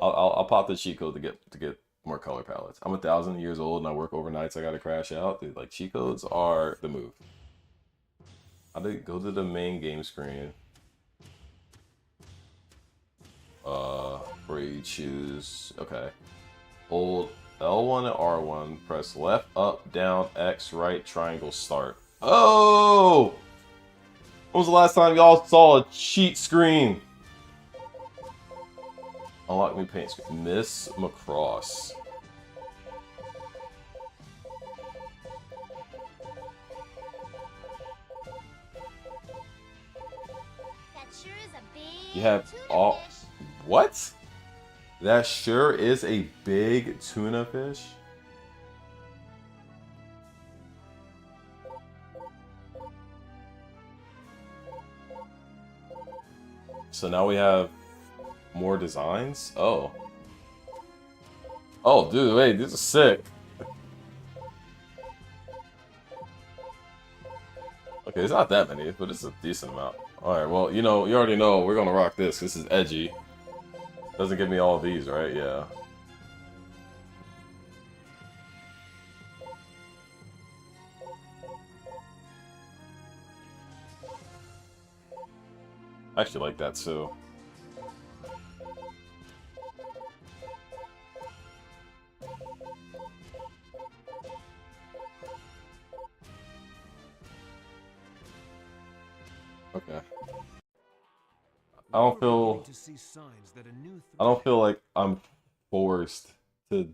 Speaker 1: I'll pop the cheat code to get more color palettes. I'm 1,000 years old and I work overnight, so I gotta crash out. Dude, like cheat codes are the move. How do you go to the main game screen? Where you choose, okay. Hold L1 and R1, press left, up, down, X, right, triangle, start. Oh! When was the last time y'all saw a cheat screen? Unlock new paint screen. Miss Macross.
Speaker 5: That sure is a big
Speaker 1: You have
Speaker 5: tuna
Speaker 1: all...
Speaker 5: fish.
Speaker 1: What? That sure is a big tuna fish. So now we have more designs? Oh. Oh, dude, wait, this is sick. Okay, it's not that many, but it's a decent amount. Alright, well, you know, you already know we're gonna rock this. This is edgy. Doesn't give me all of these, right? Yeah. I actually like that too. Okay. I don't feel like I'm forced to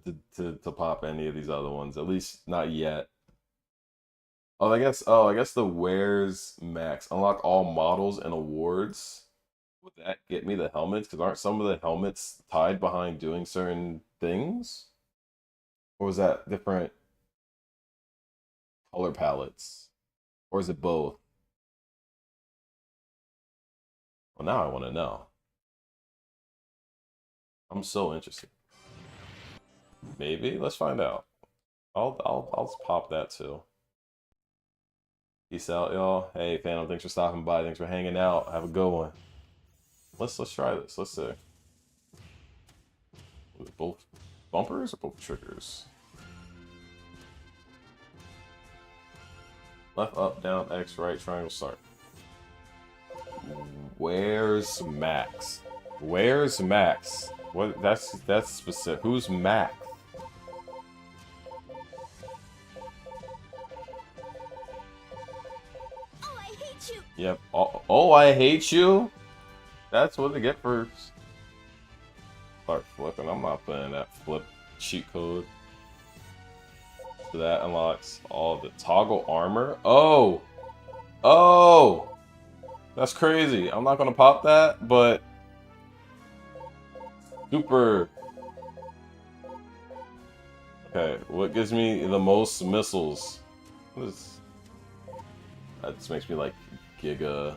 Speaker 1: pop any of these other ones. At least not yet. Oh, I guess the Wares Max. Unlock all models and awards. Would that get me the helmets? Because aren't some of the helmets tied behind doing certain things? Or is that different color palettes? Or is it both? Well, now I want to know. I'm so interested. Maybe? Let's find out. I'll pop that too. Peace out, y'all. Hey, Phantom, thanks for stopping by. Thanks for hanging out. Have a good one. Let's try this. Let's see. Both bumpers or both triggers? Left, up, down, X, right, triangle, start. Where's Max? Where's Max? What? That's specific. Who's Max?
Speaker 5: Oh, I hate you.
Speaker 1: Yep. Oh, I hate you. That's what they get for start flipping. I'm not putting that flip cheat code. So that unlocks all the toggle armor. Oh, oh, that's crazy. I'm not gonna pop that, but super. Okay, what gives me the most missiles? What is... That just makes me like Giga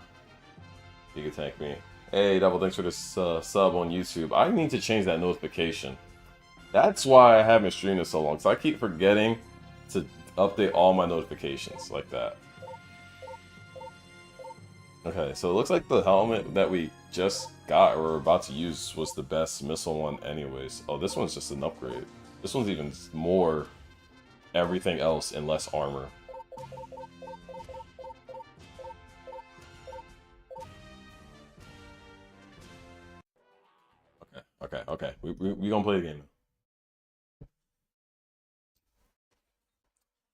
Speaker 1: Tank me. Hey, Double, thanks for this sub on YouTube. I need to change that notification. That's why I haven't streamed in so long, because I keep forgetting to update all my notifications like that. Okay, so it looks like the helmet that we just got or were about to use was the best missile one anyways. Oh, this one's just an upgrade. This one's even more everything else and less armor. Okay. We gonna play the game now.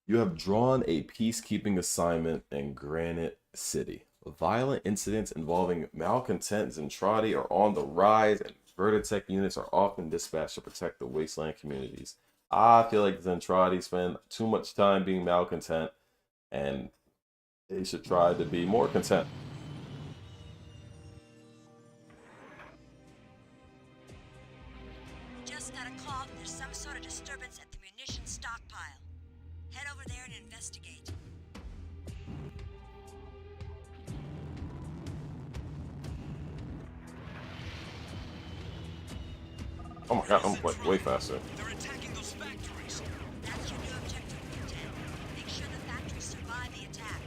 Speaker 1: You have drawn a peacekeeping assignment in Granite City. Violent incidents involving malcontent Zentradi are on the rise, and Vertitech units are often dispatched to protect the wasteland communities. I feel like Zentradi spend too much time being malcontent, and they should try to be more content.
Speaker 3: Just got a call that there's some sort of disturbance at the munitions stockpile. Head over there and investigate.
Speaker 1: Oh my god, I'm like way faster.
Speaker 4: They're attacking those factories.
Speaker 3: That's your new objective, Lieutenant. Make sure the factories survive the attack.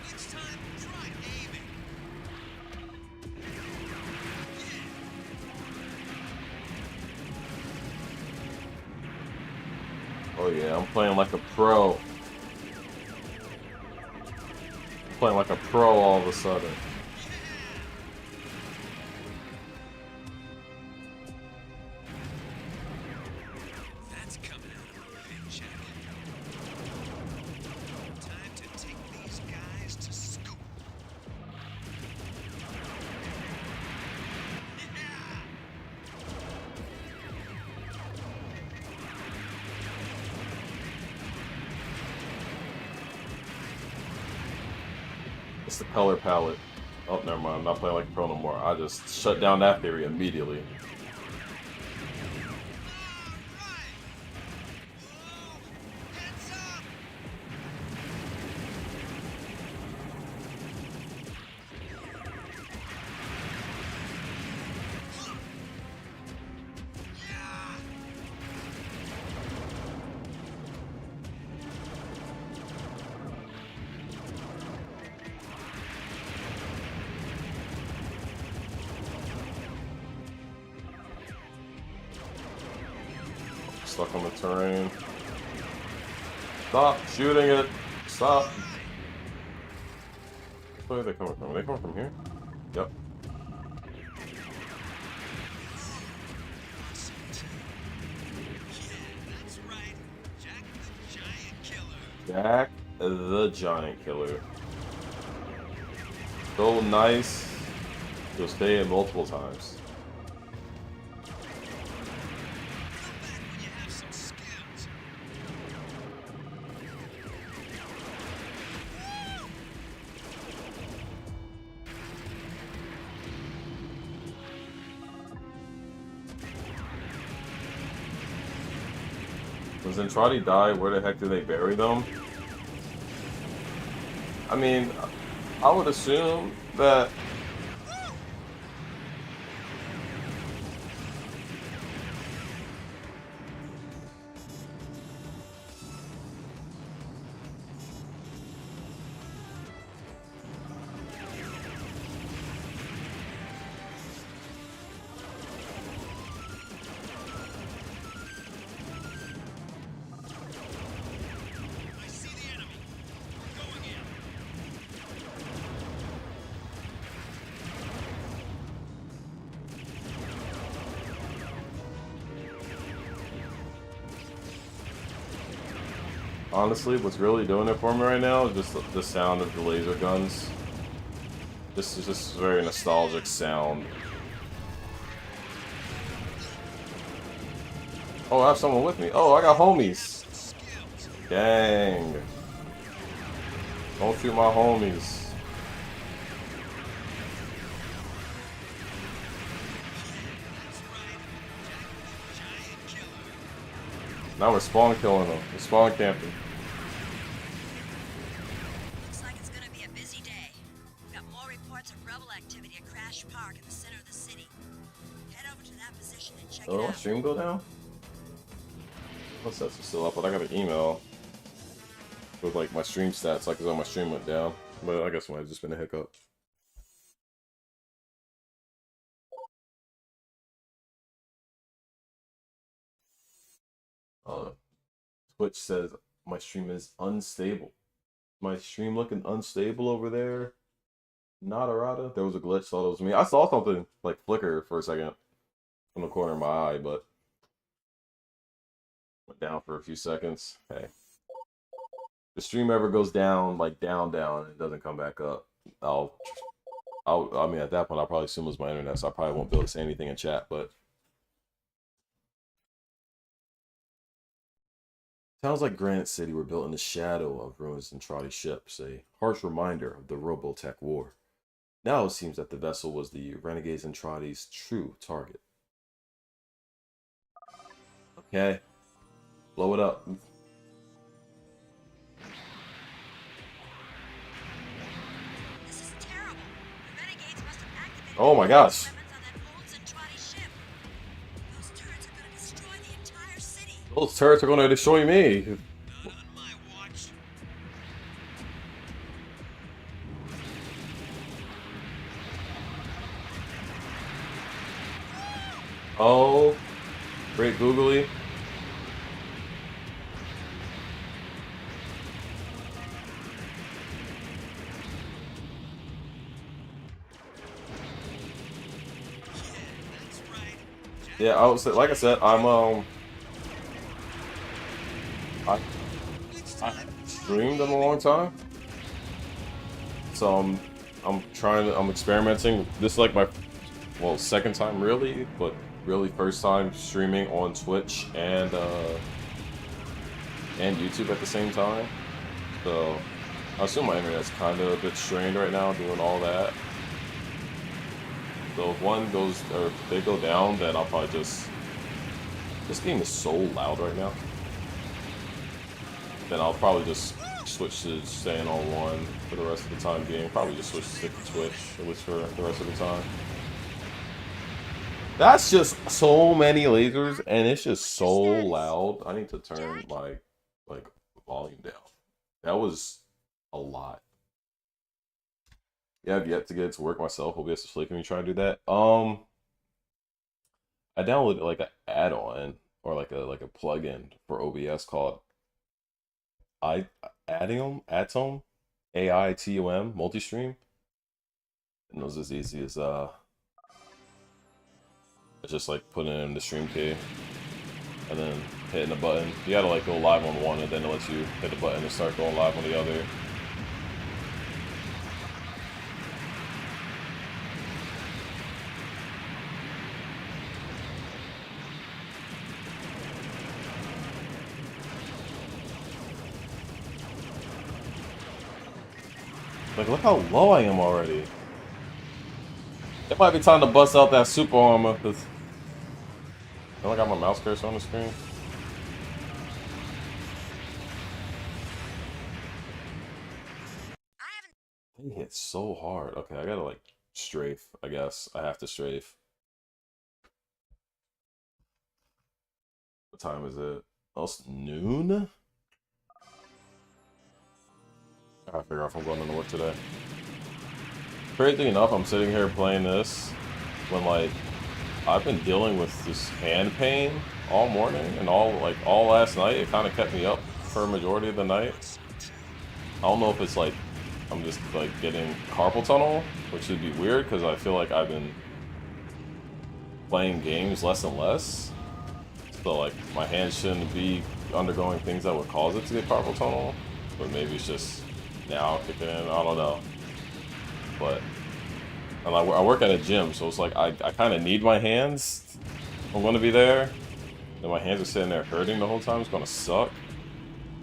Speaker 4: Next time, try aiming.
Speaker 1: Oh yeah, I'm playing like a pro. Playing like a pro all of a sudden.
Speaker 4: That's coming out of a paycheck. Time to take these guys to school.
Speaker 1: It's the color palette. Oh, never mind. I'm not playing like a pro no more. I just shut down that theory immediately.
Speaker 4: Heads up!
Speaker 1: Stuck on the terrain. Stop shooting it. Stop. Where are they coming from? Are they coming from here? Yep.
Speaker 4: That's right. Jack the Giant Killer.
Speaker 1: Jack the Giant Killer. So nice. He'll stay in multiple times.
Speaker 4: When you have some skills.
Speaker 1: When Zentradi died, where the heck did they bury them? I mean, I would assume that...
Speaker 4: I see the enemy. We're going in.
Speaker 1: Honestly, what's really doing it for me right now is just the sound of the laser guns. This is just a very nostalgic sound. Oh, I have someone with me. Oh, I got homies.
Speaker 4: Skills.
Speaker 1: Dang. Don't shoot my homies.
Speaker 4: That's right. Jack the Giant Killer.
Speaker 1: Now we're spawn killing them. We're spawn camping.
Speaker 3: Looks like it's gonna be a busy day. We've got more reports of rebel activity at Crash Park in the center of the city. Head over to that position and check
Speaker 1: Oh,
Speaker 3: it
Speaker 1: my
Speaker 3: out.
Speaker 1: stream go down? My stats are still up, but I got an email with like my stream stats, like as though my stream went down. But I guess it might have just been a hiccup. Twitch says my stream is unstable. My stream looking unstable over there. Nadarada. There was a glitch, thought it was me. I saw something like flicker for a second in the corner of my eye, but went down for a few seconds. Hey. If the stream ever goes down, like down, and it doesn't come back up, I mean, at that point, I'll probably assume it was my internet, so I probably won't be able to say anything in chat, but towns like Granite City were built in the shadow of ruins and trotty ships, a harsh reminder of the Robotech War. Now it seems that the vessel was the Renegades and Trotty's true target. Okay. Blow it up.
Speaker 3: This is terrible. The Renegades must have activated
Speaker 1: Oh my gosh.
Speaker 3: weapons on that Olds and Trotty ship. Those turrets are gonna destroy the entire city.
Speaker 1: Those turrets are going to destroy me.
Speaker 4: Not on my watch.
Speaker 1: Oh. Great googly.
Speaker 4: That's right.
Speaker 1: Yeah, I was like I said, I streamed in a long time, so I'm experimenting. This is like my second time really, but really first time streaming on Twitch and YouTube at the same time. So I assume my internet's kind of a bit strained right now doing all that. So if one goes, or if they go down, then I'll probably just... This game is so loud right now. Then I'll probably just switch to staying on one for the rest of the time being. Probably just stick to Twitch, at least for the rest of the time. That's just so many lasers, and it's just so loud. I need to turn my, like, volume down. That was a lot. Yeah, I've yet to get it to work myself. I'll be asleep when you try to do that. I downloaded like an add-on or like a plugin for OBS called Atom AITOM multi-stream. And it was as easy as it's just like putting in the stream key and then hitting the button. You gotta like go live on one and then it lets you hit the button and start going live on the other. Like, look how low I am already. It might be time to bust out that super armor, because I don't got my mouse cursor on the screen. They hit so hard. Okay, I gotta like strafe, I guess. I have to strafe. What time is it? Oh, it's noon? I gotta figure out if I'm going to work today. Crazy enough, I'm sitting here playing this when like I've been dealing with this hand pain all morning and all last night. It kind of kept me up for a majority of the night. I don't know if it's like I'm just like getting carpal tunnel, which would be weird because I feel like I've been playing games less and less. So like my hands shouldn't be undergoing things that would cause it to get carpal tunnel, but maybe it's just now kicking in. I don't know. But and I work at a gym, so it's like I kind of need my hands. I'm going to be there, and my hands are sitting there hurting the whole time. It's going to suck,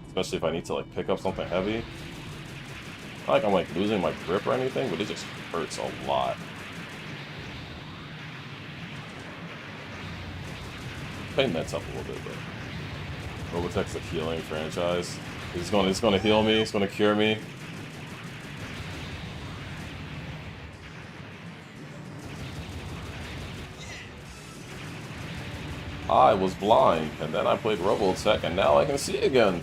Speaker 1: especially if I need to like pick up something heavy. Not like I'm like losing my grip or anything, but it just hurts a lot. Pain meds up a little bit, but Robotech's a healing franchise. It's gonna heal me. It's gonna cure me. I was blind, and then I played Robotech, and now I can see again.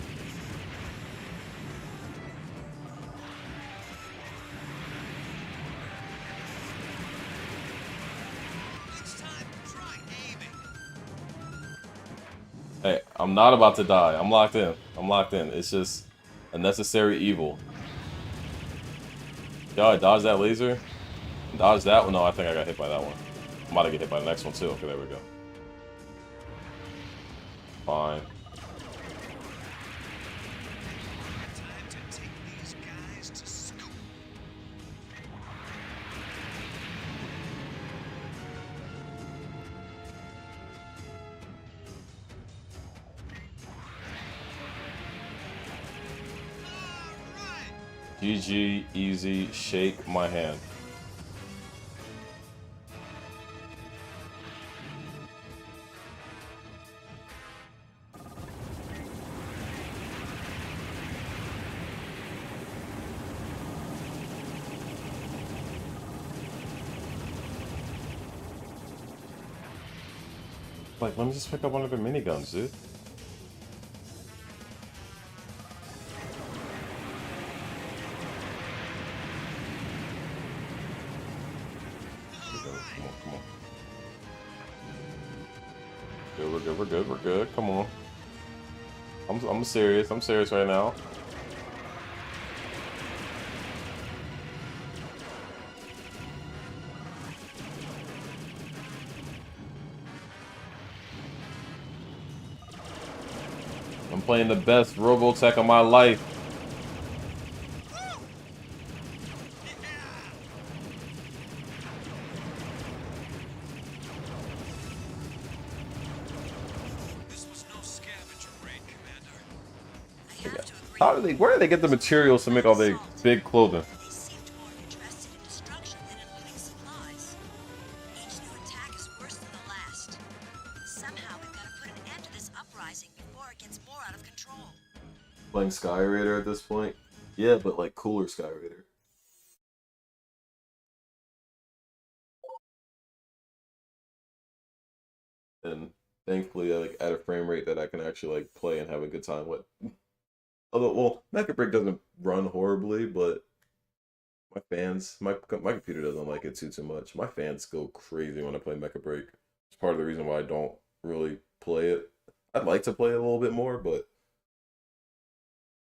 Speaker 1: Hey, I'm not about to die. I'm locked in. I'm locked in. It's just a necessary evil. Yo, I dodged that laser. Dodge that one. No, I think I got hit by that one. I'm about to get hit by the next one too. Okay, there we go. Fine.
Speaker 2: Time to take these guys to school.
Speaker 1: GG, easy, shake my hand. Like, let me just pick up one of their miniguns, dude. Come on, come on. Good, we're good, we're good, we're good. Come on. I'm serious. I'm serious right now. I'm playing the best Robotech of my life.
Speaker 2: This was no scavenger raid, Commander.
Speaker 3: I have to agree.
Speaker 1: How do they? Where do they get the materials to make all their big clothing?
Speaker 3: They seemed more interested in destruction than in looting supplies. Each new attack is worse than the last. Somehow we've got to put an end to this uprising before it gets more out of control.
Speaker 1: Playing Sky Raider at this point? Yeah, but like cooler Sky Raider. And thankfully, like at a frame rate that I can actually like play and have a good time with. Although, well, Mecha Break doesn't run horribly, but my fans, my computer doesn't like it too much. My fans go crazy when I play Mecha Break. It's part of the reason why I don't really play it. I'd like to play it a little bit more, but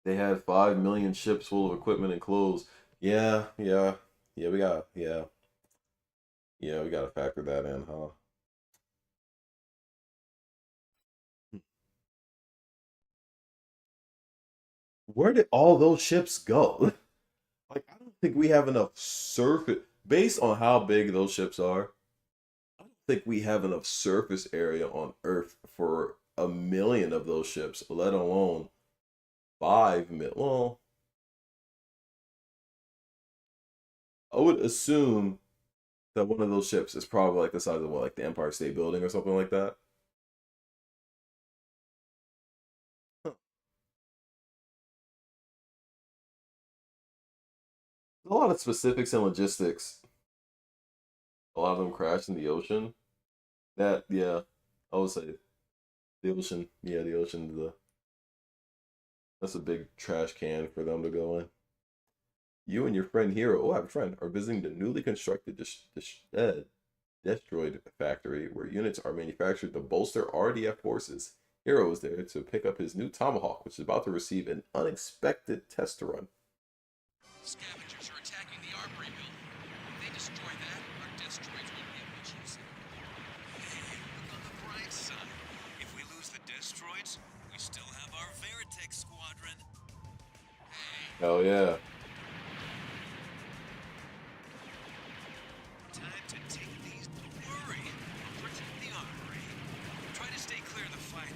Speaker 1: they had 5 million ships full of equipment and clothes. Yeah, we got we gotta factor that in, huh? Where did all those ships go? Like, I don't think we have enough surface, based on how big those ships are. I don't think we have enough surface area on Earth for 1 million of those ships, let alone 5 million. Well, I would assume that one of those ships is probably like the size of what, like the Empire State Building or something like that. There's a lot of specifics and logistics. A lot of them crash in the ocean. That, yeah, I would say the ocean. Yeah, the ocean. That's a big trash can for them to go in. You and your friend Hero, oh, I have a friend, are visiting the newly constructed destroyed factory where units are manufactured to bolster RDF forces. Hero is there to pick up his new Tomahawk, which is about to receive an unexpected test run.
Speaker 4: Scavengers are attacking the armory building. If they destroy that, our destroids won't be of much use. Hey, look on the bright side. If we lose the destroids, we still have our Veritech squadron. Hey,
Speaker 1: Hell yeah.
Speaker 2: Time to take these. Don't worry. Protect the armory. Try to stay clear of the fighting.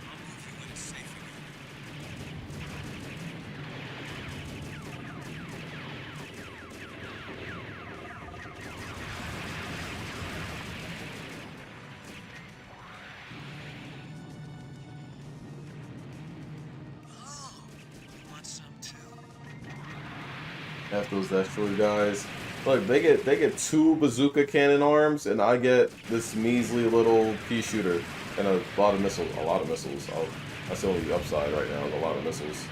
Speaker 2: I'll move you when it's safe again.
Speaker 1: F those destroyer guys. Look, they get 2 bazooka cannon arms, and I get this measly little pea shooter and a lot of missiles. A lot of missiles. That's the only upside right now. Is a lot of missiles.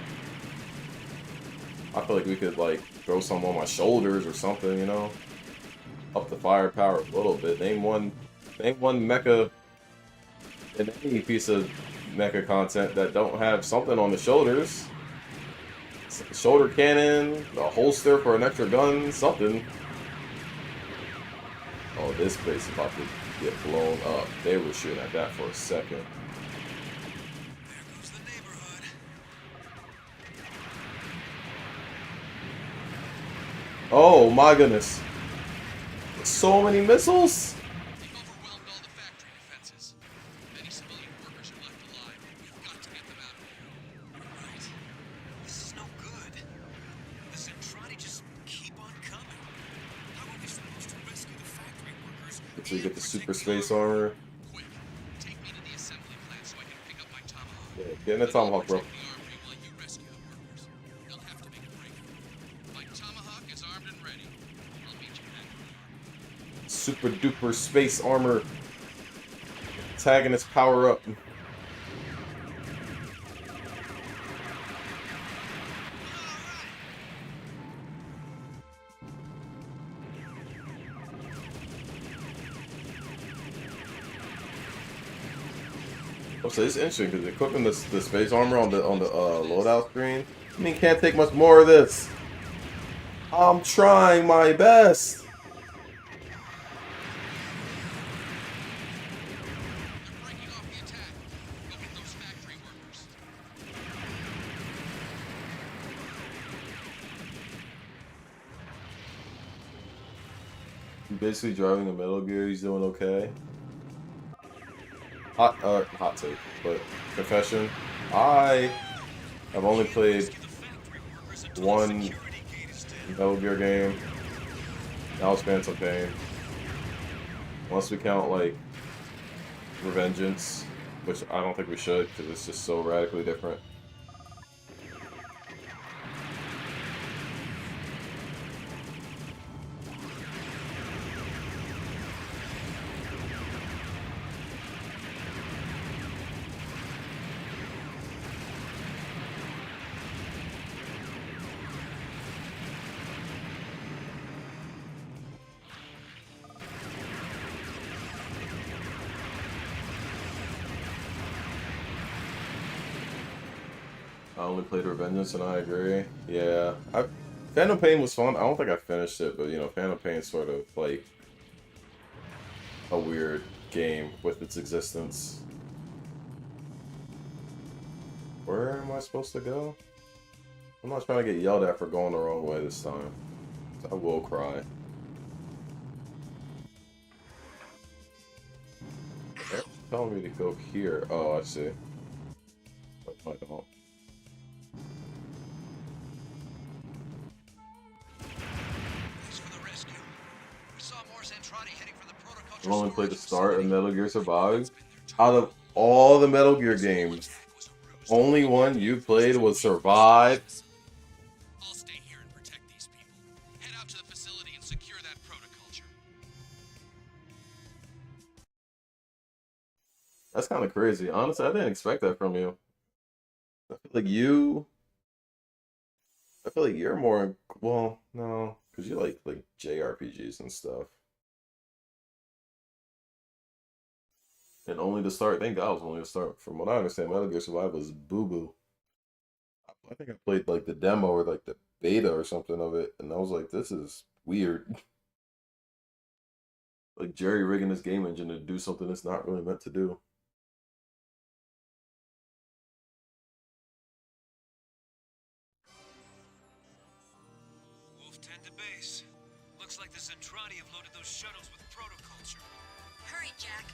Speaker 1: I feel like we could like throw some on my shoulders or something, you know, up the firepower a little bit. Name one mecha in any piece of mecha content that don't have something on the shoulders. Shoulder cannon, a holster for an extra gun, something. Oh, this place is about to get blown up. They were shooting at that for a second.
Speaker 4: There goes the neighborhood.
Speaker 1: Oh my goodness. So many missiles?
Speaker 4: They've overwhelmed all the factory defenses. Many civilian workers are left alive. We've got to get them out of here. Right. This is no good. The Zentradi just keep on coming. How are we supposed to rescue the factory workers?
Speaker 1: So you get the
Speaker 4: and
Speaker 1: super
Speaker 4: protect
Speaker 1: space
Speaker 4: the
Speaker 1: armor.
Speaker 4: Quick, take me to the assembly plant so I can pick up my tomahawk.
Speaker 1: Yeah, get in the tomahawk, bro.
Speaker 4: Protect the armory while you rescue the workers. They'll have to make a break. My tomahawk is armed and ready. I'll meet you then.
Speaker 1: Super duper space armor. Antagonist power up. Oh, so it's interesting because equipping the space armor on the loadout screen. I mean, can't take much more of this. I'm trying my best.
Speaker 4: They're breaking off the attack. Go get those factory workers.
Speaker 1: He's basically driving a Metal Gear. He's doing okay. Hot take, but confession. I have only played one Metal Gear game. That was Phantom Pain. Unless we count like Revengeance, which I don't think we should because it's just so radically different. I only played Revengeance and I agree. Yeah, Phantom Pain was fun. I don't think I finished it, but you know, Phantom Pain's sort of like a weird game with its existence. Where am I supposed to go? I'm not trying to get yelled at for going the wrong way this time. I will cry. They're telling me to go here. Oh, I see. But I don't.
Speaker 4: Thanks for the rescue. We saw more Zentradi heading for the protoculture.
Speaker 1: I've only played the
Speaker 4: storage
Speaker 1: start of
Speaker 4: facility.
Speaker 1: Metal Gear Survive.
Speaker 4: It's been their target.
Speaker 1: Out of all the Metal Gear
Speaker 4: This whole
Speaker 1: games,
Speaker 4: attack was a ruse.
Speaker 1: only one you played was Survive.
Speaker 4: I'll stay here and protect these people. Head out to the facility and secure that protoculture.
Speaker 1: That's kind of crazy. Honestly, I didn't expect that from you. I feel like you. I feel like you're more. Well, no, because you like JRPGs and stuff. And only the start. Thank God it was only the start. From what I understand, Metal Gear Survive was boo boo. I think I played like the demo or like the beta or something of it, and I was like, this is weird. Like Jerry rigging this game engine to do something it's not really meant to do.
Speaker 2: Wolf 10 to base. Looks like the Zentradi have loaded those shuttles with protoculture.
Speaker 3: Hurry, Jack.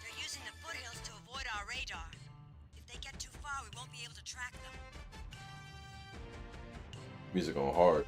Speaker 3: They're using the foothills to avoid our radar. If they get too far, we won't be able to track them.
Speaker 1: Music on hard.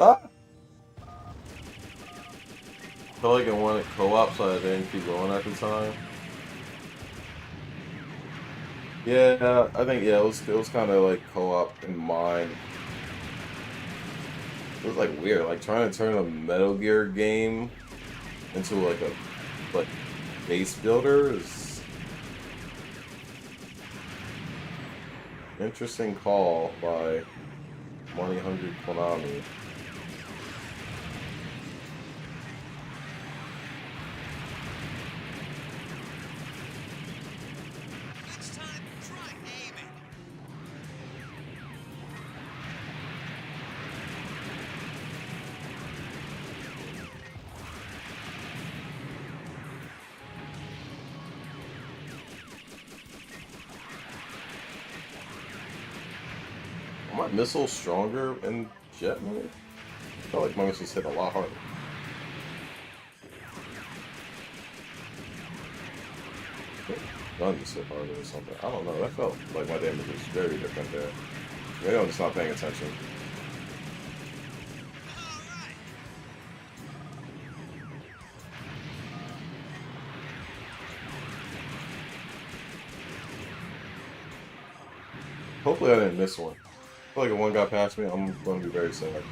Speaker 1: Ah! I felt like I wanted co-op, so I didn't keep going at the time. Yeah, I think yeah, it was kind of like co-op in mind. It was like weird, like trying to turn a Metal Gear game into like a base builder is interesting call by Money Hungry Konami.
Speaker 4: Next time, try aiming.
Speaker 1: Are my missiles stronger in jet mode? I feel like my missiles hit a lot harder. Guns hit harder or something. I don't know. That felt like my damage was very different there. Maybe I'm just not paying attention. Hopefully I didn't miss one. I feel like if one got past me, I'm going to be very sad.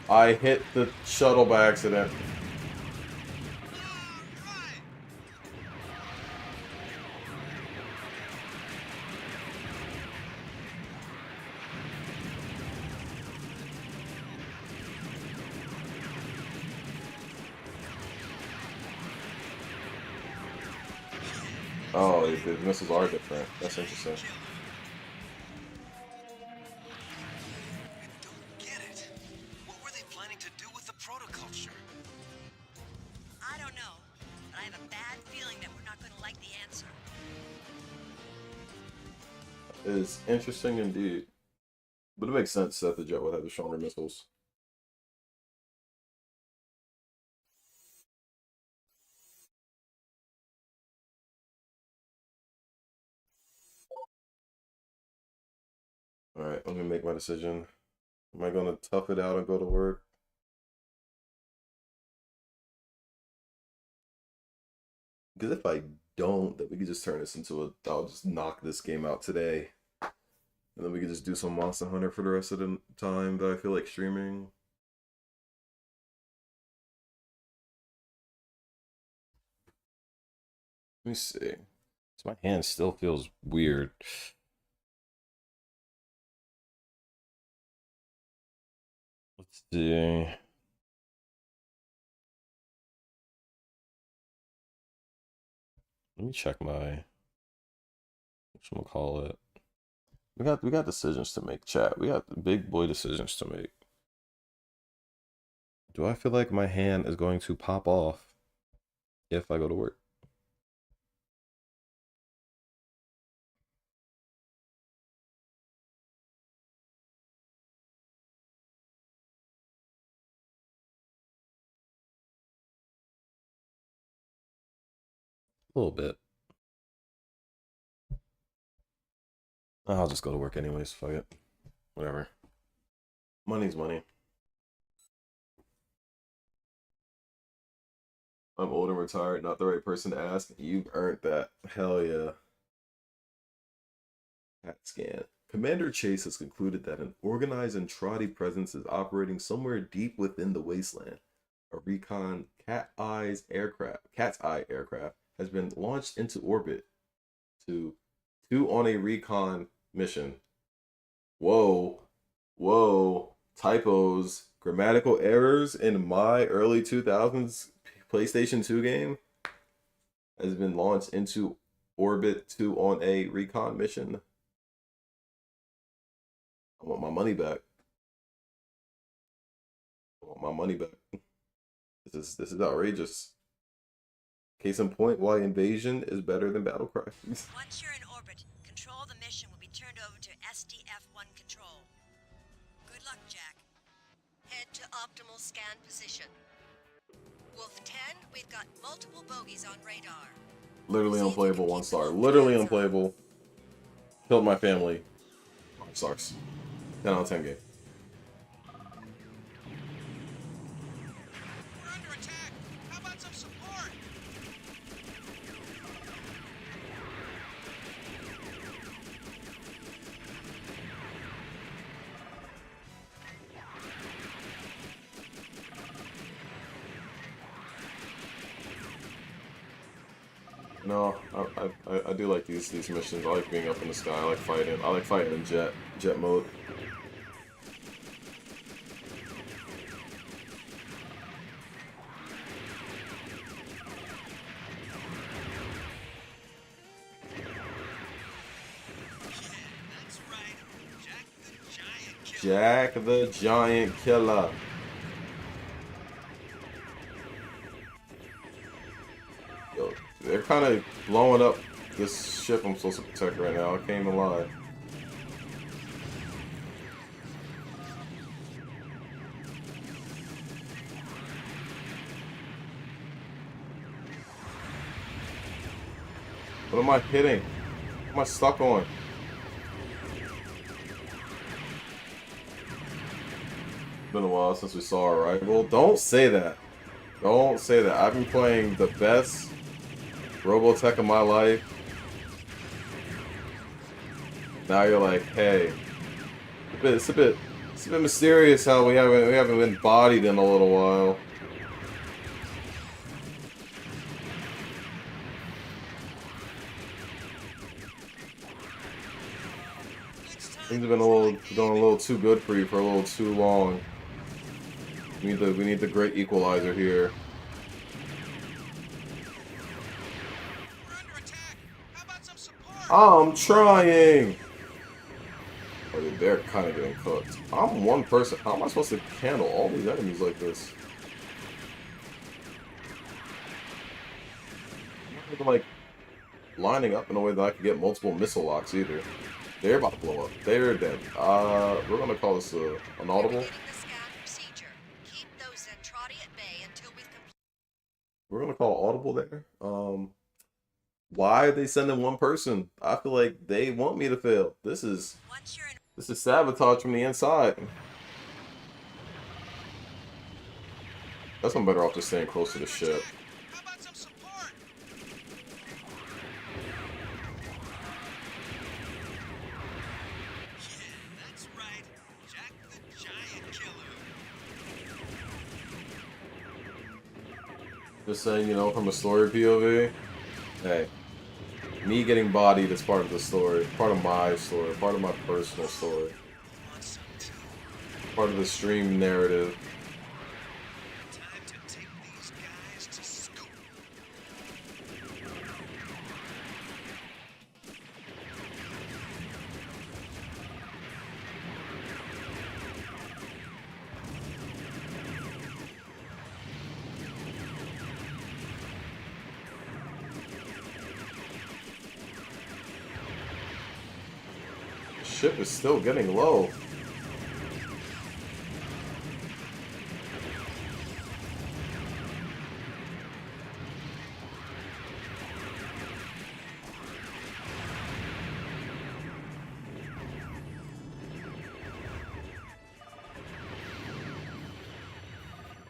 Speaker 1: I hit the shuttle by accident. Oh, the missiles are different. That's interesting.
Speaker 2: I don't get it. What were they planning to do with the protoculture?
Speaker 3: I don't know, but I have a bad feeling that we're not going to like the answer.
Speaker 1: It is interesting indeed. But it makes sense that the jet would have the stronger missiles. Alright, let me make my decision. Am I gonna tough it out and go to work? Because if I don't, then we could just turn this into a. I'll just knock this game out today. And then we could just do some Monster Hunter for the rest of the time that I feel like streaming. Let me see. So my hand still feels weird. Let's see. Let me check my. What gonna call it? We got decisions to make, chat. We got big boy decisions to make. Do I feel like my hand is going to pop off if I go to work? A little bit. I'll just go to work anyways. Fuck it. Whatever. Money's money. I'm old and retired, not the right person to ask. You've earned that. Hell yeah. CAT scan. Commander Chase has concluded that an organized and trotty presence is operating somewhere deep within the wasteland. A recon Cat's Eye aircraft has been launched into orbit to on a recon mission. Whoa. Whoa. Typos. Grammatical errors in my early 2000s PlayStation 2 game has been launched into orbit to on a recon mission. I want my money back. I want my money back. This is outrageous. Case in point, why Invasion is better than Battlecry.
Speaker 3: Once you're in orbit, control of the mission will be turned over to SDF-1 control. Good luck, Jack. Head to optimal scan position. Wolf 10, we've got multiple bogies on radar.
Speaker 1: Literally unplayable, 1 star. Literally unplayable. Killed my family. 5 stars. 10 out of 10 game.
Speaker 4: We're under attack. How about some support?
Speaker 1: No, I do like these missions. I like being up in the sky. I like fighting. I like fighting in jet mode.
Speaker 4: That's right. Jack the Giant Killer.
Speaker 1: Jack the Giant Killer. Yo, they're kind of blowing up this ship I'm supposed to protect right now. I can't even lie. What am I hitting? What am I stuck on? Been a while since we saw our rival. Don't say that. Don't say that. I've been playing the best Robotech of my life. Now you're like, hey, it's a bit mysterious how we haven't been bodied in a little while. Things have been going a little too good for you for a little too long. We need the great equalizer here.
Speaker 4: We're under attack. How about some support?
Speaker 1: I'm trying. Oh, dude, they're kind of getting cooked. I'm one person. How am I supposed to handle all these enemies like this? I'm not even, like, lining up in a way that I can get multiple missile locks either. They're about to blow up. They're dead. We're gonna call this an audible.
Speaker 3: Beginning the scan procedure. Keep those Zentradi at bay until we've completed.
Speaker 1: We're gonna call audible there. Why are they sending one person? I feel like they want me to fail. This is
Speaker 3: Once you're in.
Speaker 1: sabotage from the inside. Guess I'm better off just staying close to the ship.
Speaker 4: How about some support? Yeah, that's right. Jack the Giant Killer.
Speaker 1: Just saying, you know, from a story POV. Hey, me getting bodied is part of the story, part of my story, part of my personal story,
Speaker 4: Want some too?
Speaker 1: part of the stream narrative.
Speaker 4: Time to take these guys to school.
Speaker 1: The ship is still getting low.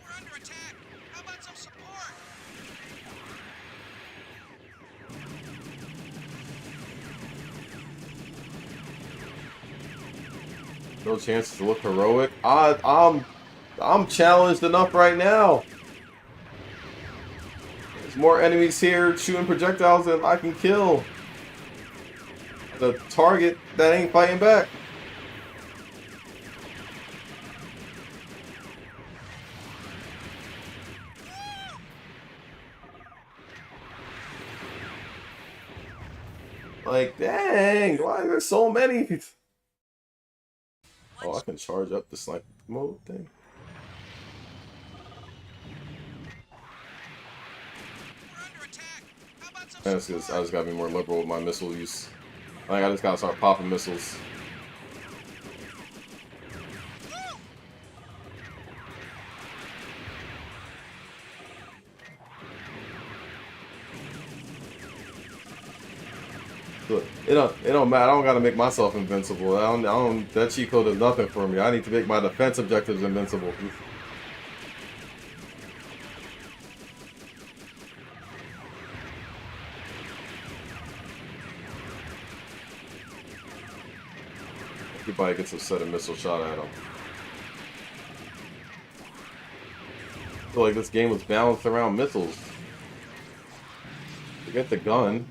Speaker 4: We're under attack. How about some support?
Speaker 1: No chance to look heroic. I'm challenged enough right now. There's more enemies here shooting projectiles than I can kill. The target that ain't fighting back. Like, dang, why are there so many? Oh, I can charge up the sniper mode thing.
Speaker 4: We're under attack. How about some
Speaker 1: I just gotta be more liberal with my missile use. Like, I just gotta start popping missiles. Look, it don't matter. I don't gotta make myself invincible. I don't. That cheat code does nothing for me. I need to make my defense objectives invincible. Everybody gets a set of missile shot at him. I feel like this game was balanced around missiles. Forget the gun.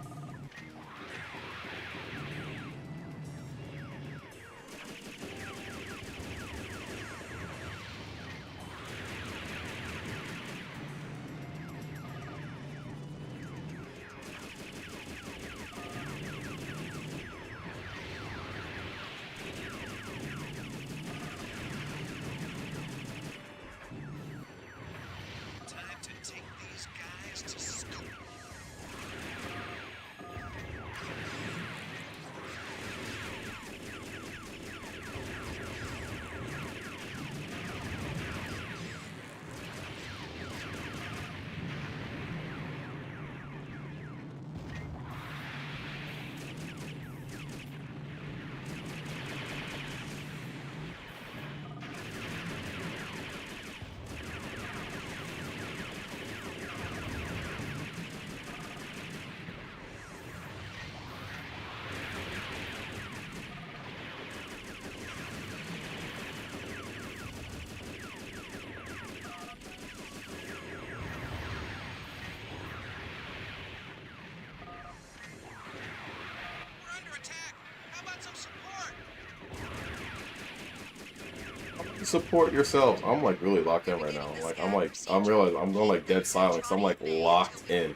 Speaker 4: Time to take these guys to scope. We're under attack. How about some support?
Speaker 1: Support yourselves. I'm like really locked in right now. I'm going like dead silent. 'Cause I'm like locked in.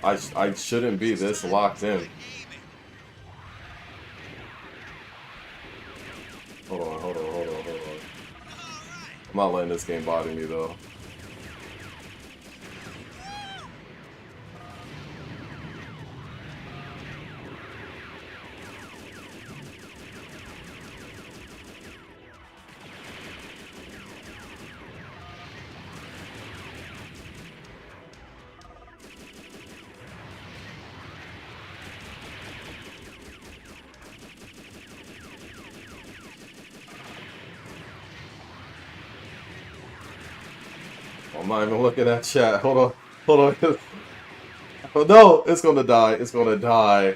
Speaker 1: I shouldn't be this locked in. Hold on. I'm not letting this game bother me though. I'm not even looking at chat. Hold on. Oh no, it's gonna die. It's gonna die.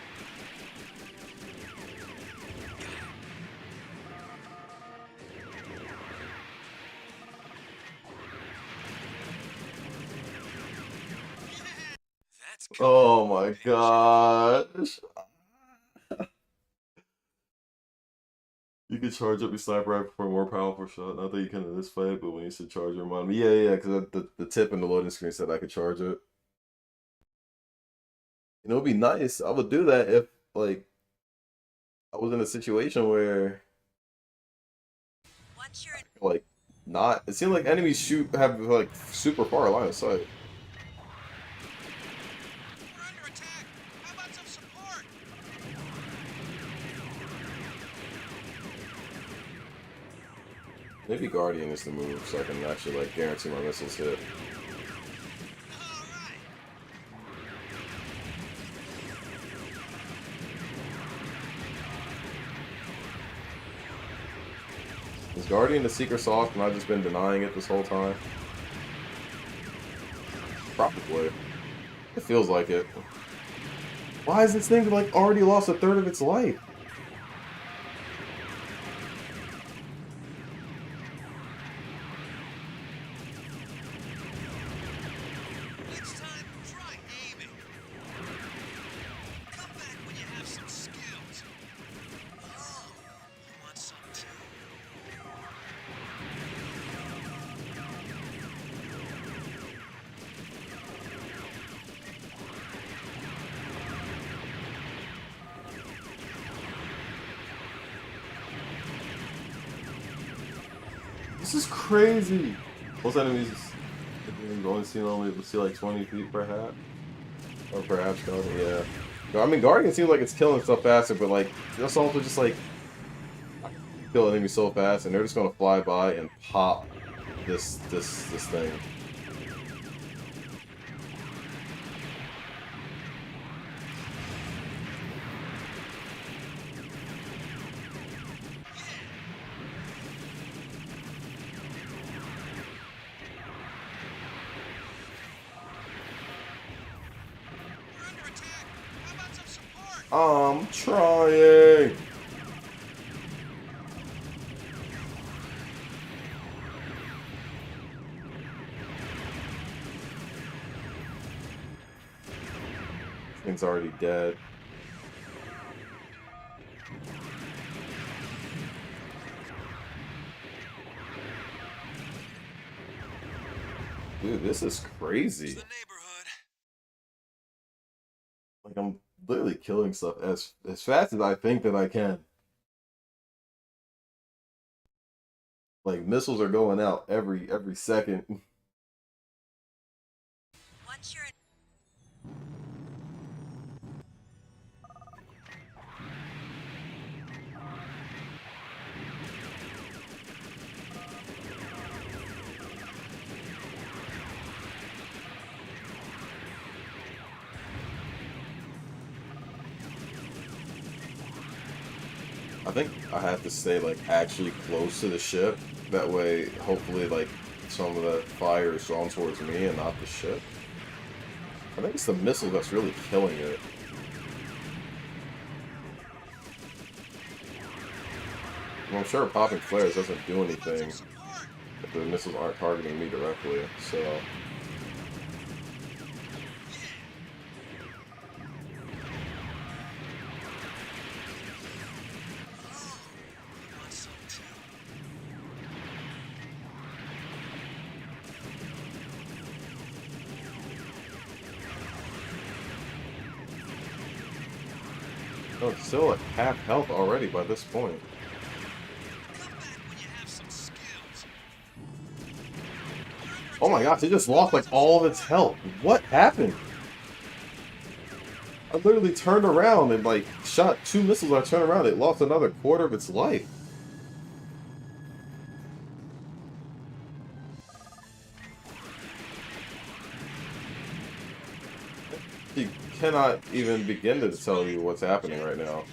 Speaker 4: That's good.
Speaker 1: Oh my gosh. You can charge up your sniper rifle for a more powerful shot. Not that you can in this fight, but when you said charge, remind me. Yeah, because the tip in the loading screen said I could charge it. You know, it'd be nice. I would do that if, like, I was in a situation where,
Speaker 3: Once you're in
Speaker 1: like, not. It seemed like enemies have, like, super far line of sight.
Speaker 4: We're under attack. How about some support?
Speaker 1: Maybe Guardian is the move so I can actually, like, guarantee my missiles hit.
Speaker 4: All right.
Speaker 1: Is Guardian the secret sauce and I've just been denying it this whole time? Probably. It feels like it. Why is this thing like already lost a third of its life?
Speaker 4: Next time, try aiming. Come back when you have some skills. Oh, you want some too?
Speaker 1: This is crazy. Most enemies only see like 20 feet per hat. Or perhaps Guardian, yeah. I mean Guardian seems like it's killing stuff faster, but like that's also just like kill enemies so fast and they're just gonna fly by and pop this thing. I'm trying. Thing's already dead. Dude, this is crazy.
Speaker 4: The neighborhood.
Speaker 1: Like, I'm literally killing stuff as fast as I think that I can. Like, missiles are going out every second.
Speaker 3: Once you're in
Speaker 1: I think I have to stay like actually close to the ship. That way, hopefully, like some of the fire is drawn towards me and not the ship. I think it's the missile that's really killing it. Well, I'm sure popping flares doesn't do anything if the missiles aren't targeting me directly. So. Oh, it's still at half health already by this point. Oh my gosh, it just lost like all of its health. What happened? I literally turned around and like shot 2 missiles. I turned around, it lost another quarter of its life. You cannot even begin to tell you what's happening right now.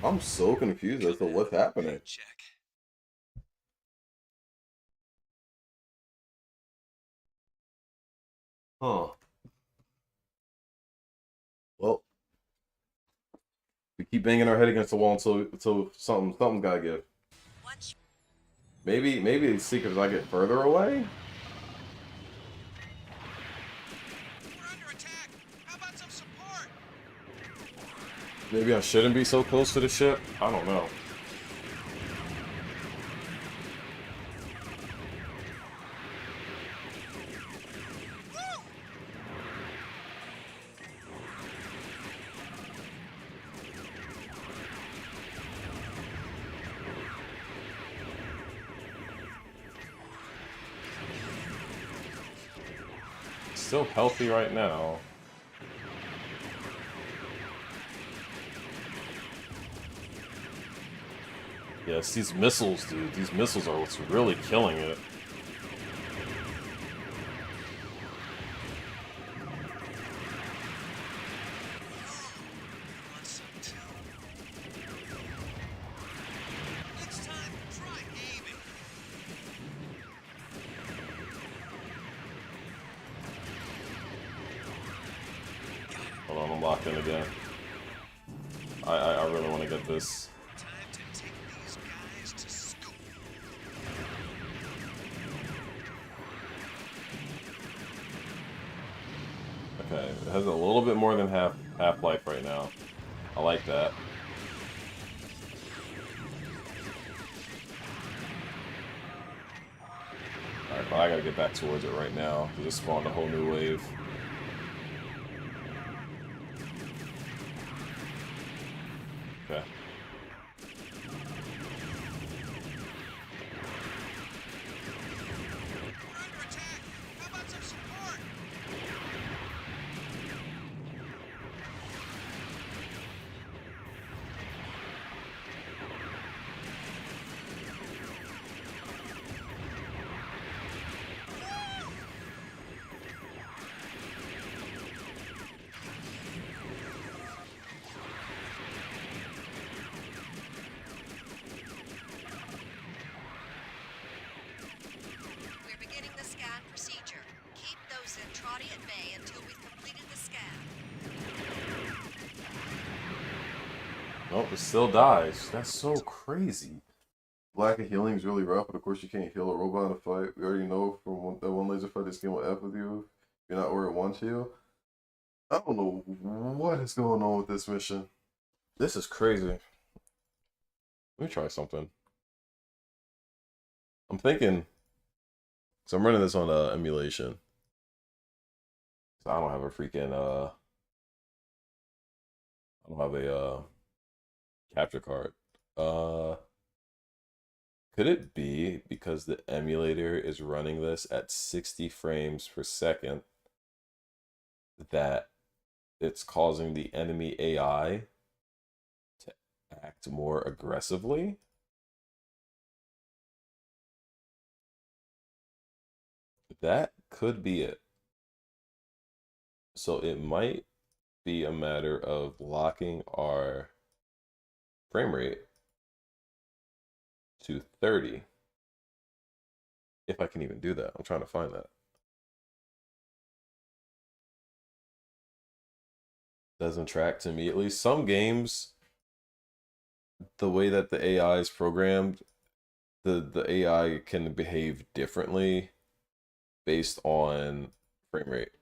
Speaker 1: I'm so confused as to what's happening. Huh. Well, we keep banging our head against the wall until something's gotta give. Maybe the secret is I get further away?
Speaker 4: We're under attack. How about some support?
Speaker 1: Maybe I shouldn't be so close to the ship? I don't know. Still healthy right now. Yes, these missiles, dude. These missiles are what's really killing it.
Speaker 4: Next time, try aiming.
Speaker 1: Hold on, I'm locked in again. I really want to get this.
Speaker 4: Time to take these guys to school.
Speaker 1: Okay, it has a little bit more than half-life right now. I like that. Alright, but I gotta get back towards it right now. It just spawned a whole new wave. Okay.
Speaker 4: We're under attack. How about some support?
Speaker 1: Nope, it still dies. That's so crazy. Lack of healing is really rough, but of course you can't heal a robot in a fight. We already know from that one laser fight this game will F with you if you're not where it wants you. I don't know what is going on with this mission. This is crazy. Let me try something. I'm thinking, so I'm running this on emulation. So I don't have a freaking I don't have a capture card. Could it be because the emulator is running this at 60 frames per second that it's causing the enemy AI to act more aggressively? That could be it. So it might be a matter of locking our frame rate to 30. If I can even do that. I'm trying to find that. Doesn't track to me. At least some games, the way that the AI is programmed, the AI can behave differently based on frame rate.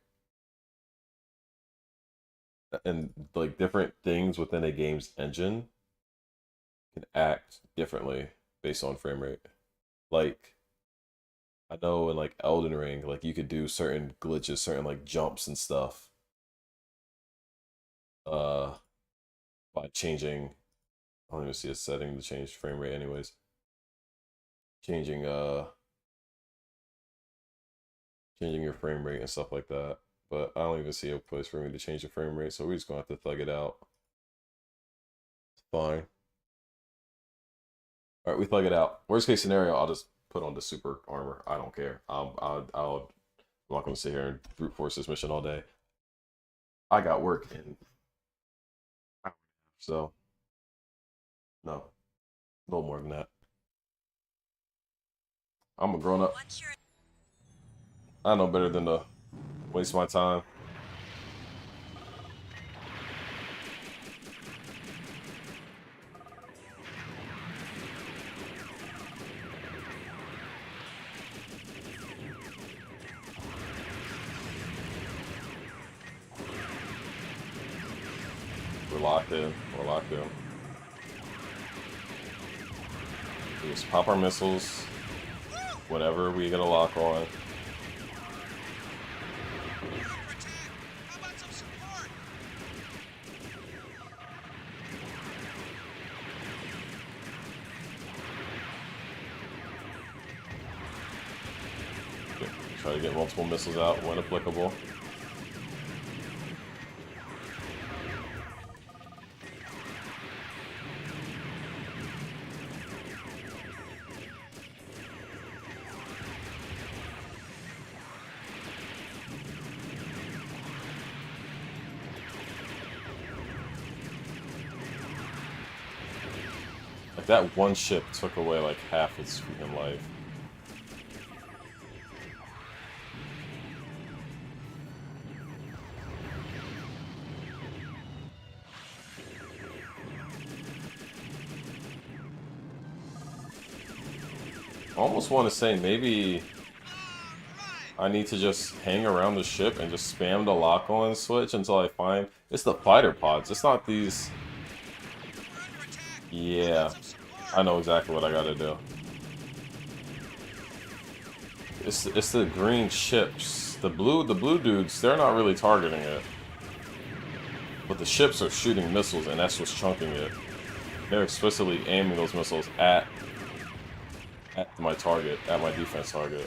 Speaker 1: And like different things within a game's engine can act differently based on frame rate. Like I know in like Elden Ring, like you could do certain glitches, certain like jumps and stuff. By changing, I don't even see a setting to change frame rate anyways. Changing changing your frame rate and stuff like that. But I don't even see a place for me to change the frame rate, so we're just gonna have to thug it out. It's fine. All right, we thug it out. Worst case scenario, I'll just put on the super armor. I don't care. I'm not gonna sit here and brute force this mission all day. I got work in, so no, a little more than that. I'm a grown up. I know better than to waste my time. We're locked in. We're locked in. We just pop our missiles whenever we get a lock on. Try to get multiple missiles out when applicable. Like that one ship took away like half its freaking life. I almost want to say maybe I need to just hang around the ship and just spam the lock on switch until I find it's the fighter pods. It's not these. Yeah, I know exactly what I gotta do. It's the green ships. The blue dudes, they're not really targeting it. But the ships are shooting missiles and that's what's chunking it. They're explicitly aiming those missiles at my target, at my defense target.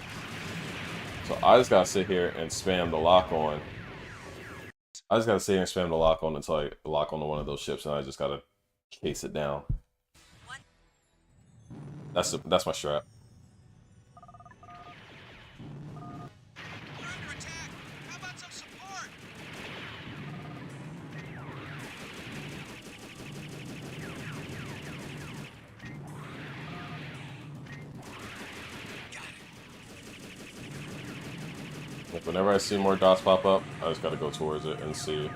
Speaker 1: So I just gotta sit here and spam the lock on. I just gotta sit here and spam the lock on until I lock onto one of those ships, and I just gotta chase it down. That's my strat. Like whenever I see more dots pop up, I just gotta go towards it and see.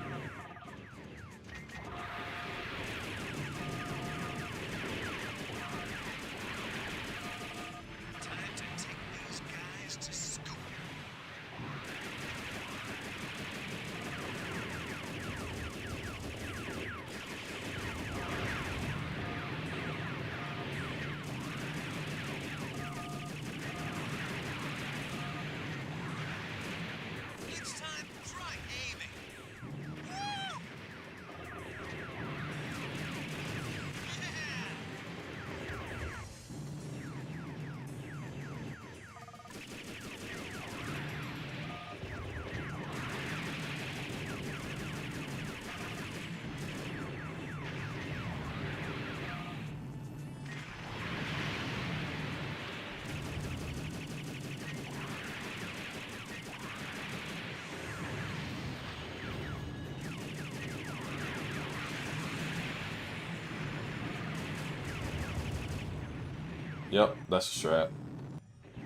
Speaker 1: Yep, that's a strat.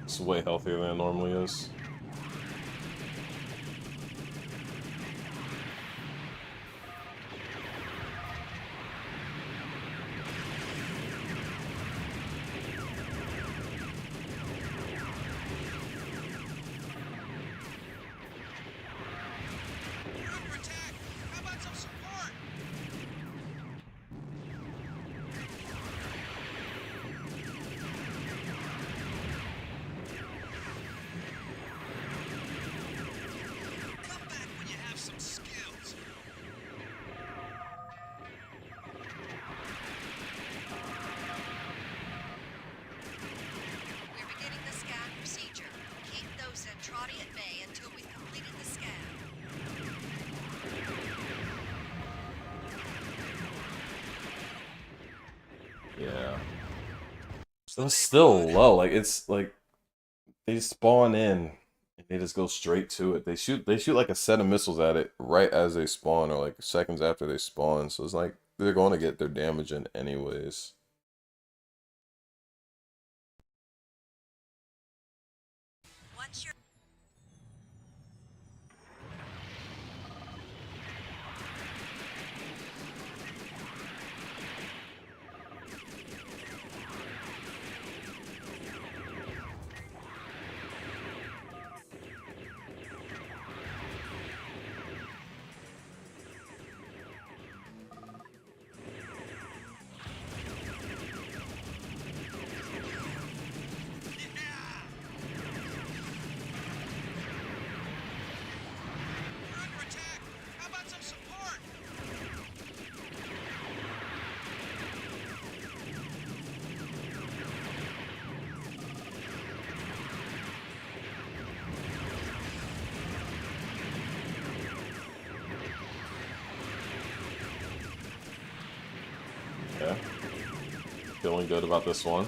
Speaker 1: It's way healthier than it normally is.
Speaker 4: We're under attack! How about some support? Come back when you have some skills.
Speaker 3: We're beginning the scan procedure. Keep those Zentradi at bay until we've completed the scan.
Speaker 1: Yeah. So it's still low. Like it's like they spawn in and they just go straight to it. They shoot like a set of missiles at it right as they spawn or like seconds after they spawn. So it's like they're going to get their damage in anyways.
Speaker 3: Once you're
Speaker 4: We're under attack! How about some support?
Speaker 1: Yeah. Feeling good about this one.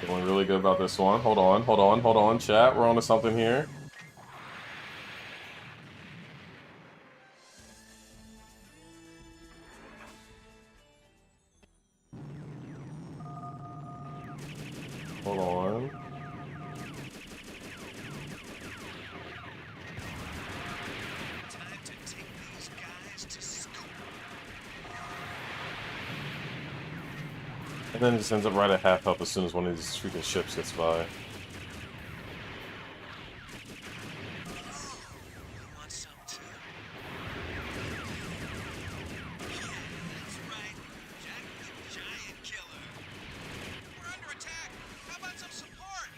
Speaker 1: Feeling really good about this one. Hold on, chat. We're on to something here. Hold on.
Speaker 4: Time to take these guys to school.
Speaker 1: And then it just ends up right at half health as soon as one of these freaking ships gets by.
Speaker 4: You want some too? Yeah, that's right. Jack the Giant Killer. We're under attack! How about some support?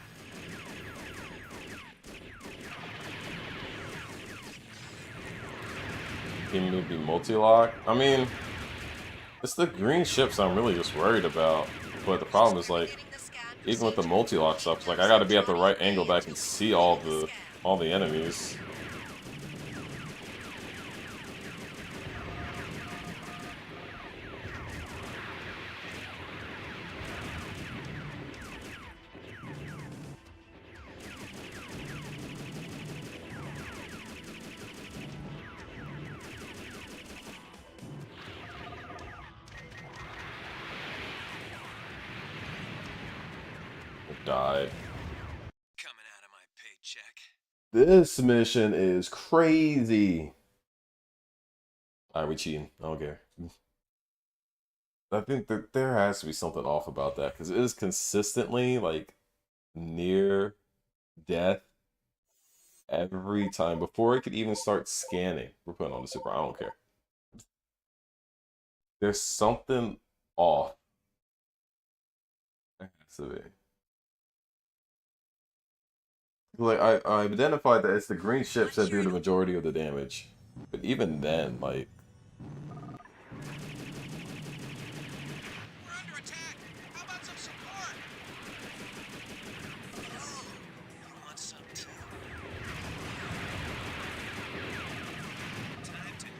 Speaker 1: He maybe multi-lock. I mean, it's the green ships I'm really just worried about. But the problem is like,
Speaker 3: beginning the scan
Speaker 1: even with the
Speaker 3: procedure.
Speaker 1: multi-lock stuff, it's like I gotta be at the right angle that I can see all the enemies. Died.
Speaker 4: Coming out of my paycheck.
Speaker 1: This mission is crazy. Alright, we cheating. I don't care. I think that there has to be something off about that because it is consistently like near death every time before it could even start scanning. We're putting on the super. I don't care. There's something off. There has to be. Like I identified that it's the green ships that do the majority of the damage, but even then, like.
Speaker 4: We're under attack! How about some support? Oh, you want some too? Time to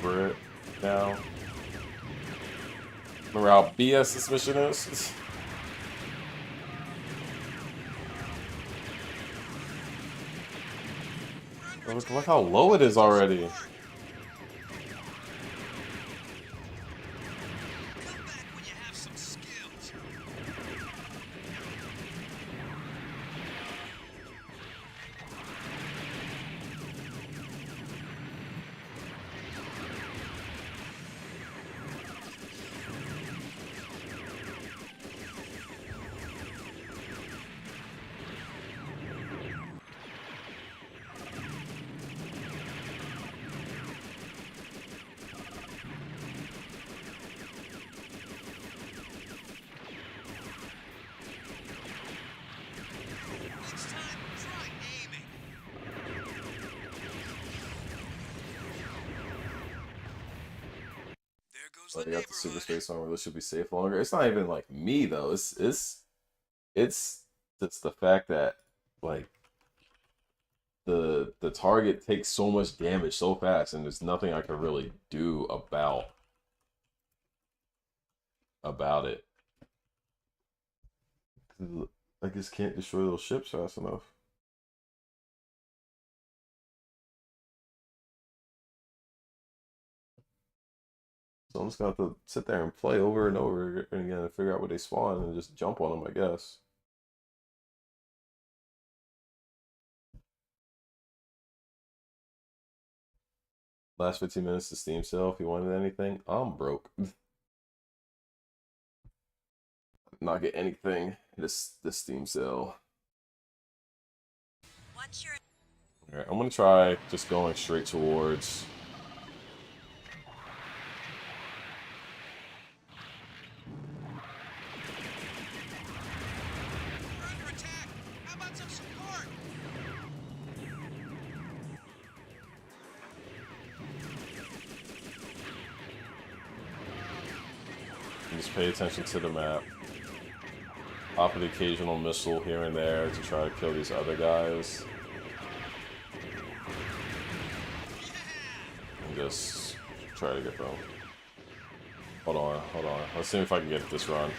Speaker 1: remember it now. Remember how BS this mission is? Look how low it is already. Like, I got the super space armor. This should be safe longer. It's not even like me though. It's just the fact that like the target takes so much damage so fast, and there's nothing I can really do about it. I just can't destroy those ships fast enough. So I'm just gonna have to sit there and play over and over again and figure out where they spawn and just jump on them, I guess. Last 15 minutes to Steam sale. If you wanted anything, I'm broke. Not get anything this Steam sale. Alright, I'm gonna try just going straight towards. Just pay attention to the map. Pop an occasional missile here and there to try to kill these other guys. And just try to get them. Hold on. Let's see if I can get this run.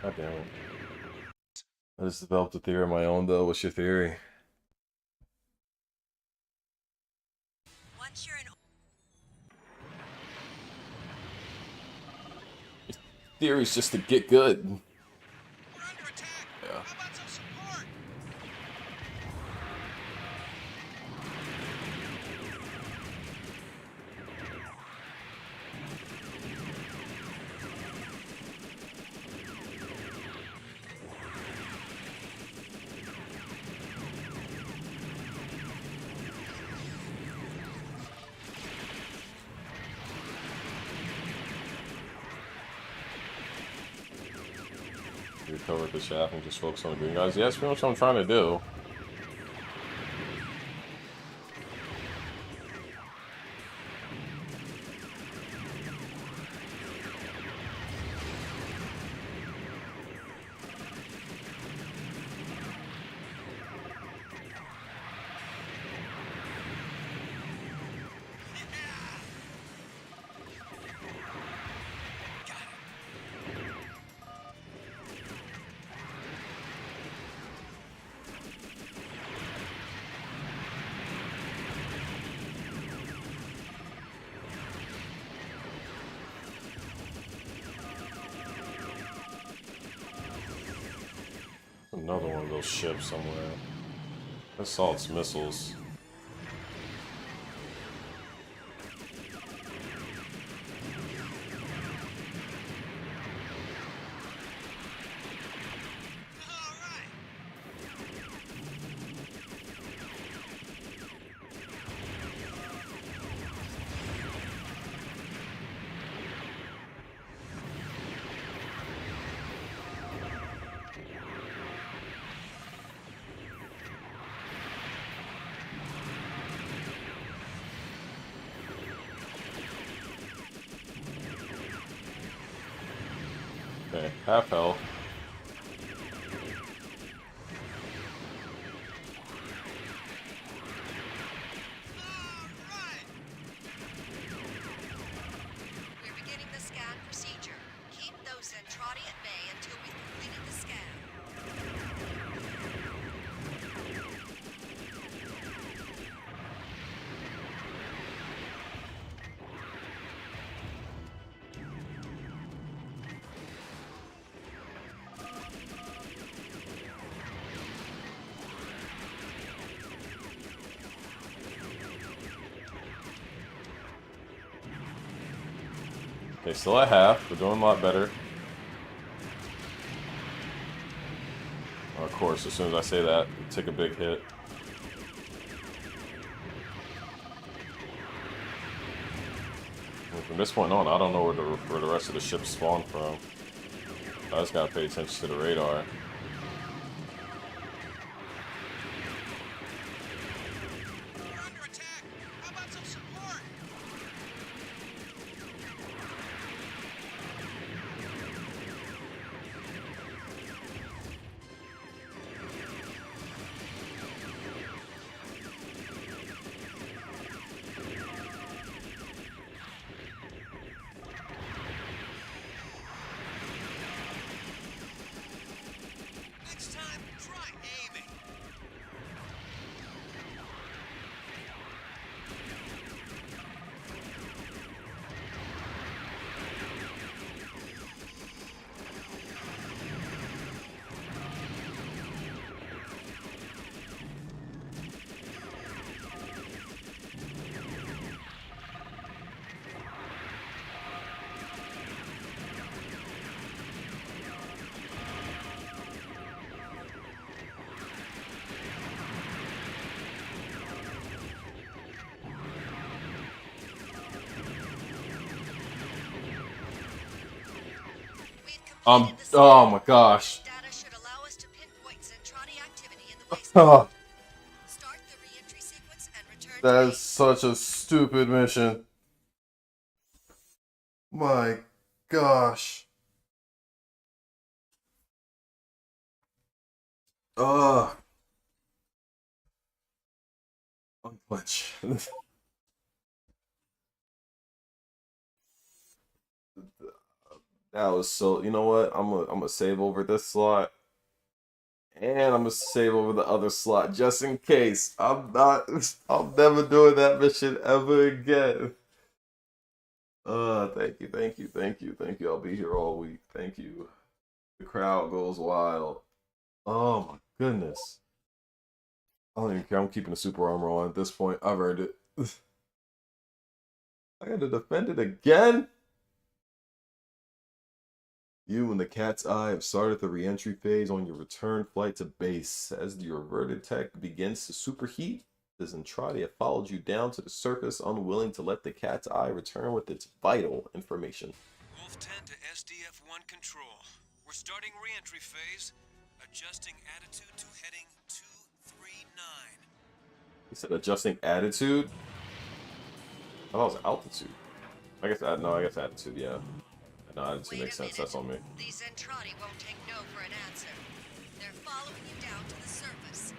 Speaker 1: God damn it. I just developed a theory of my own though. What's your theory?
Speaker 3: Once you're in
Speaker 1: Theory's just to get good.
Speaker 4: We're under attack.
Speaker 1: Yeah.
Speaker 4: How about some support?
Speaker 1: Recover the shaft and just focus on the green guys. Yeah, that's pretty much what I'm trying to do. Another one of those ships somewhere. Assault's missiles. Okay, half health.
Speaker 3: We're beginning the scan procedure. Keep those Zentradi at bay until we've completed the scan.
Speaker 1: Okay, still at half. We're doing a lot better. Of course, as soon as I say that, we take a big hit. And from this point on, I don't know where the rest of the ships spawn from. I just gotta pay attention to the radar.
Speaker 4: We're under attack! How about some support? Next time, try aiming.
Speaker 3: We've completed the
Speaker 1: Oh
Speaker 3: scan.
Speaker 1: my gosh.
Speaker 3: Data should allow us to pinpoint Zentradi activity in the wasteland.
Speaker 1: Oh,
Speaker 3: Start the re-entry sequence and return to
Speaker 1: that is
Speaker 3: base.
Speaker 1: such a stupid mission. My gosh. Ugh. Unclench. That was so. You know what? I'm gonna save over this slot, and I'm gonna save over the other slot just in case. I'm not. I'm never doing that mission ever again. Thank you, thank you, thank you, thank you. I'll be here all week. Thank you. The crowd goes wild. Oh my goodness. I don't even care. I'm keeping the super armor on at this point. I've earned it. I gotta defend it again. You and the Cat's Eye have started the re-entry phase on your return flight to base. As your Robotech begins to superheat, the Zentradi have followed you down to the surface, unwilling to let the Cat's Eye return with its vital information.
Speaker 2: Wolf 10 to SDF 1 control.
Speaker 4: We're starting re-entry phase. Adjusting attitude to heading 239.
Speaker 1: He said adjusting attitude? I thought it was altitude. I guess no, I guess attitude, yeah. No, attitude
Speaker 3: Wait
Speaker 1: makes
Speaker 3: a
Speaker 1: sense, that's
Speaker 3: minute.
Speaker 1: on me.
Speaker 3: These Zentradi won't take no for an answer. They're following you down to the surface.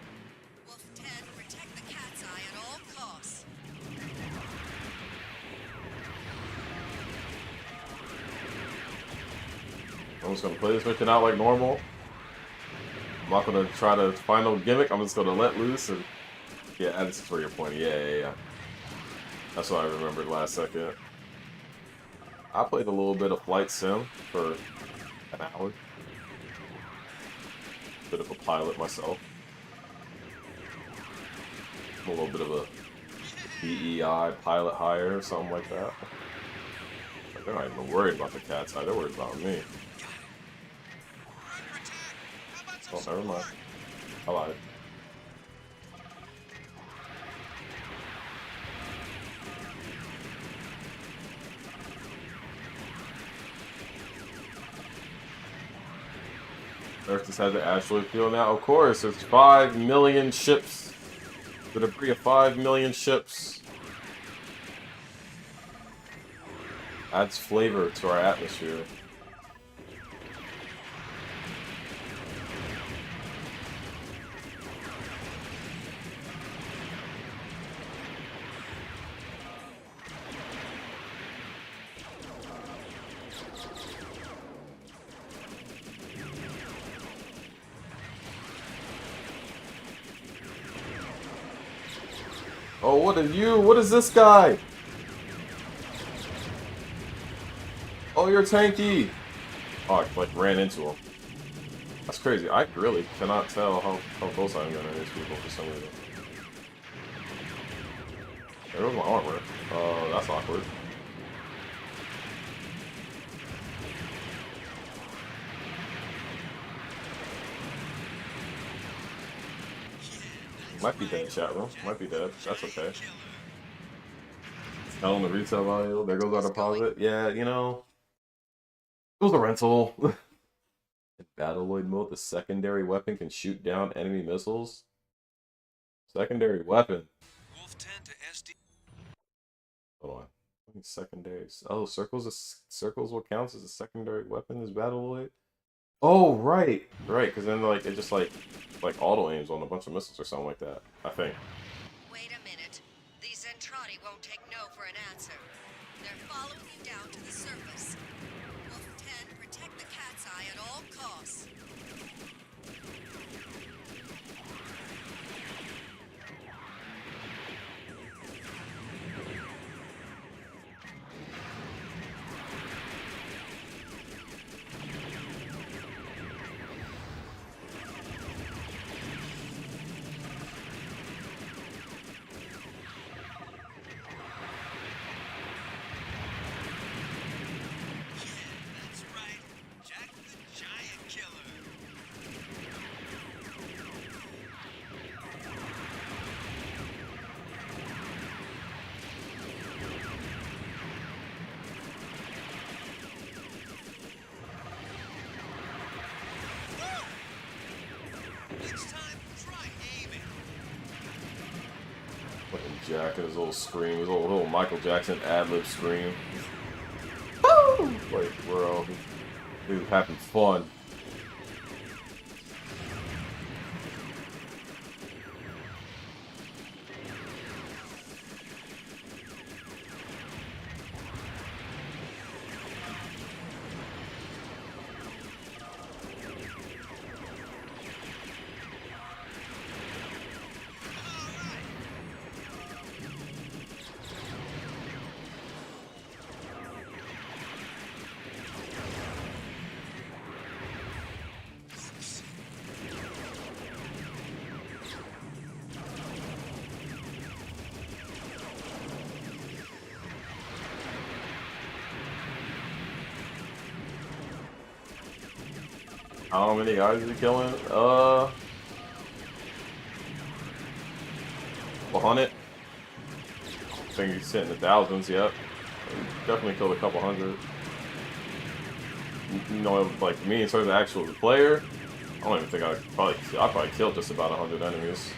Speaker 3: Wolf 10, protect the cat's eye at all costs.
Speaker 1: I'm just gonna play this mission out like normal. I'm not gonna try to find no gimmick, I'm just gonna let loose and yeah, attitude's where you're pointing. Yeah. That's what I remembered last second. I played a little bit of Flight Sim for an hour. Bit of a pilot myself. A little bit of a DEI pilot hire or something like that. Like, they're not even worried about the cat's eye, they're worried about me. Oh, never mind. I lied. Earth just has the asteroid field now. Of course, it's 5 million ships. The debris of 5 million ships. Adds flavor to our atmosphere. Oh, what are you? What is this guy? Oh, you're tanky. Oh, I like ran into him. That's crazy. I really cannot tell how close I am to these people for some reason. There goes my armor. That's awkward. Might be dead in the chat room. Might be dead. That's okay. Hell on the retail value. There goes our deposit. Yeah, you know. It was a rental. In Battleloid mode, the secondary weapon can shoot down enemy missiles. Secondary weapon.
Speaker 4: Wolf 10 to SD.
Speaker 1: Hold on. Secondaries. Oh, circles what counts as a secondary weapon is Battleloid? Oh, right. Right, because then like it just like auto aims on a bunch of missiles or something like that, I think.
Speaker 3: Wait a minute. These Zentradi won't take no for an answer. They're following you down to the surface. Wolf 10, protect the cat's eye at all costs.
Speaker 4: That's right. Jack the Giant Killer. Next time, try aiming.
Speaker 1: Fucking Jack and his little scream, his little Michael Jackson ad-lib scream. Woo! Like, bro, he was having fun. How many guys is he killing? 100. I think he's hitting the thousands yet. He definitely killed a couple hundred. you know, like me in terms of actual player, I don't even think I probably killed just about 100 enemies.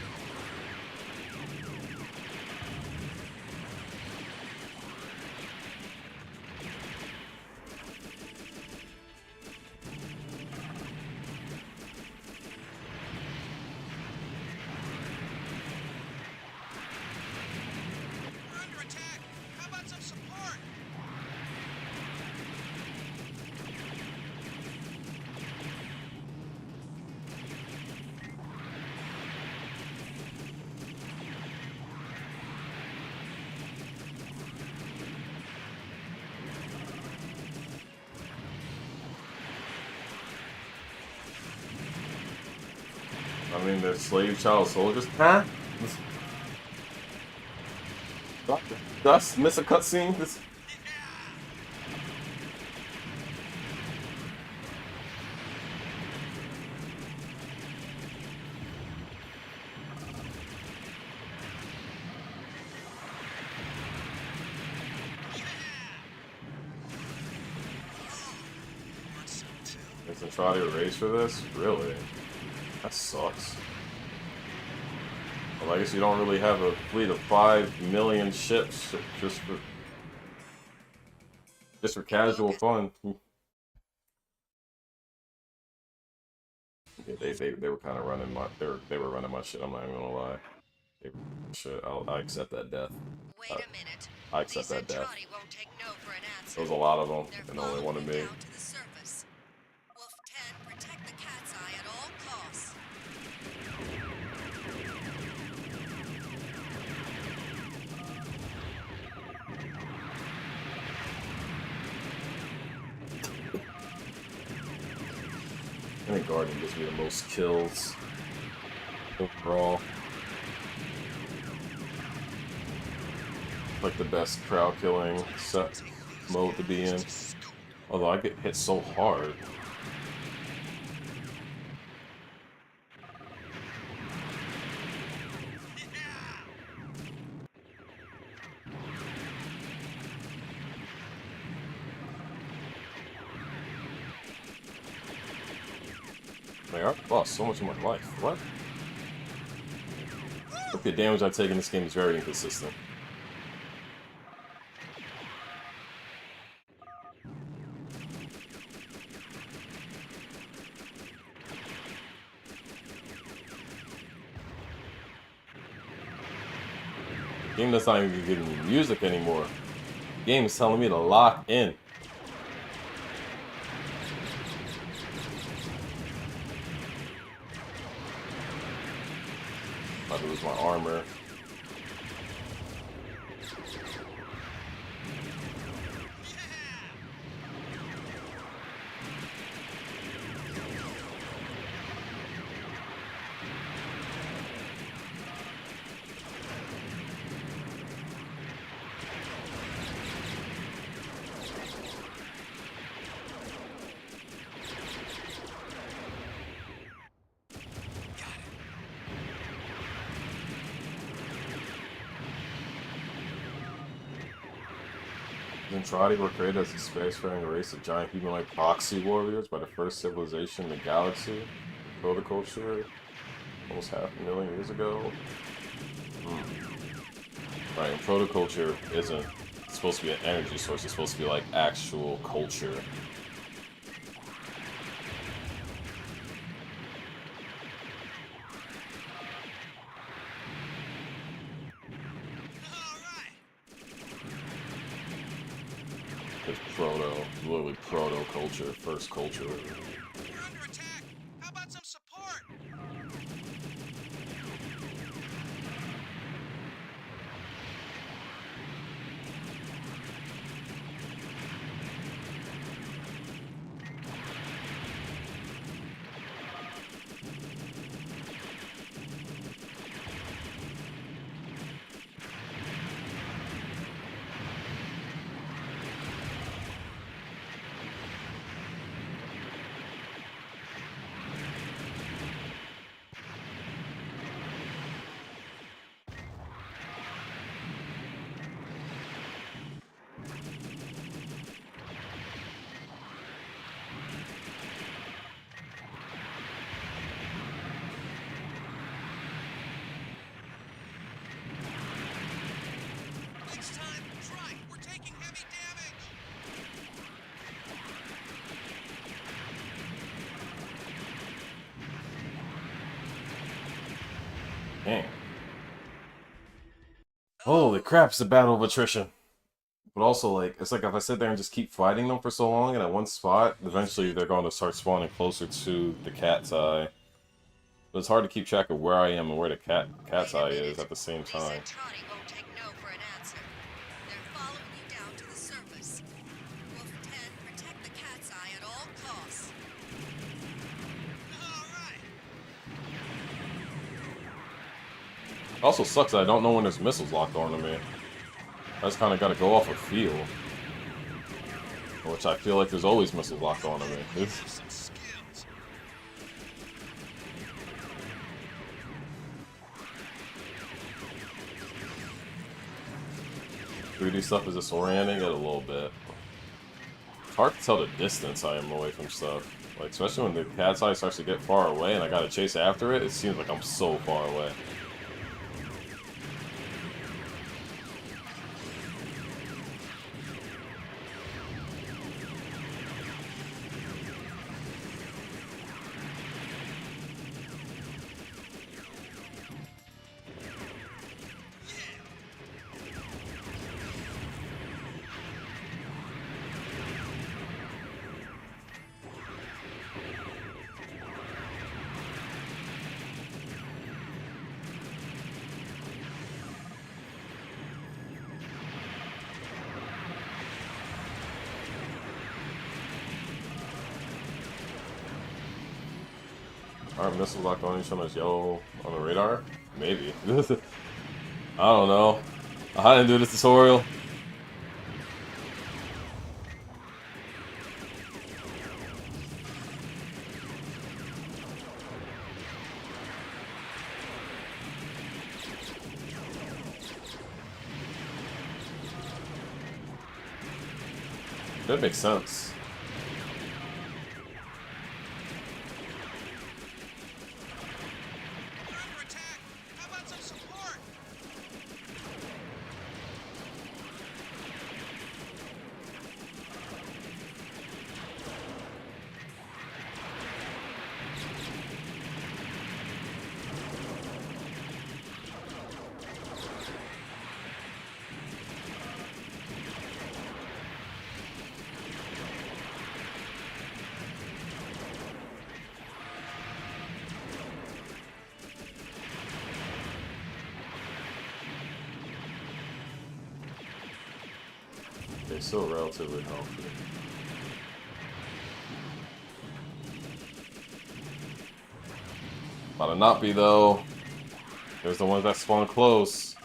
Speaker 4: We're under attack. How about some support?
Speaker 1: I mean, they're slave child soldiers. Huh? Dust? Miss a cutscene? This. There's a try to erase for this? Really? That sucks. Well, I guess you don't really have a fleet of 5 million ships just for casual fun. Yeah, they were kind of running my they were running my shit. I'm not even gonna lie. Shit, I accept that death.
Speaker 3: Wait a minute.
Speaker 1: I accept
Speaker 3: They
Speaker 1: that
Speaker 3: said
Speaker 1: death.
Speaker 3: Trotty won't take no for an answer.
Speaker 1: There was a lot of them,
Speaker 3: They're
Speaker 1: and only one of
Speaker 3: following
Speaker 1: me.
Speaker 3: down to the surface. Wolf 10, protect the cat's eye at all costs.
Speaker 1: I think Guardian gives me the most kills overall. Like the best crowd killing set mode to be in. Although I get hit so hard. Man, I've lost so much of my life. What? Look, the damage I take in this game is very inconsistent. Game that's not even giving me music anymore. Game is telling me to lock in. About to lose my armor. Zentradi were created as a spacefaring race of giant humanoid proxy warriors by the first civilization in the galaxy, protoculture, almost 500,000 years ago. Right, and protoculture isn't supposed to be an energy source, it's supposed to be like actual culture. It's literally proto-culture, first culture.
Speaker 4: We're under attack. How about some support?
Speaker 1: Dang. Holy crap, it's a battle of attrition. But also, like, it's like if I sit there and just keep fighting them for so long and at one spot, eventually they're going to start spawning closer to the cat's eye. But it's hard to keep track of where I am and where the cat's eye is at the same
Speaker 3: They
Speaker 1: time.
Speaker 3: said Trotty won't take no for an answer. They're following you down to the surface. Wolf 10, protect the cat's eye at all costs.
Speaker 1: It also sucks that I don't know when there's missiles locked onto me. I just kind of got to go off a feel. Which I feel like there's always missiles locked onto me. It's... 3D stuff is disorienting it a little bit. It's hard to tell the distance I am away from stuff. Like, especially when the cat's eye starts to get far away and I gotta chase after it, it seems like I'm so far away. Aren't missiles locked on each other's yellow on the radar? Maybe. I don't know. I didn't do this tutorial. That makes sense. They're still relatively healthy. About to not be though. There's the ones that spawn close.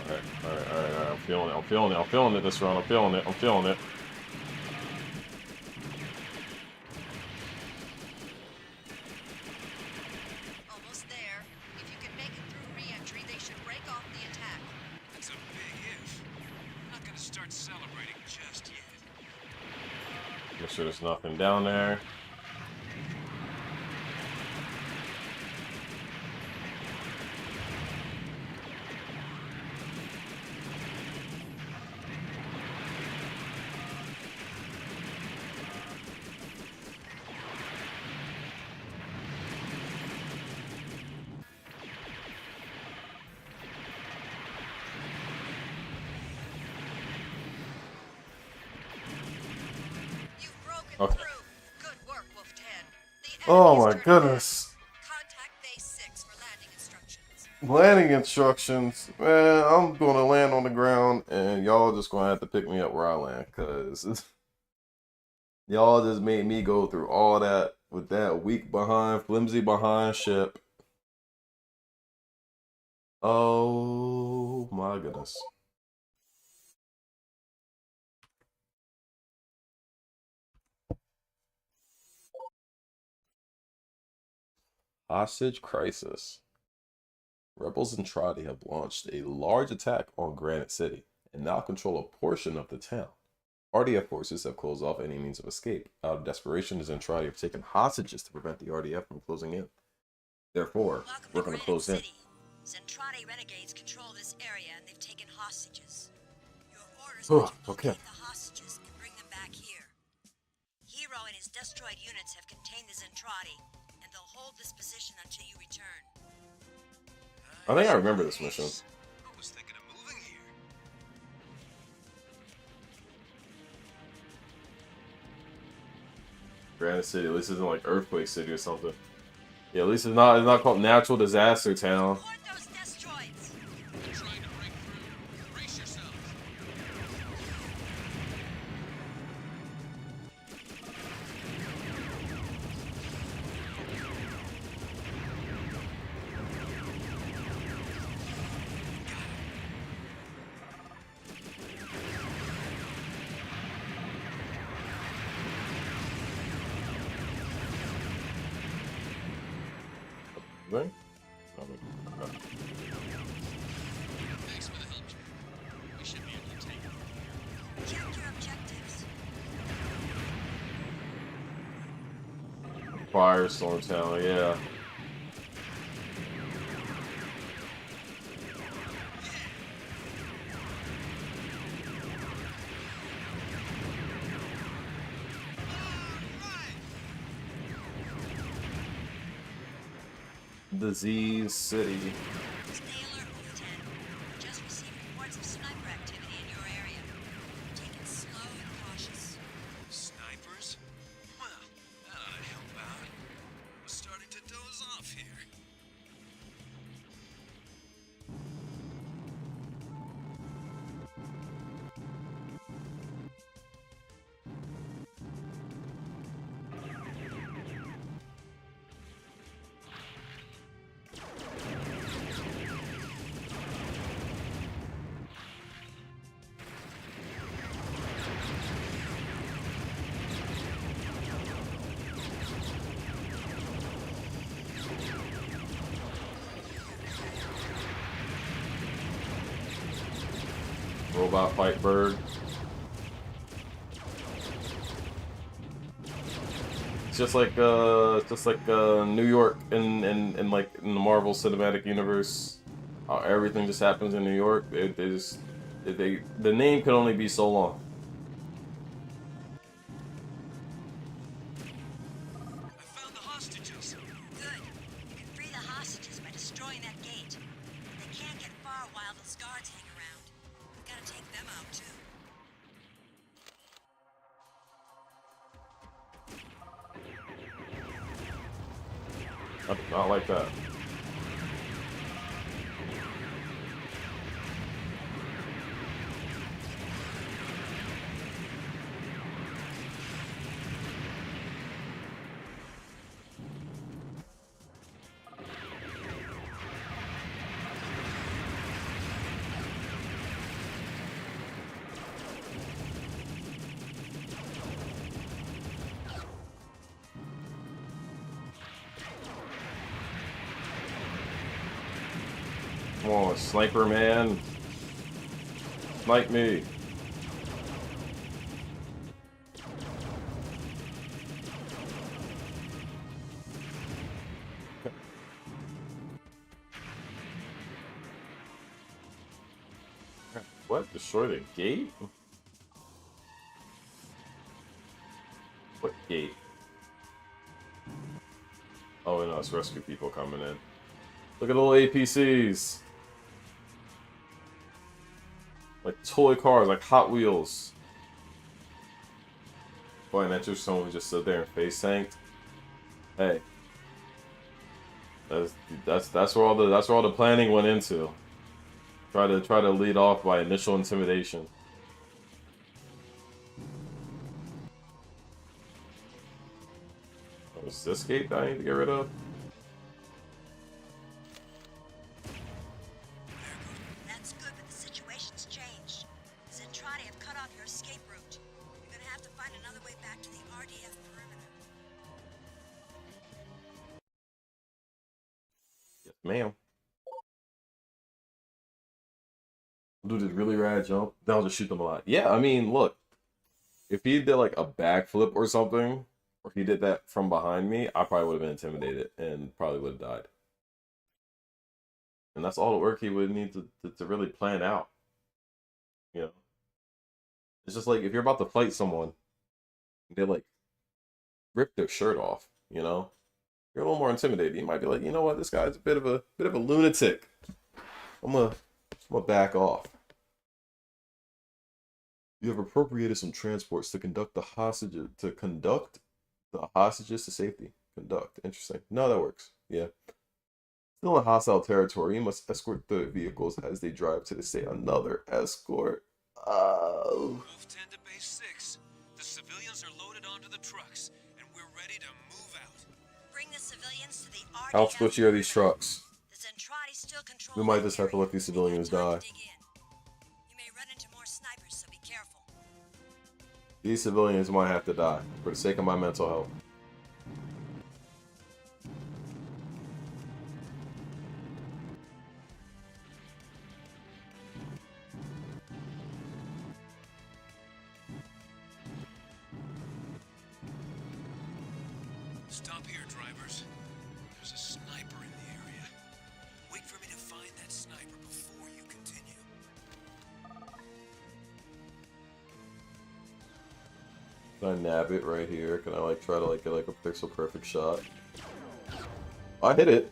Speaker 1: Alright. I'm feeling it this round. I'm feeling it.
Speaker 3: Almost there. If you can make it through re-entry, they should break off the attack.
Speaker 4: That's a big if. I'm not gonna start celebrating just yet.
Speaker 1: Make sure there's nothing down there.
Speaker 3: You've broken
Speaker 1: Okay.
Speaker 3: through. Good work, Wolf 10. The
Speaker 1: Oh
Speaker 3: enemy's
Speaker 1: my
Speaker 3: turning
Speaker 1: goodness.
Speaker 3: back. Contact Base 6 for landing instructions.
Speaker 1: Landing instructions, man. I'm gonna land on the ground, and y'all just gonna have to pick me up where I land, cause y'all just made me go through all that with that weak behind, flimsy behind ship. Oh my goodness. Hostage crisis. Rebels and Trotty have launched a large attack on Granite City and now control a portion of the town. RDF forces have closed off any means of escape. Out of desperation, the Zentradi have taken hostages to prevent the RDF from closing in. Therefore,
Speaker 3: Welcome
Speaker 1: we're
Speaker 3: to
Speaker 1: going to
Speaker 3: Granite
Speaker 1: close in.
Speaker 3: City. Zentradi renegades control this area and they've taken hostages. Your orders are to
Speaker 1: Okay.
Speaker 3: locate the hostages and bring them back here. Hero and his destroyed units have contained the Zentradi, and they'll hold this position until you return.
Speaker 1: I think I remember this mission.
Speaker 4: I was thinking of moving here.
Speaker 1: Granite City. At least it's not like Earthquake City or something. Yeah, at least it's not called Natural Disaster Town.
Speaker 3: Support those destroids!
Speaker 4: They're trying to break through. Brace yourselves.
Speaker 1: Right?
Speaker 4: Thanks for the help, Jack. We should be able to take it.
Speaker 3: Check your objectives.
Speaker 1: Firestorm Town, yeah. Disease City.
Speaker 3: Stay alert, Wolf 10. Just received reports of sniper activity in your area. Take it slow and cautious.
Speaker 4: Snipers? Well, that ought to help out. I was starting to doze off here.
Speaker 1: Robot fight bird. It's just like New York in like in the Marvel Cinematic Universe. How everything just happens in New York. The name can only be so long.
Speaker 4: I found the hostages.
Speaker 3: Good. You can free the hostages by destroying that gate. They can't get far while those guards hang around. We've got to take them out, too.
Speaker 1: I do not like that. Come on, sniper man. Snipe me. What? Destroy the gate? What gate? Oh, no, it's rescue people coming in. Look at the little APCs. Like toy cars, like Hot Wheels. Boy, and that just someone just stood there and face tanked. Hey. That's where all the planning went into. Try to lead off by initial intimidation. Oh, is this gate that I need to get rid of?
Speaker 3: That's good, but the situation's changed. Zentradi have cut off your escape route. You're gonna have to find another way back to the RDF perimeter.
Speaker 1: Yes, ma'am. Do this really rad jump. Then I'll just shoot them a lot. Yeah, I mean, look. If he did like a backflip or something, or he did that from behind me, I probably would have been intimidated and probably would have died. And that's all the work he would need to really plan out. You know? It's just like if you're about to fight someone, they like rip their shirt off, you know? You're a little more intimidated. You might be like, you know what, this guy's a bit of a lunatic. I'm gonna back off. You have appropriated some transports to conduct the hostages to safety. Conduct. Interesting. No, that works. Yeah. Still in hostile territory, you must escort the vehicles as they drive to the state. Another escort. Oh.
Speaker 4: Wolf 10 to base 6. The civilians are loaded onto the trucks, and we're ready to move out.
Speaker 3: Bring the civilians to the RDF.
Speaker 1: How squishy are these trucks?
Speaker 3: The Zentradi still control.
Speaker 1: We might just have to let these civilians die.
Speaker 3: You may run into more snipers, so be careful.
Speaker 1: These civilians might have to die for the sake of my mental health.
Speaker 4: Stop here, drivers. There's a sniper in the area. Wait for me to find that sniper before you continue.
Speaker 1: Can I nab it right here? Can I like try to like get like a pixel perfect shot? I hit it.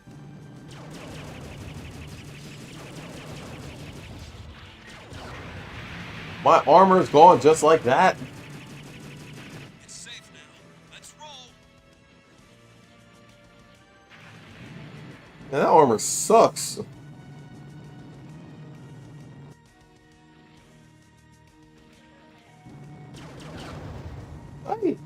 Speaker 1: My armor is gone just like that.
Speaker 4: It's safe now. Let's roll.
Speaker 1: Man, that armor sucks. Hey.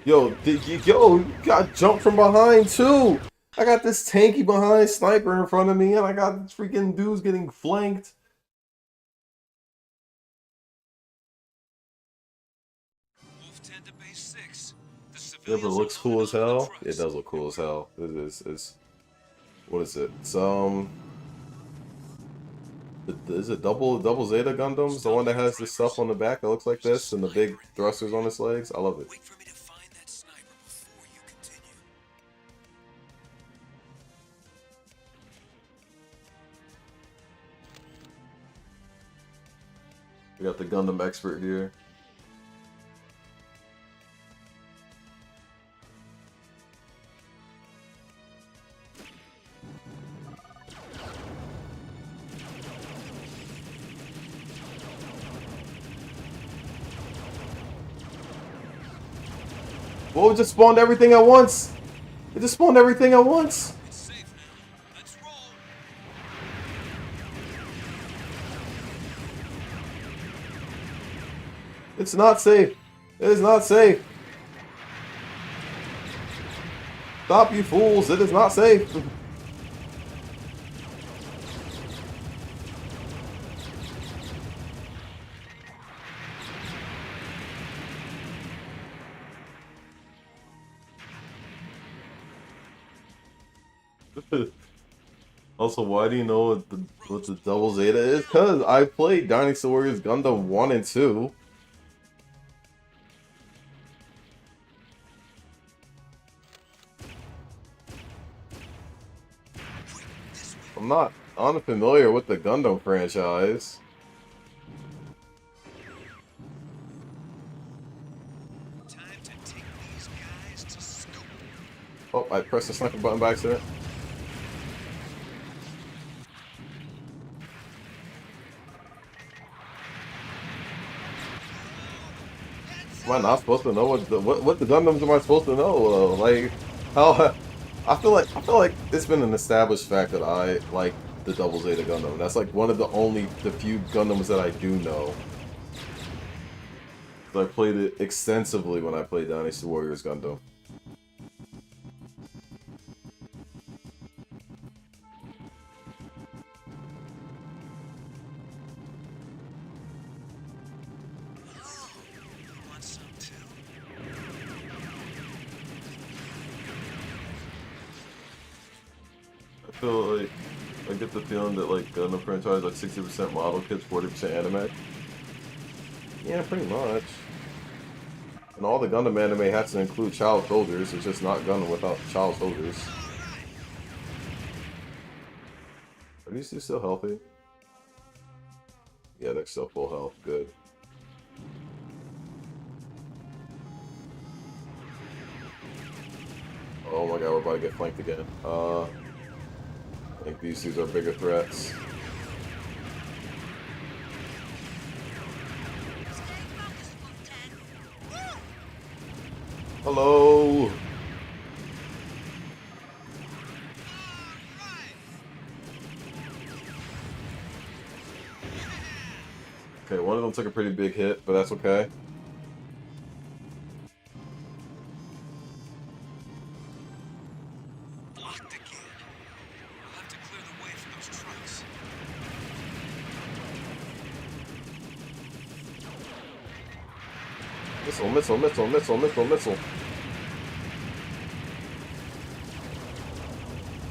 Speaker 1: Yo, you got jumped from behind too. I got this tanky behind sniper in front of me, and I got freaking dudes getting flanked.
Speaker 4: Wolf 10 to base 6. The
Speaker 1: It
Speaker 4: civilians
Speaker 1: ever looks
Speaker 4: are
Speaker 1: cool
Speaker 4: loaded
Speaker 1: as
Speaker 4: onto the
Speaker 1: hell.
Speaker 4: trucks.
Speaker 1: It does look cool as hell. It's what is it? It's is it double Zeta Gundams? The one that has this stuff on the back that looks like this and the big thrusters on its legs. I love it.
Speaker 4: Wait for me to find that sniper before you continue.
Speaker 1: We got the Gundam expert here. Whoa, it just spawned everything at once. It just spawned everything at once.
Speaker 4: It's safe now. Let's roll.
Speaker 1: It's not safe. It is not safe. Stop, you fools. It is not safe. Also, why do you know what the double Zeta is? Because I played Dynasty Warriors Gundam 1 and 2. I'm not unfamiliar with the Gundam franchise.
Speaker 4: Time to take these guys to scope.
Speaker 1: Oh, I pressed the sniper button by accident. Am I not supposed to know what the Gundams am I supposed to know? Like how I feel like it's been an established fact that I like the Double Zeta Gundam. That's like one of the few Gundams that I do know. So I played it extensively when I played Dynasty Warriors Gundam.
Speaker 2: You want some too?
Speaker 1: I feel like I get the feeling that like Gundam franchise like 60% model kits, 40% anime. Yeah, pretty much. And all the Gundam anime has to include child soldiers. It's just not Gundam without child soldiers. Are these two still healthy? Yeah, they're still full health. Good. Oh my god, we're about to get flanked again. I think these two are bigger threats. Hello! Okay, one of them took a pretty big hit, but that's okay.
Speaker 2: Blocked again. We'll have to clear the way for those trucks.
Speaker 1: Missile, missile, missile, missile, missile, missile.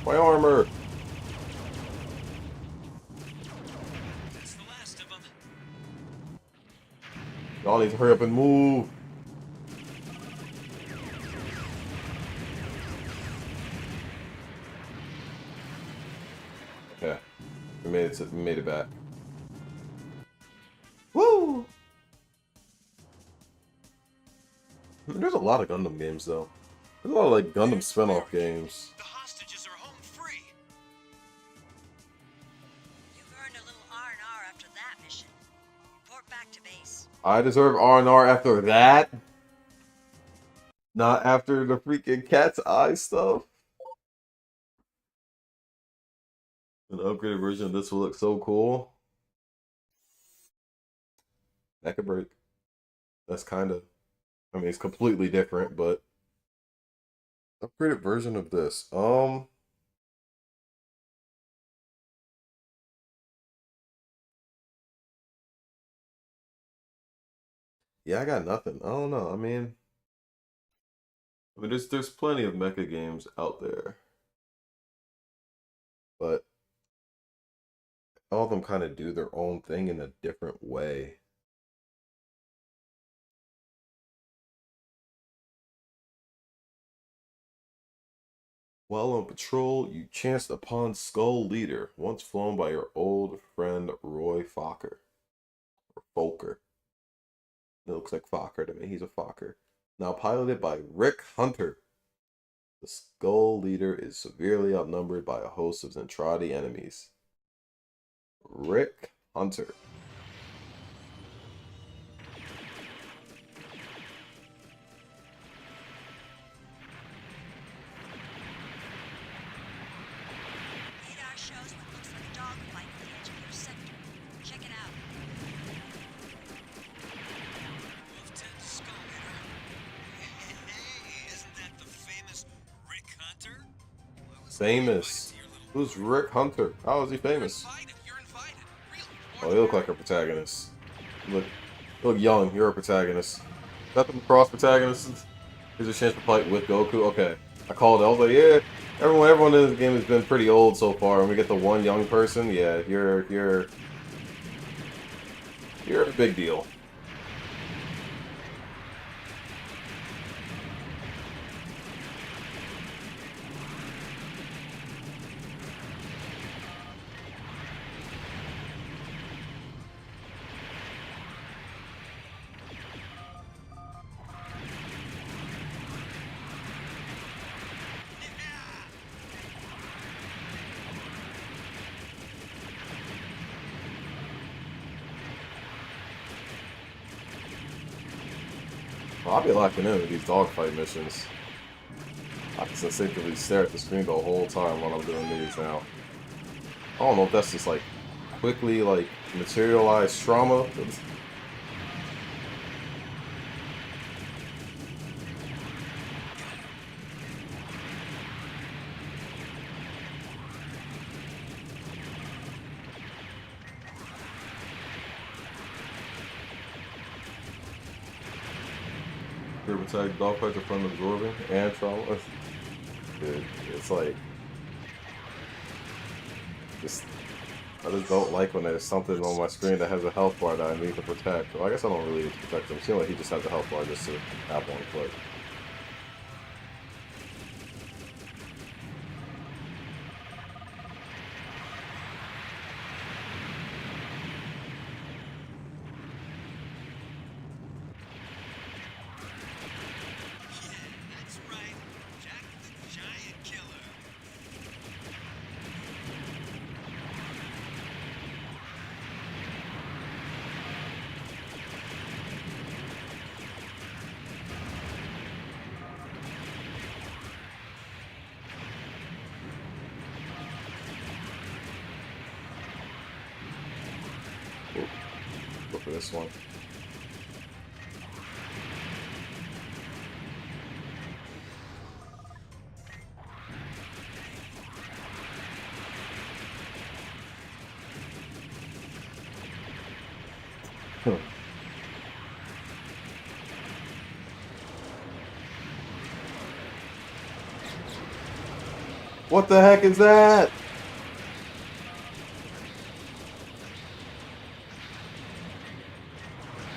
Speaker 1: My armor!
Speaker 2: That's the last of them.
Speaker 1: Y'all need to hurry up and move. Okay. We made it back. Woo! There's a lot of Gundam games though. There's a lot of like Gundam spin-off games.
Speaker 2: The hostages are home free.
Speaker 3: You've earned a little R&R after that mission. Report back to base.
Speaker 1: I deserve R&R after that? Not after the freaking cat's eye stuff? An upgraded version of this will look so cool. That could break. That's kind of... I mean, it's completely different, but... Upgraded version of this. Yeah, I got nothing. I don't know. I mean, there's plenty of mecha games out there, but all of them kind of do their own thing in a different way. While on patrol, you chanced upon Skull Leader, once flown by your old friend Roy Fokker. Or Folker. It looks like Fokker to me. He's a Fokker. Now piloted by Rick Hunter. The Skull Leader is severely outnumbered by a host of Zentradi enemies. Rick Hunter.
Speaker 3: Radar shows what looks like a dogfight at the edge of your sector. Check it out.
Speaker 2: Wolf 10 Skull Leader. Hey, isn't that the famous Rick Hunter? Well, I was
Speaker 1: Famous.
Speaker 2: invited to your little
Speaker 1: Who's
Speaker 2: party.
Speaker 1: Rick Hunter? How is he famous?
Speaker 2: You're invited. Really?
Speaker 1: Oh, you look like a protagonist. You look young. You're a protagonist. Is that the cross protagonist? Here's a chance to fight with Goku. Okay, I called it. I was like, yeah. Everyone in this game has been pretty old so far, and we get the one young person. Yeah, you're a big deal. Well, I'll be locking in with these dogfight missions. I just instinctively stare at the screen the whole time while I'm doing these now. I don't know if that's just like quickly like materialized trauma. Robotech dogfights are fun absorbing and trauma. Dude, it's like just I just don't like when there's something on my screen that has a health bar that I need to protect. Well, I guess I don't really need to protect him. It seems like he just has a health bar just to have one click.
Speaker 4: That's right. Jack the Giant Killer.
Speaker 1: Oop. Go for this one. Huh. What the heck is that?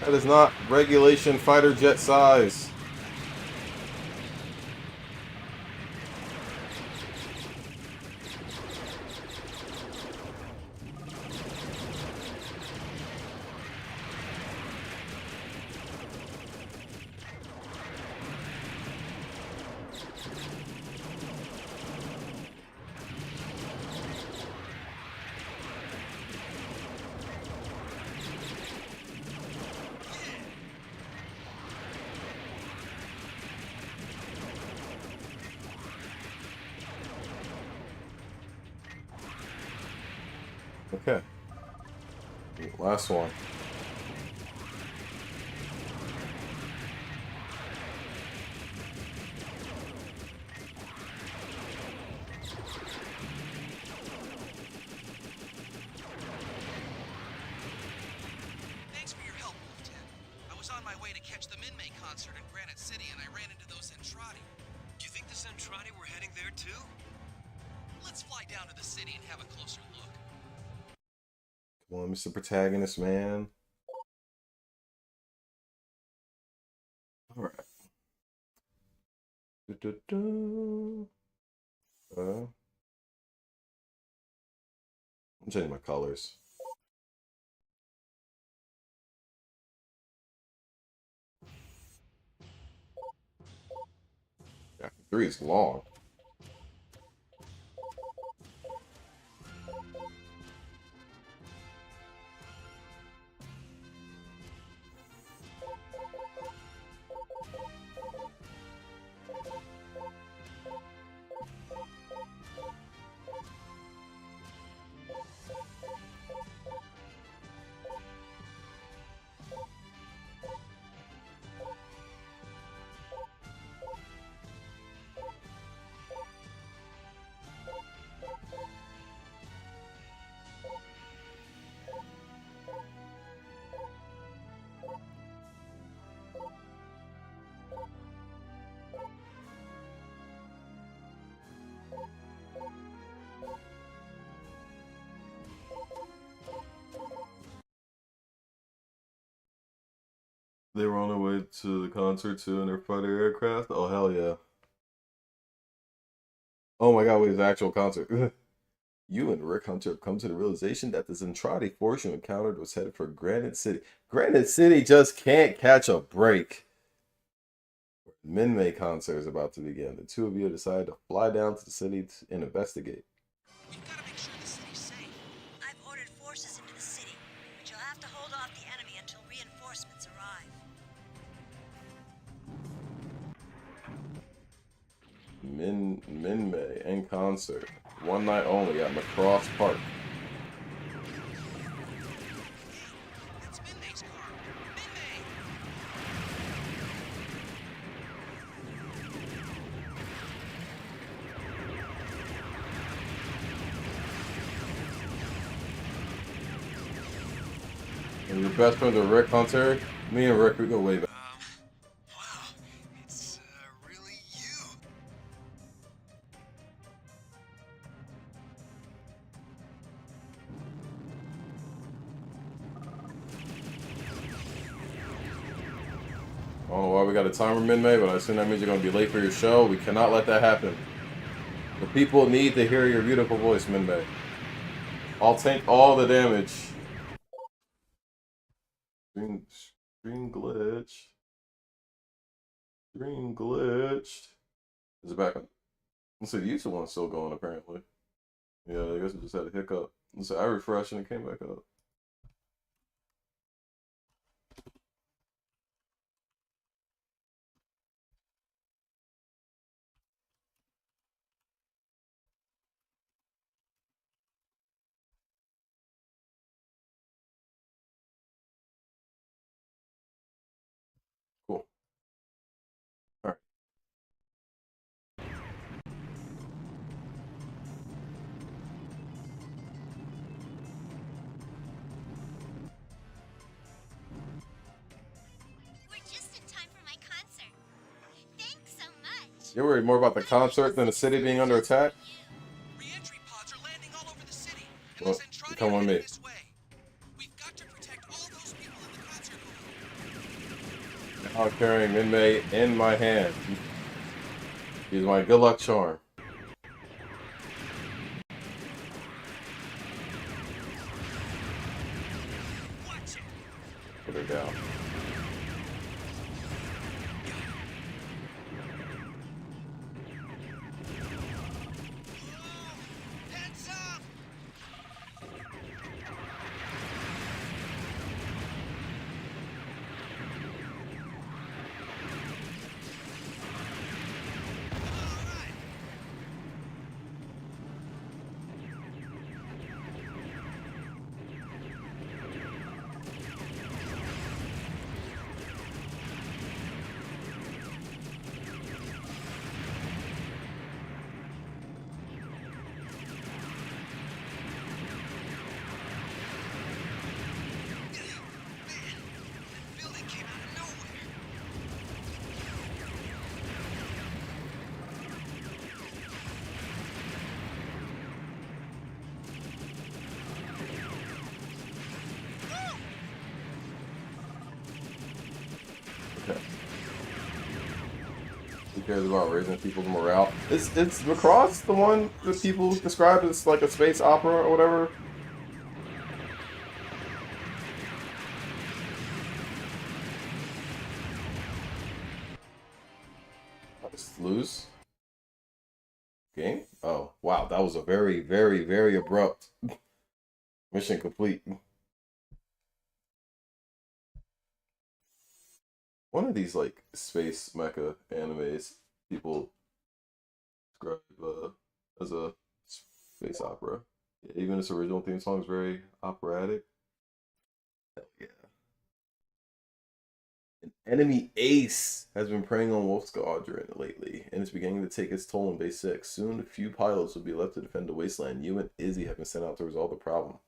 Speaker 1: That is not regulation fighter jet size. Okay. Last one.
Speaker 8: Thanks for your help, Wolf 10. I was on my way to catch the Minmay concert in Granite City and I ran into those Zentradi.
Speaker 2: Do you think the Zentradi were heading there too?
Speaker 8: Let's fly down to the city and have a closer look.
Speaker 1: Come on, Mr. Protagonist, man. Alright. I'm changing my colors. Yeah, 3 is long. They were on their way to the concert too in their fighter aircraft. Oh hell yeah! Oh my god, wait, it's an actual concert. You and Rick Hunter have come to the realization that the Zentradi force you encountered was headed for Granite City. Granite City just can't catch a break. Minmay concert is about to begin. The two of you decide to fly down to the city and investigate.
Speaker 8: We've got to make sure the city's safe.
Speaker 3: I've ordered forces into the city, but you'll have to hold off the enemy until reinforcements arrive.
Speaker 1: Min-May in concert. One night only at Macross Park.
Speaker 8: That's Min-May's car. Min-May!
Speaker 1: And your best friend is Rick Hunter. Me and Rick, we go way back.
Speaker 8: Wow. It's, really you.
Speaker 1: I don't know why we got a timer, Min-May, but I assume that means you're gonna be late for your show. We cannot let that happen. The people need to hear your beautiful voice, Min-May. I'll take all the damage. Screen glitch. Screen glitched. Is it back on? Let's see, the YouTube one's still going apparently. Yeah, I guess it just had a hiccup. Let's see, I refreshed and it came back up. Cool. All right.
Speaker 5: We're just in time for my concert. Thanks so much.
Speaker 1: You're worried more about the concert than the city being under attack?
Speaker 8: Re-entry pods are landing all over the city, and
Speaker 1: Well,
Speaker 8: the Zentradi
Speaker 1: come
Speaker 8: are
Speaker 1: with
Speaker 8: heading
Speaker 1: me.
Speaker 8: this way. We've got to protect all those people in the concert hall.
Speaker 1: I'm carrying Min-May in my hand. He's my good luck charm.
Speaker 8: Watch it.
Speaker 1: Put her down.
Speaker 8: Heads up! Alright. Man, that building came out of nowhere.
Speaker 1: Okay. Who cares about raising people's morale? It's Macross the one that people describe as like a space opera or whatever. Just lose game. Oh wow, that was a very, very, very abrupt mission complete. One of these like space mecha animes people describe as a space opera. Yeah, even its original theme song is very operatic. Hell yeah. An enemy ace has been preying on Wolf Squadron lately, and it's beginning to take its toll on Base 6. Soon, a few pilots will be left to defend the wasteland. You and Izzy have been sent out to resolve the problem.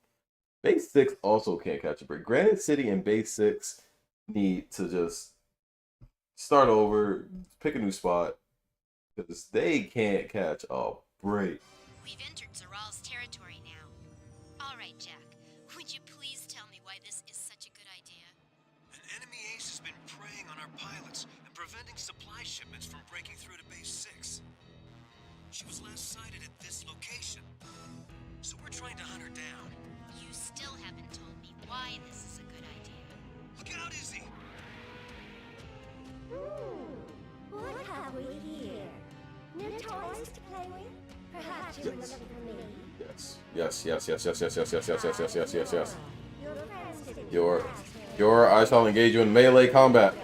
Speaker 1: Base 6 also can't catch a break. Granite City and Base 6 need to just start over, pick a new spot, because they can't catch a break.
Speaker 5: We've entered Zaral's territory now. All right, Jack. Would you please tell me why this is such a good idea?
Speaker 2: An enemy ace has been preying on our pilots and preventing supply shipments from breaking through to Base 6. She was last sighted at this location. So we're trying to hunt her down.
Speaker 5: You still haven't told me why this is a good idea.
Speaker 2: Look out, Izzy!
Speaker 6: What have we here? New toys to play with? Perhaps you were looking for me?
Speaker 1: Yes. Yes, yes, yes, yes, yes, yes, yes, yes, yes, yes, yes, yes, yes.
Speaker 6: Your friends didn't
Speaker 1: I shall engage you in melee combat.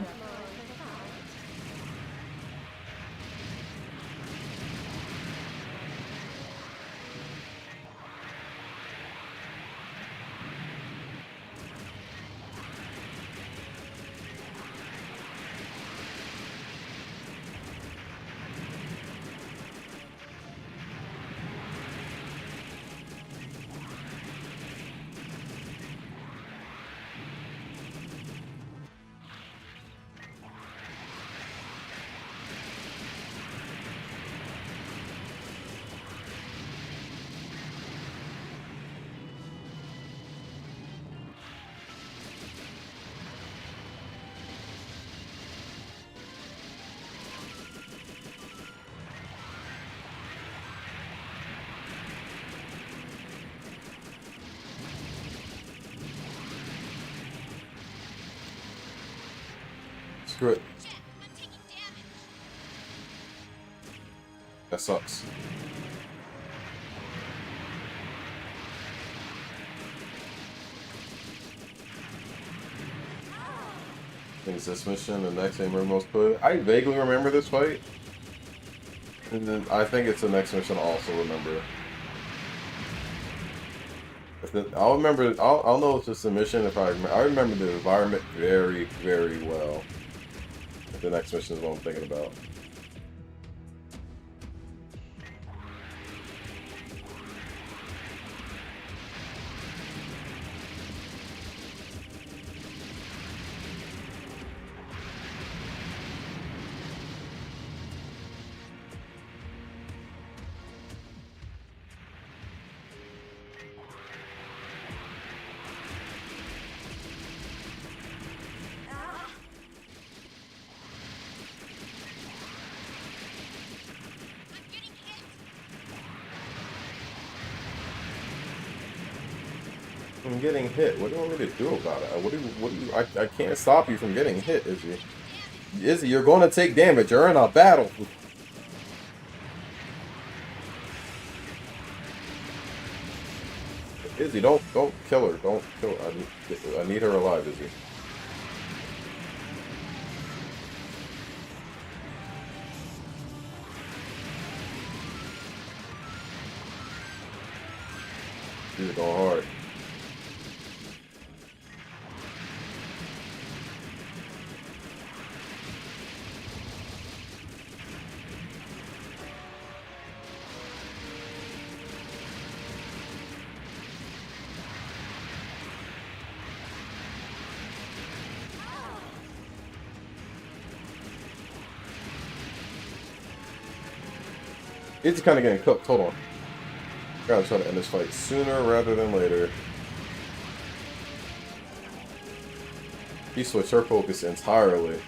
Speaker 1: Screw it.
Speaker 5: Jack, I'm taking damage.
Speaker 1: That sucks. I think it's this mission, the next game most clear. I vaguely remember this fight. And then I think it's the next mission I'll also remember. I'll remember. I'll know it's just a mission if I remember. I remember the environment very, very well. The next mission is what I'm thinking about.
Speaker 5: I'm getting hit.
Speaker 1: I'm getting hit. What do you want me to do about it? What do you? I can't stop you from getting hit, Izzy. Izzy, you're going to take damage. You're in a battle. Izzy, don't kill her. Don't kill her. I need her alive, Izzy. She's going hard. It's kind of getting cooked. Hold on. Gotta try to end this fight sooner rather than later. He switched her focus entirely.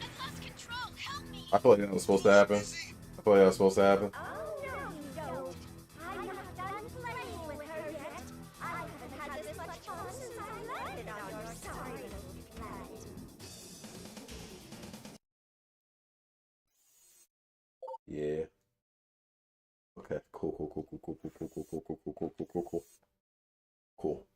Speaker 5: I've lost control. Help me.
Speaker 1: I feel like that was supposed to happen. I feel like that was supposed to happen.
Speaker 6: Oh, no, you don't. I'm not done playing with her yet. I haven't had this much fun since I landed on your sorry little planet.
Speaker 1: Yeah. Okay. Cool. Cool.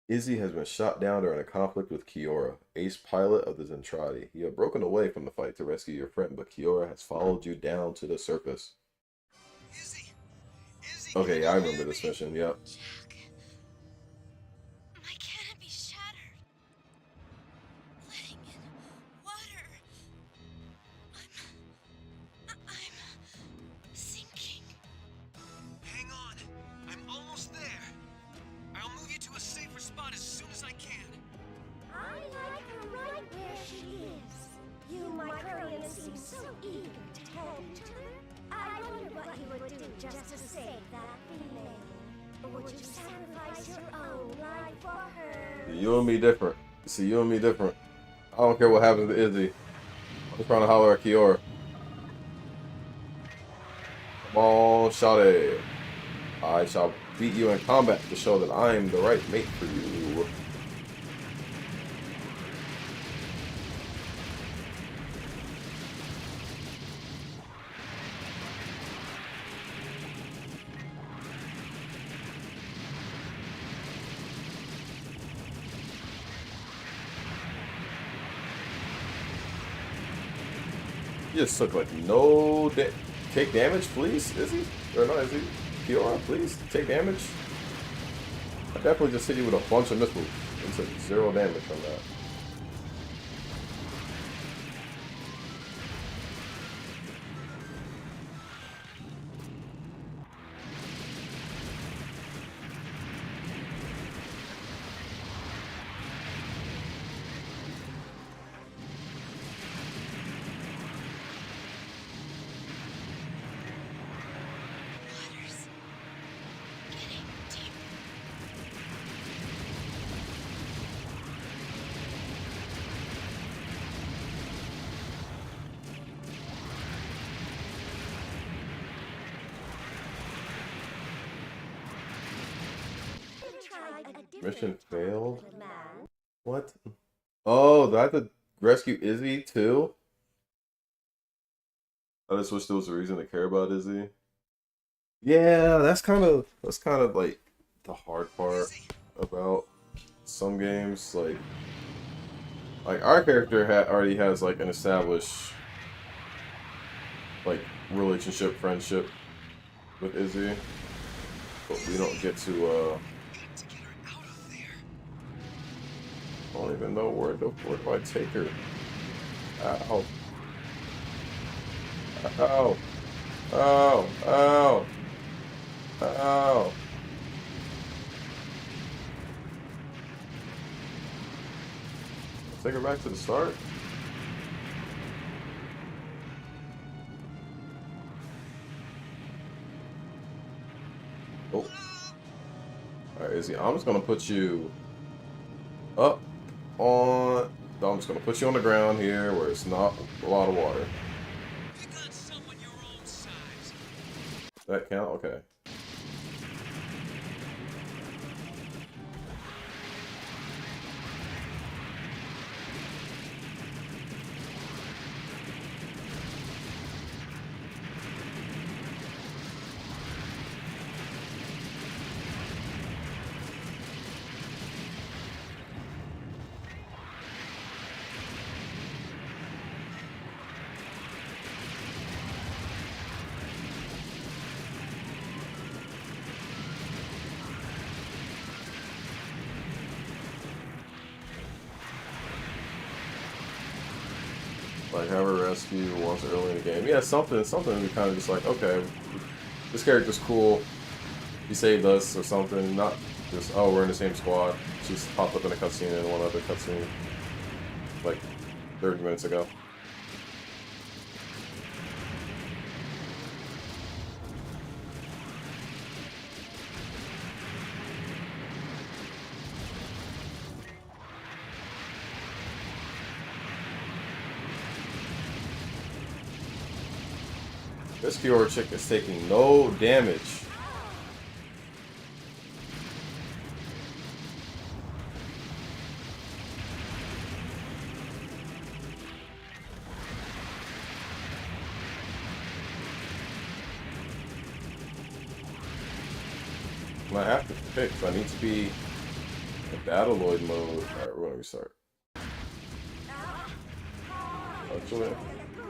Speaker 1: Izzy has been shot down during a conflict with Kiora, ace pilot of the Zentradi. You have broken away from the fight to rescue your friend, but Kiora has followed you down to the surface.
Speaker 8: Izzy! Izzy!
Speaker 1: Okay, I remember this mission. Yep.
Speaker 5: Jack, my canopy shattered. Letting in water. I'm sinking.
Speaker 8: Hang on. I'm almost there. I'll move you to a safer spot as soon as I can.
Speaker 6: I like her right where she is. You Mycarians seem so eager to help each other. I wonder what you would do just to save that female. Or would you sacrifice your own life for her?
Speaker 1: You and me different. See, you and me different. I don't care what happens to Izzy. I'm trying to holler at Kiora. Come on, shawty. I shall beat you in combat to show that I am the right mate for you. You just took like no take damage, please, Izzy? Or not, Izzy? Kiora, please take damage. I definitely just hit you with a bunch of missiles and took 0 damage from that.
Speaker 5: Water's getting deeper.
Speaker 1: Mission failed? What? Oh, do I have to rescue Izzy too? I just wish there was a reason to care about Izzy. Yeah, that's kind of like the hard part about some games. Like our character already has like an established like relationship, friendship with Izzy, but we don't get to. I don't even know where do I take her. Ow! Ow! Ow! Ow! Ow! Take her back to the start. Oh. Alright, Izzy, I'm just gonna put you up on. I'm just gonna put you on the ground here where it's not a lot of water.
Speaker 8: Pick on someone your own size.
Speaker 1: That count? Okay. Like have a rescue once early in the game. Yeah, something we kind of just like, okay, this character's cool. He saved us or something. Not just, oh, we're in the same squad. She's popped up in a cutscene and one other cutscene like 30 minutes ago. This Fiora chick is taking no damage. I have to pick, so I need to be in Battleoid mode. Alright, we're gonna restart. Actually,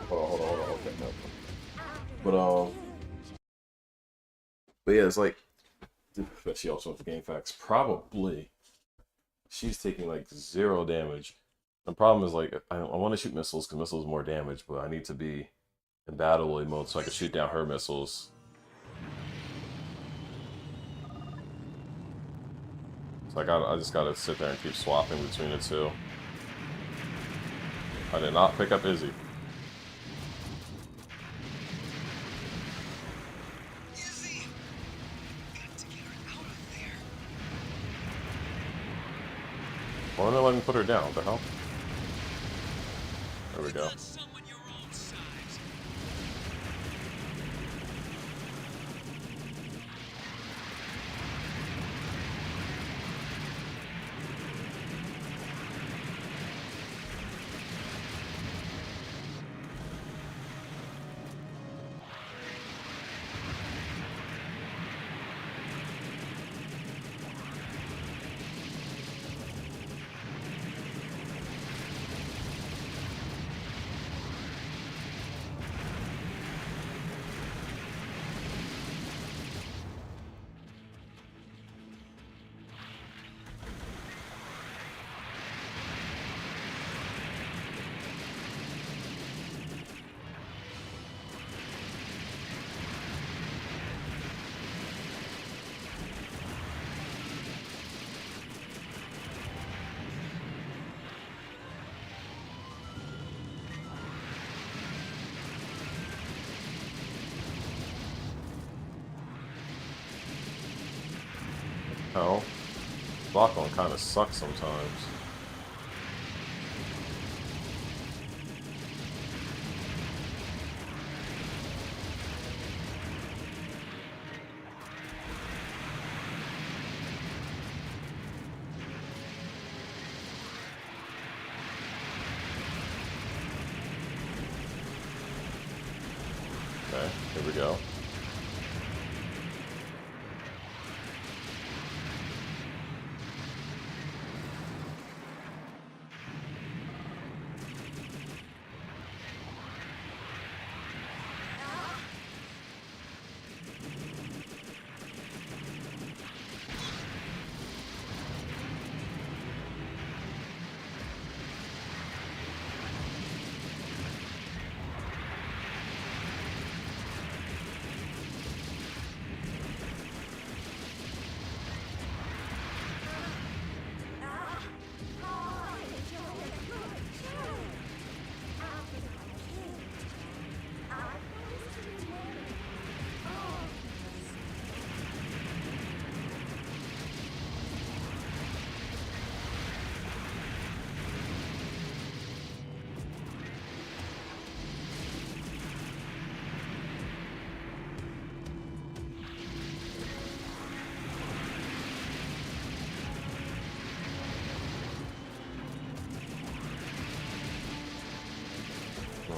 Speaker 1: hold on. Okay, no. But yeah, it's like, but she also has game facts. Probably, she's taking like 0 damage. The problem is like, I want to shoot missiles because missiles more damage, but I need to be in Battleoid mode so I can shoot down her missiles. So I just gotta sit there and keep swapping between the two. I did not pick up Izzy.
Speaker 8: Izzy! Got to get her out of there.
Speaker 1: Why don't I let me put her down? What the hell? There we
Speaker 8: Pick
Speaker 1: go.
Speaker 8: on someone your own size.
Speaker 1: Hell, block on kind of sucks sometimes. here we go.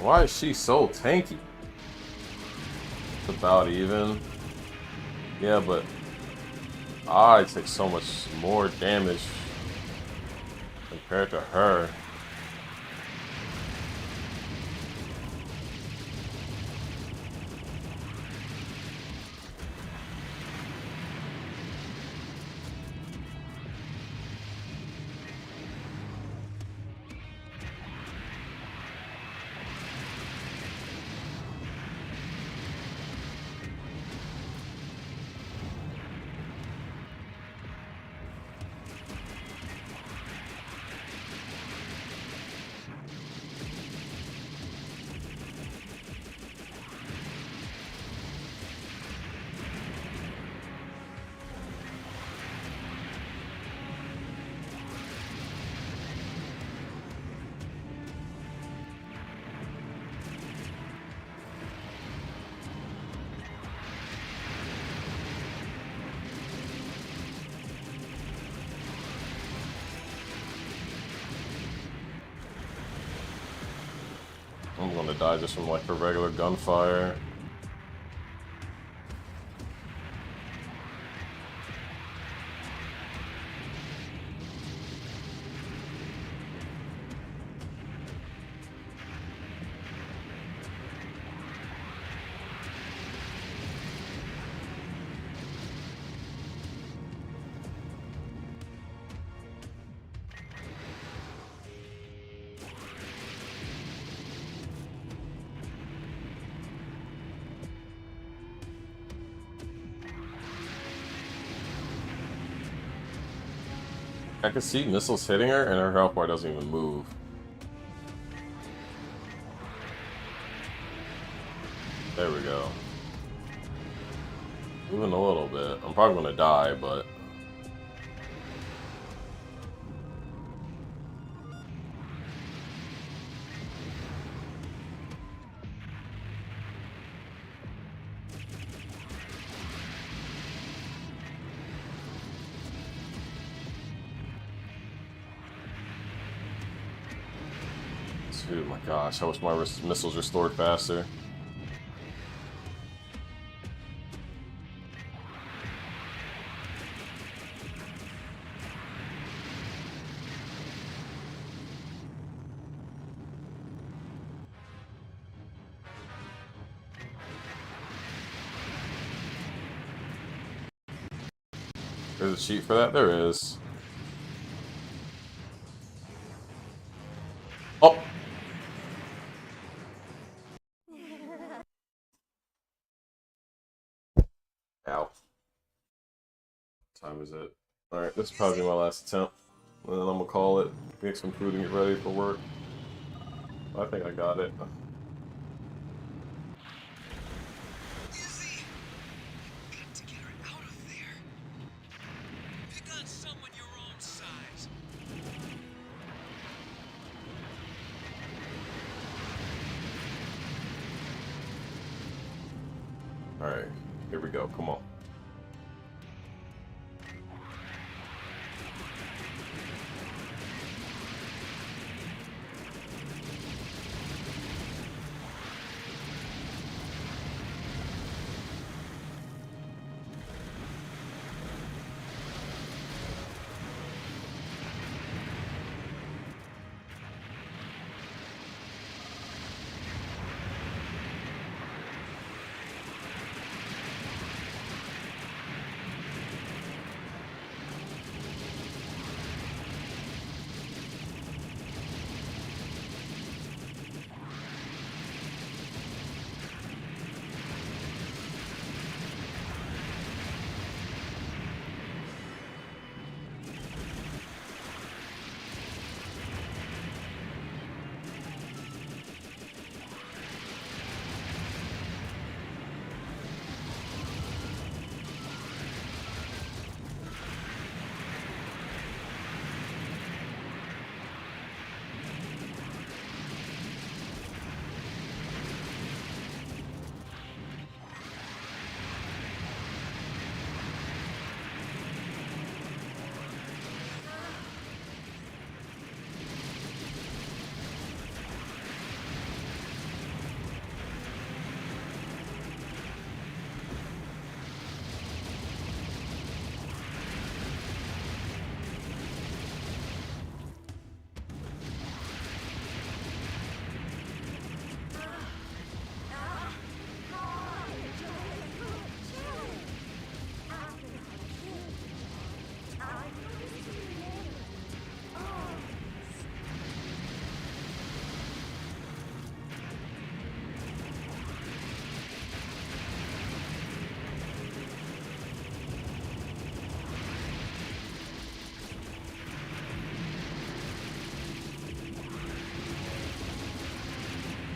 Speaker 1: Why is she so tanky? It's about even. Yeah, but I take so much more damage compared to her. I'm gonna die just from like a regular gunfire. I can see missiles hitting her, and her health bar doesn't even move. There we go. Moving a little bit. I'm probably gonna die, but... Dude, my gosh, I wish my missiles restored faster. There's a cheat for that? There is. Oh! Ow. What time is it? Alright, this is probably my last attempt. And then I'm gonna call it, make some food and get ready for work. I think I got it.
Speaker 8: Izzy! Got to get her out of there. Pick on someone your own size.
Speaker 1: Alright, here we go, come on.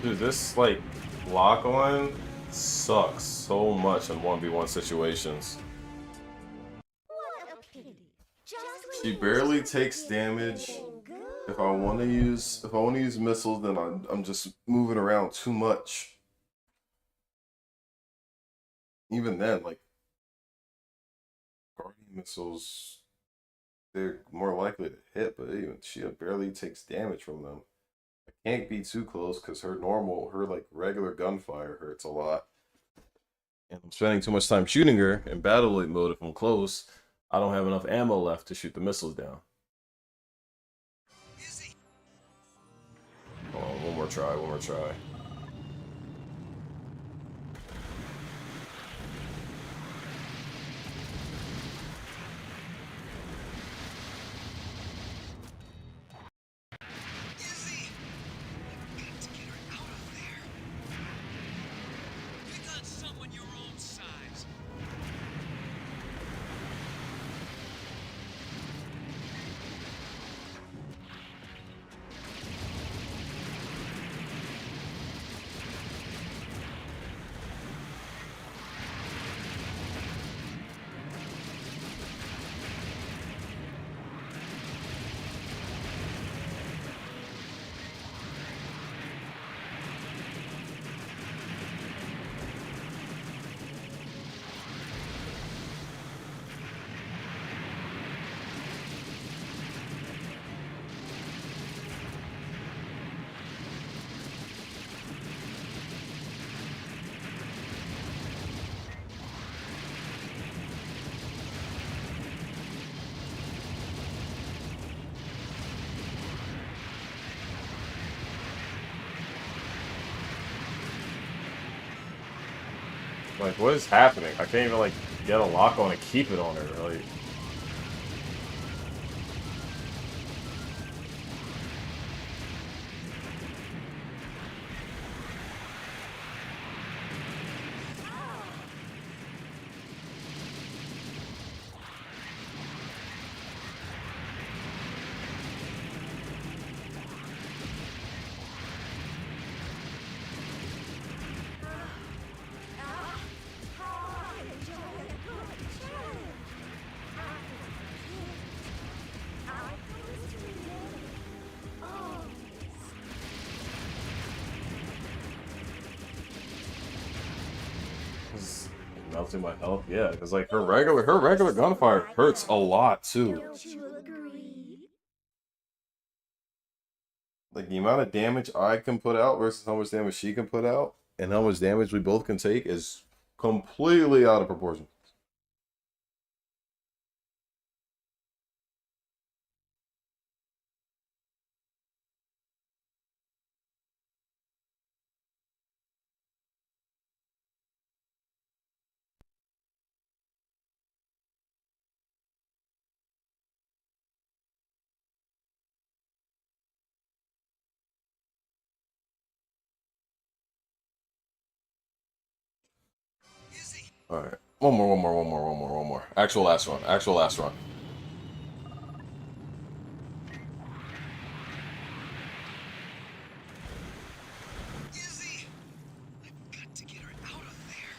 Speaker 1: Dude, this like lock on sucks so much in 1v1 situations.
Speaker 6: What a pity. Just when
Speaker 1: She
Speaker 6: you
Speaker 1: barely
Speaker 6: just
Speaker 1: takes
Speaker 6: get
Speaker 1: damage.
Speaker 6: feeling good.
Speaker 1: If I want to use missiles, then I'm just moving around too much. Even then, like guardian missiles, they're more likely to hit, but even she barely takes damage from them. I can't be too close because her like regular gunfire hurts a lot. And I'm spending too much time shooting her in battle mode. If I'm close, I don't have enough ammo left to shoot the missiles down.
Speaker 8: Izzy!
Speaker 1: Hold on, one more try, one more try.
Speaker 8: Izzy! I've got to get her out of there. Pick on someone your own size.
Speaker 1: Like, what is happening? I can't even like get a lock on and keep it on her. Like, is melting my health. Yeah, because like her regular gunfire hurts a lot too.
Speaker 6: Don't you agree?
Speaker 1: Like the amount of damage I can put out versus how much damage she can put out, and how much damage we both can take is completely out of proportion.
Speaker 8: Izzy!
Speaker 1: All right, one more. Actual last run. Actual last run.
Speaker 8: Izzy! I've got to get her out of there.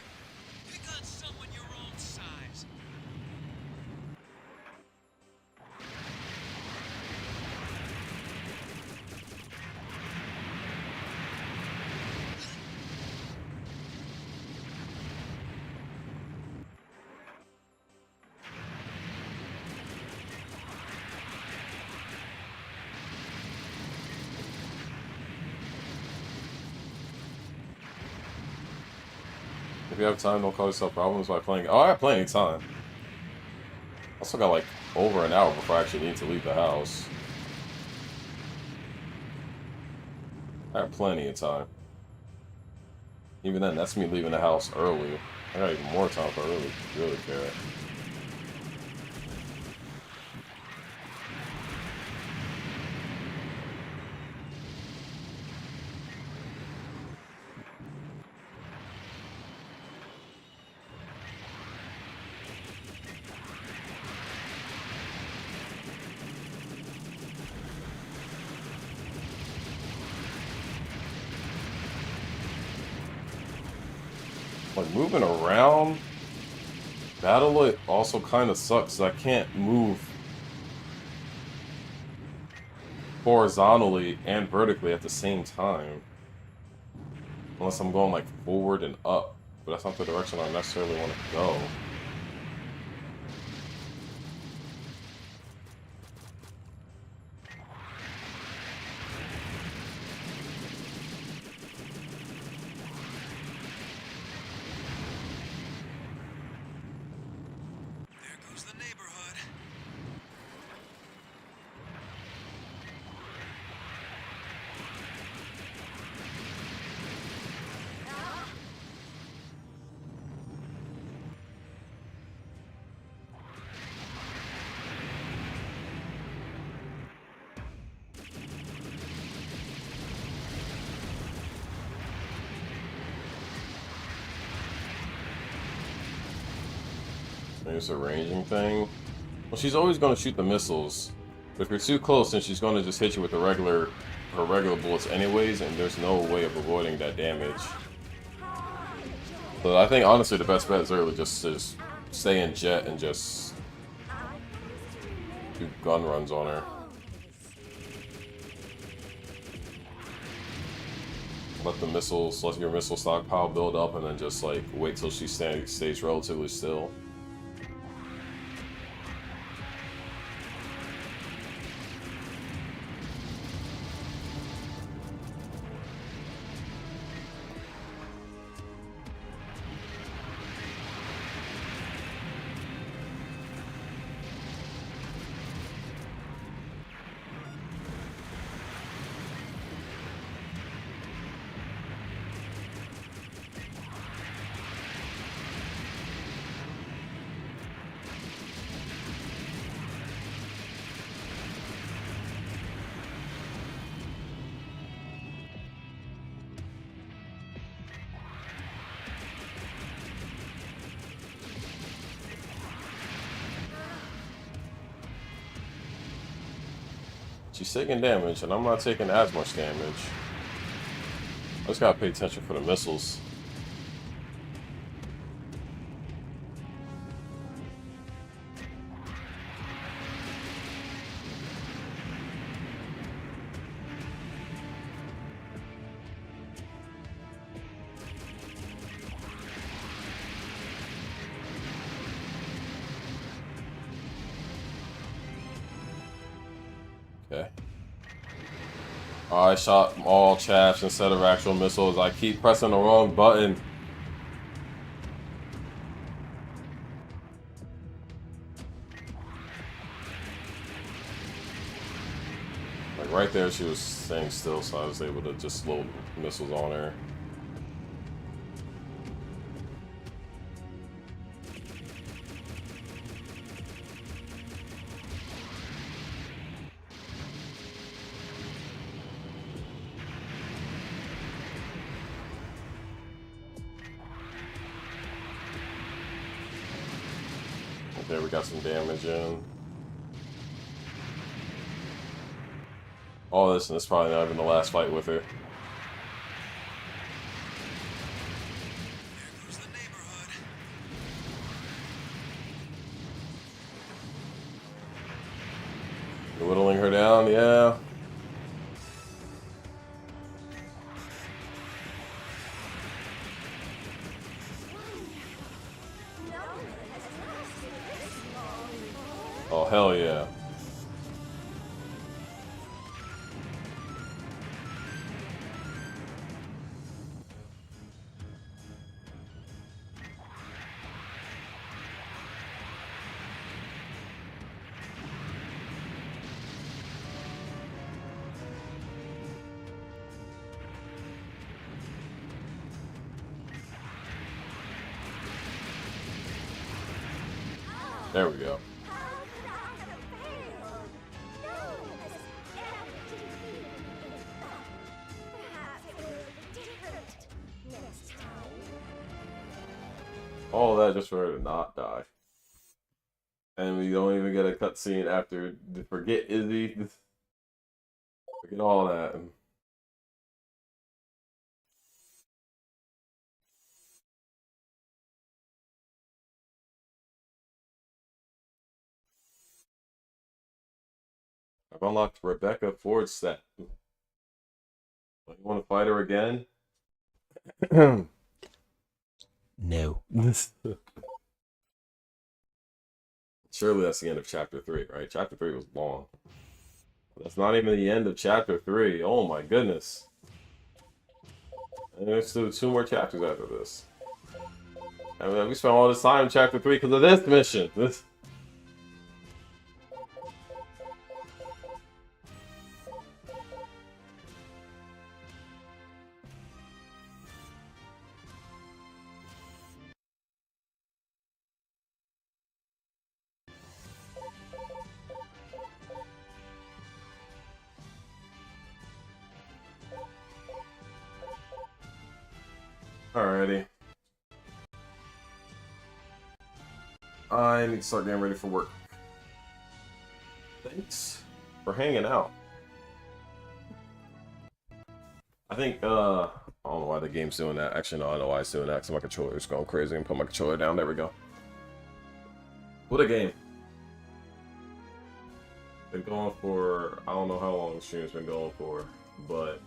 Speaker 8: Pick on someone your own size.
Speaker 1: If you have time, don't cause yourself problems by playing. Oh, I have plenty of time. I still got like over an hour before I actually need to leave the house. I have plenty of time. Even then, that's me leaving the house early. I got even more time if I really care. Like moving around battle it also kind of sucks. I can't move horizontally and vertically at the same time. Unless I'm going like forward and up. But that's not the direction I necessarily want to go.
Speaker 8: There goes the neighborhood.
Speaker 1: Maybe it's a ranging thing. Well, she's always going to shoot the missiles. But if you're too close, then she's going to just hit you with her regular bullets anyways, and there's no way of avoiding that damage. So I think honestly the best bet is really just to stay in jet and just do gun runs on her. Let your missile stockpile build up, and then just like wait till she stays relatively still. She's taking damage, and I'm not taking as much damage. I just gotta pay attention for the missiles. Okay. Oh, I shot all chaffs instead of actual missiles. I keep pressing the wrong button. Like right there, she was staying still, so I was able to just load missiles on her. There, we got some damage in. All this, and it's probably not even the last fight with her.
Speaker 8: There goes the neighborhood.
Speaker 1: Whittling her down, yeah. Oh, hell yeah. There we go. All that just for her to not die. And we don't even get a cutscene after. Forget Izzy. Forget all that. I've unlocked Rebecca Ford's set. You want to fight her again? No. Surely that's the end of chapter 3, right? Chapter 3 was long. That's not even the end of chapter 3. Oh my goodness. And there's still 2 more chapters after this. I mean, we spent all this time in chapter 3 because of this mission. This. Alrighty. I need to start getting ready for work. Thanks for hanging out. I think, I don't know why the game's doing that. Actually, no, I know why it's doing that, because my controller's going crazy. And put my controller down. There we go. What a game. Been going for, I don't know how long the stream's been going for, but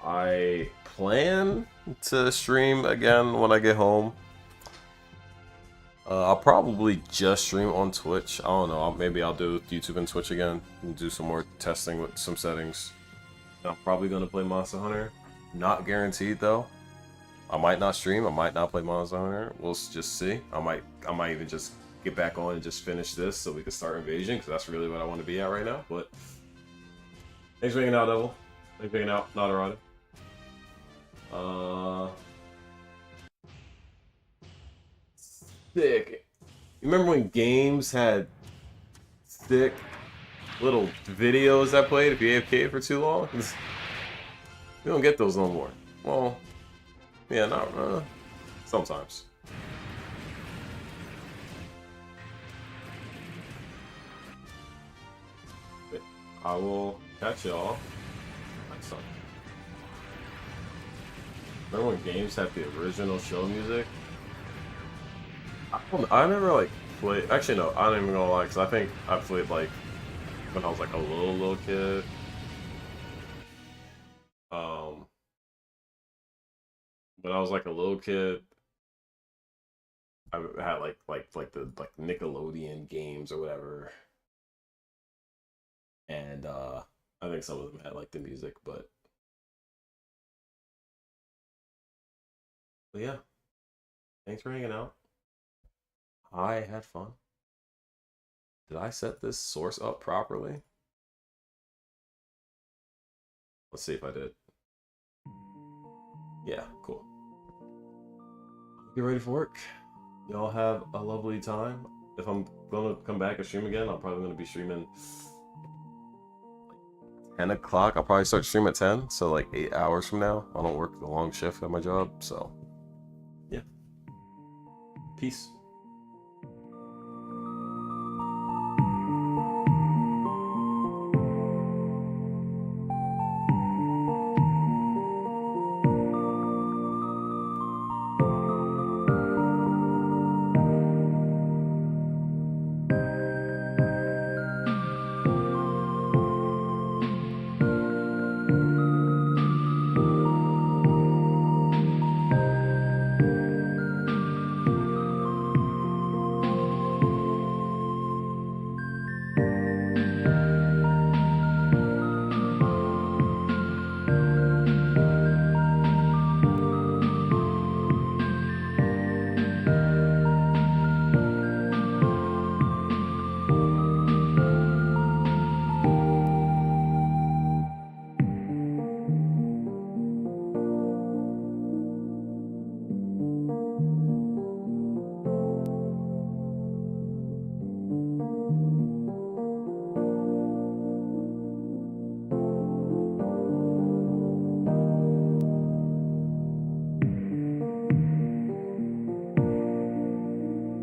Speaker 1: I plan to stream again when I get home. I'll probably just stream on Twitch. I don't know. Maybe I'll do YouTube and Twitch again and do some more testing with some settings. I'm probably gonna play Monster Hunter. Not guaranteed though. I might not stream. I might not play Monster Hunter. We'll just see. I might even just get back on and just finish this so we can start Invasion, because that's really what I want to be at right now. But thanks for hanging out, Devil. Thanks for hanging out, Nadarada. Sick. You remember when games had thick little videos that played if you AFK'd for too long? We don't get those no more. Well, yeah, not sometimes. But I will catch y'all next time. Remember when games had the original show music? I never like played. Actually, no, I don't even gonna lie, because I think I played like when I was like a little kid. When I was like a little kid, I had like the Nickelodeon games or whatever, and I think some of them had like the music, but yeah. Thanks for hanging out. I had fun. Did I set this source up properly? Let's see if I did. Yeah, cool. Get ready for work. Y'all have a lovely time. If I'm gonna come back and stream again, I'm probably gonna be streaming like 10 o'clock. I'll probably start streaming at 10, so like 8 hours from now. I don't work the long shift at my job, so yeah. Peace.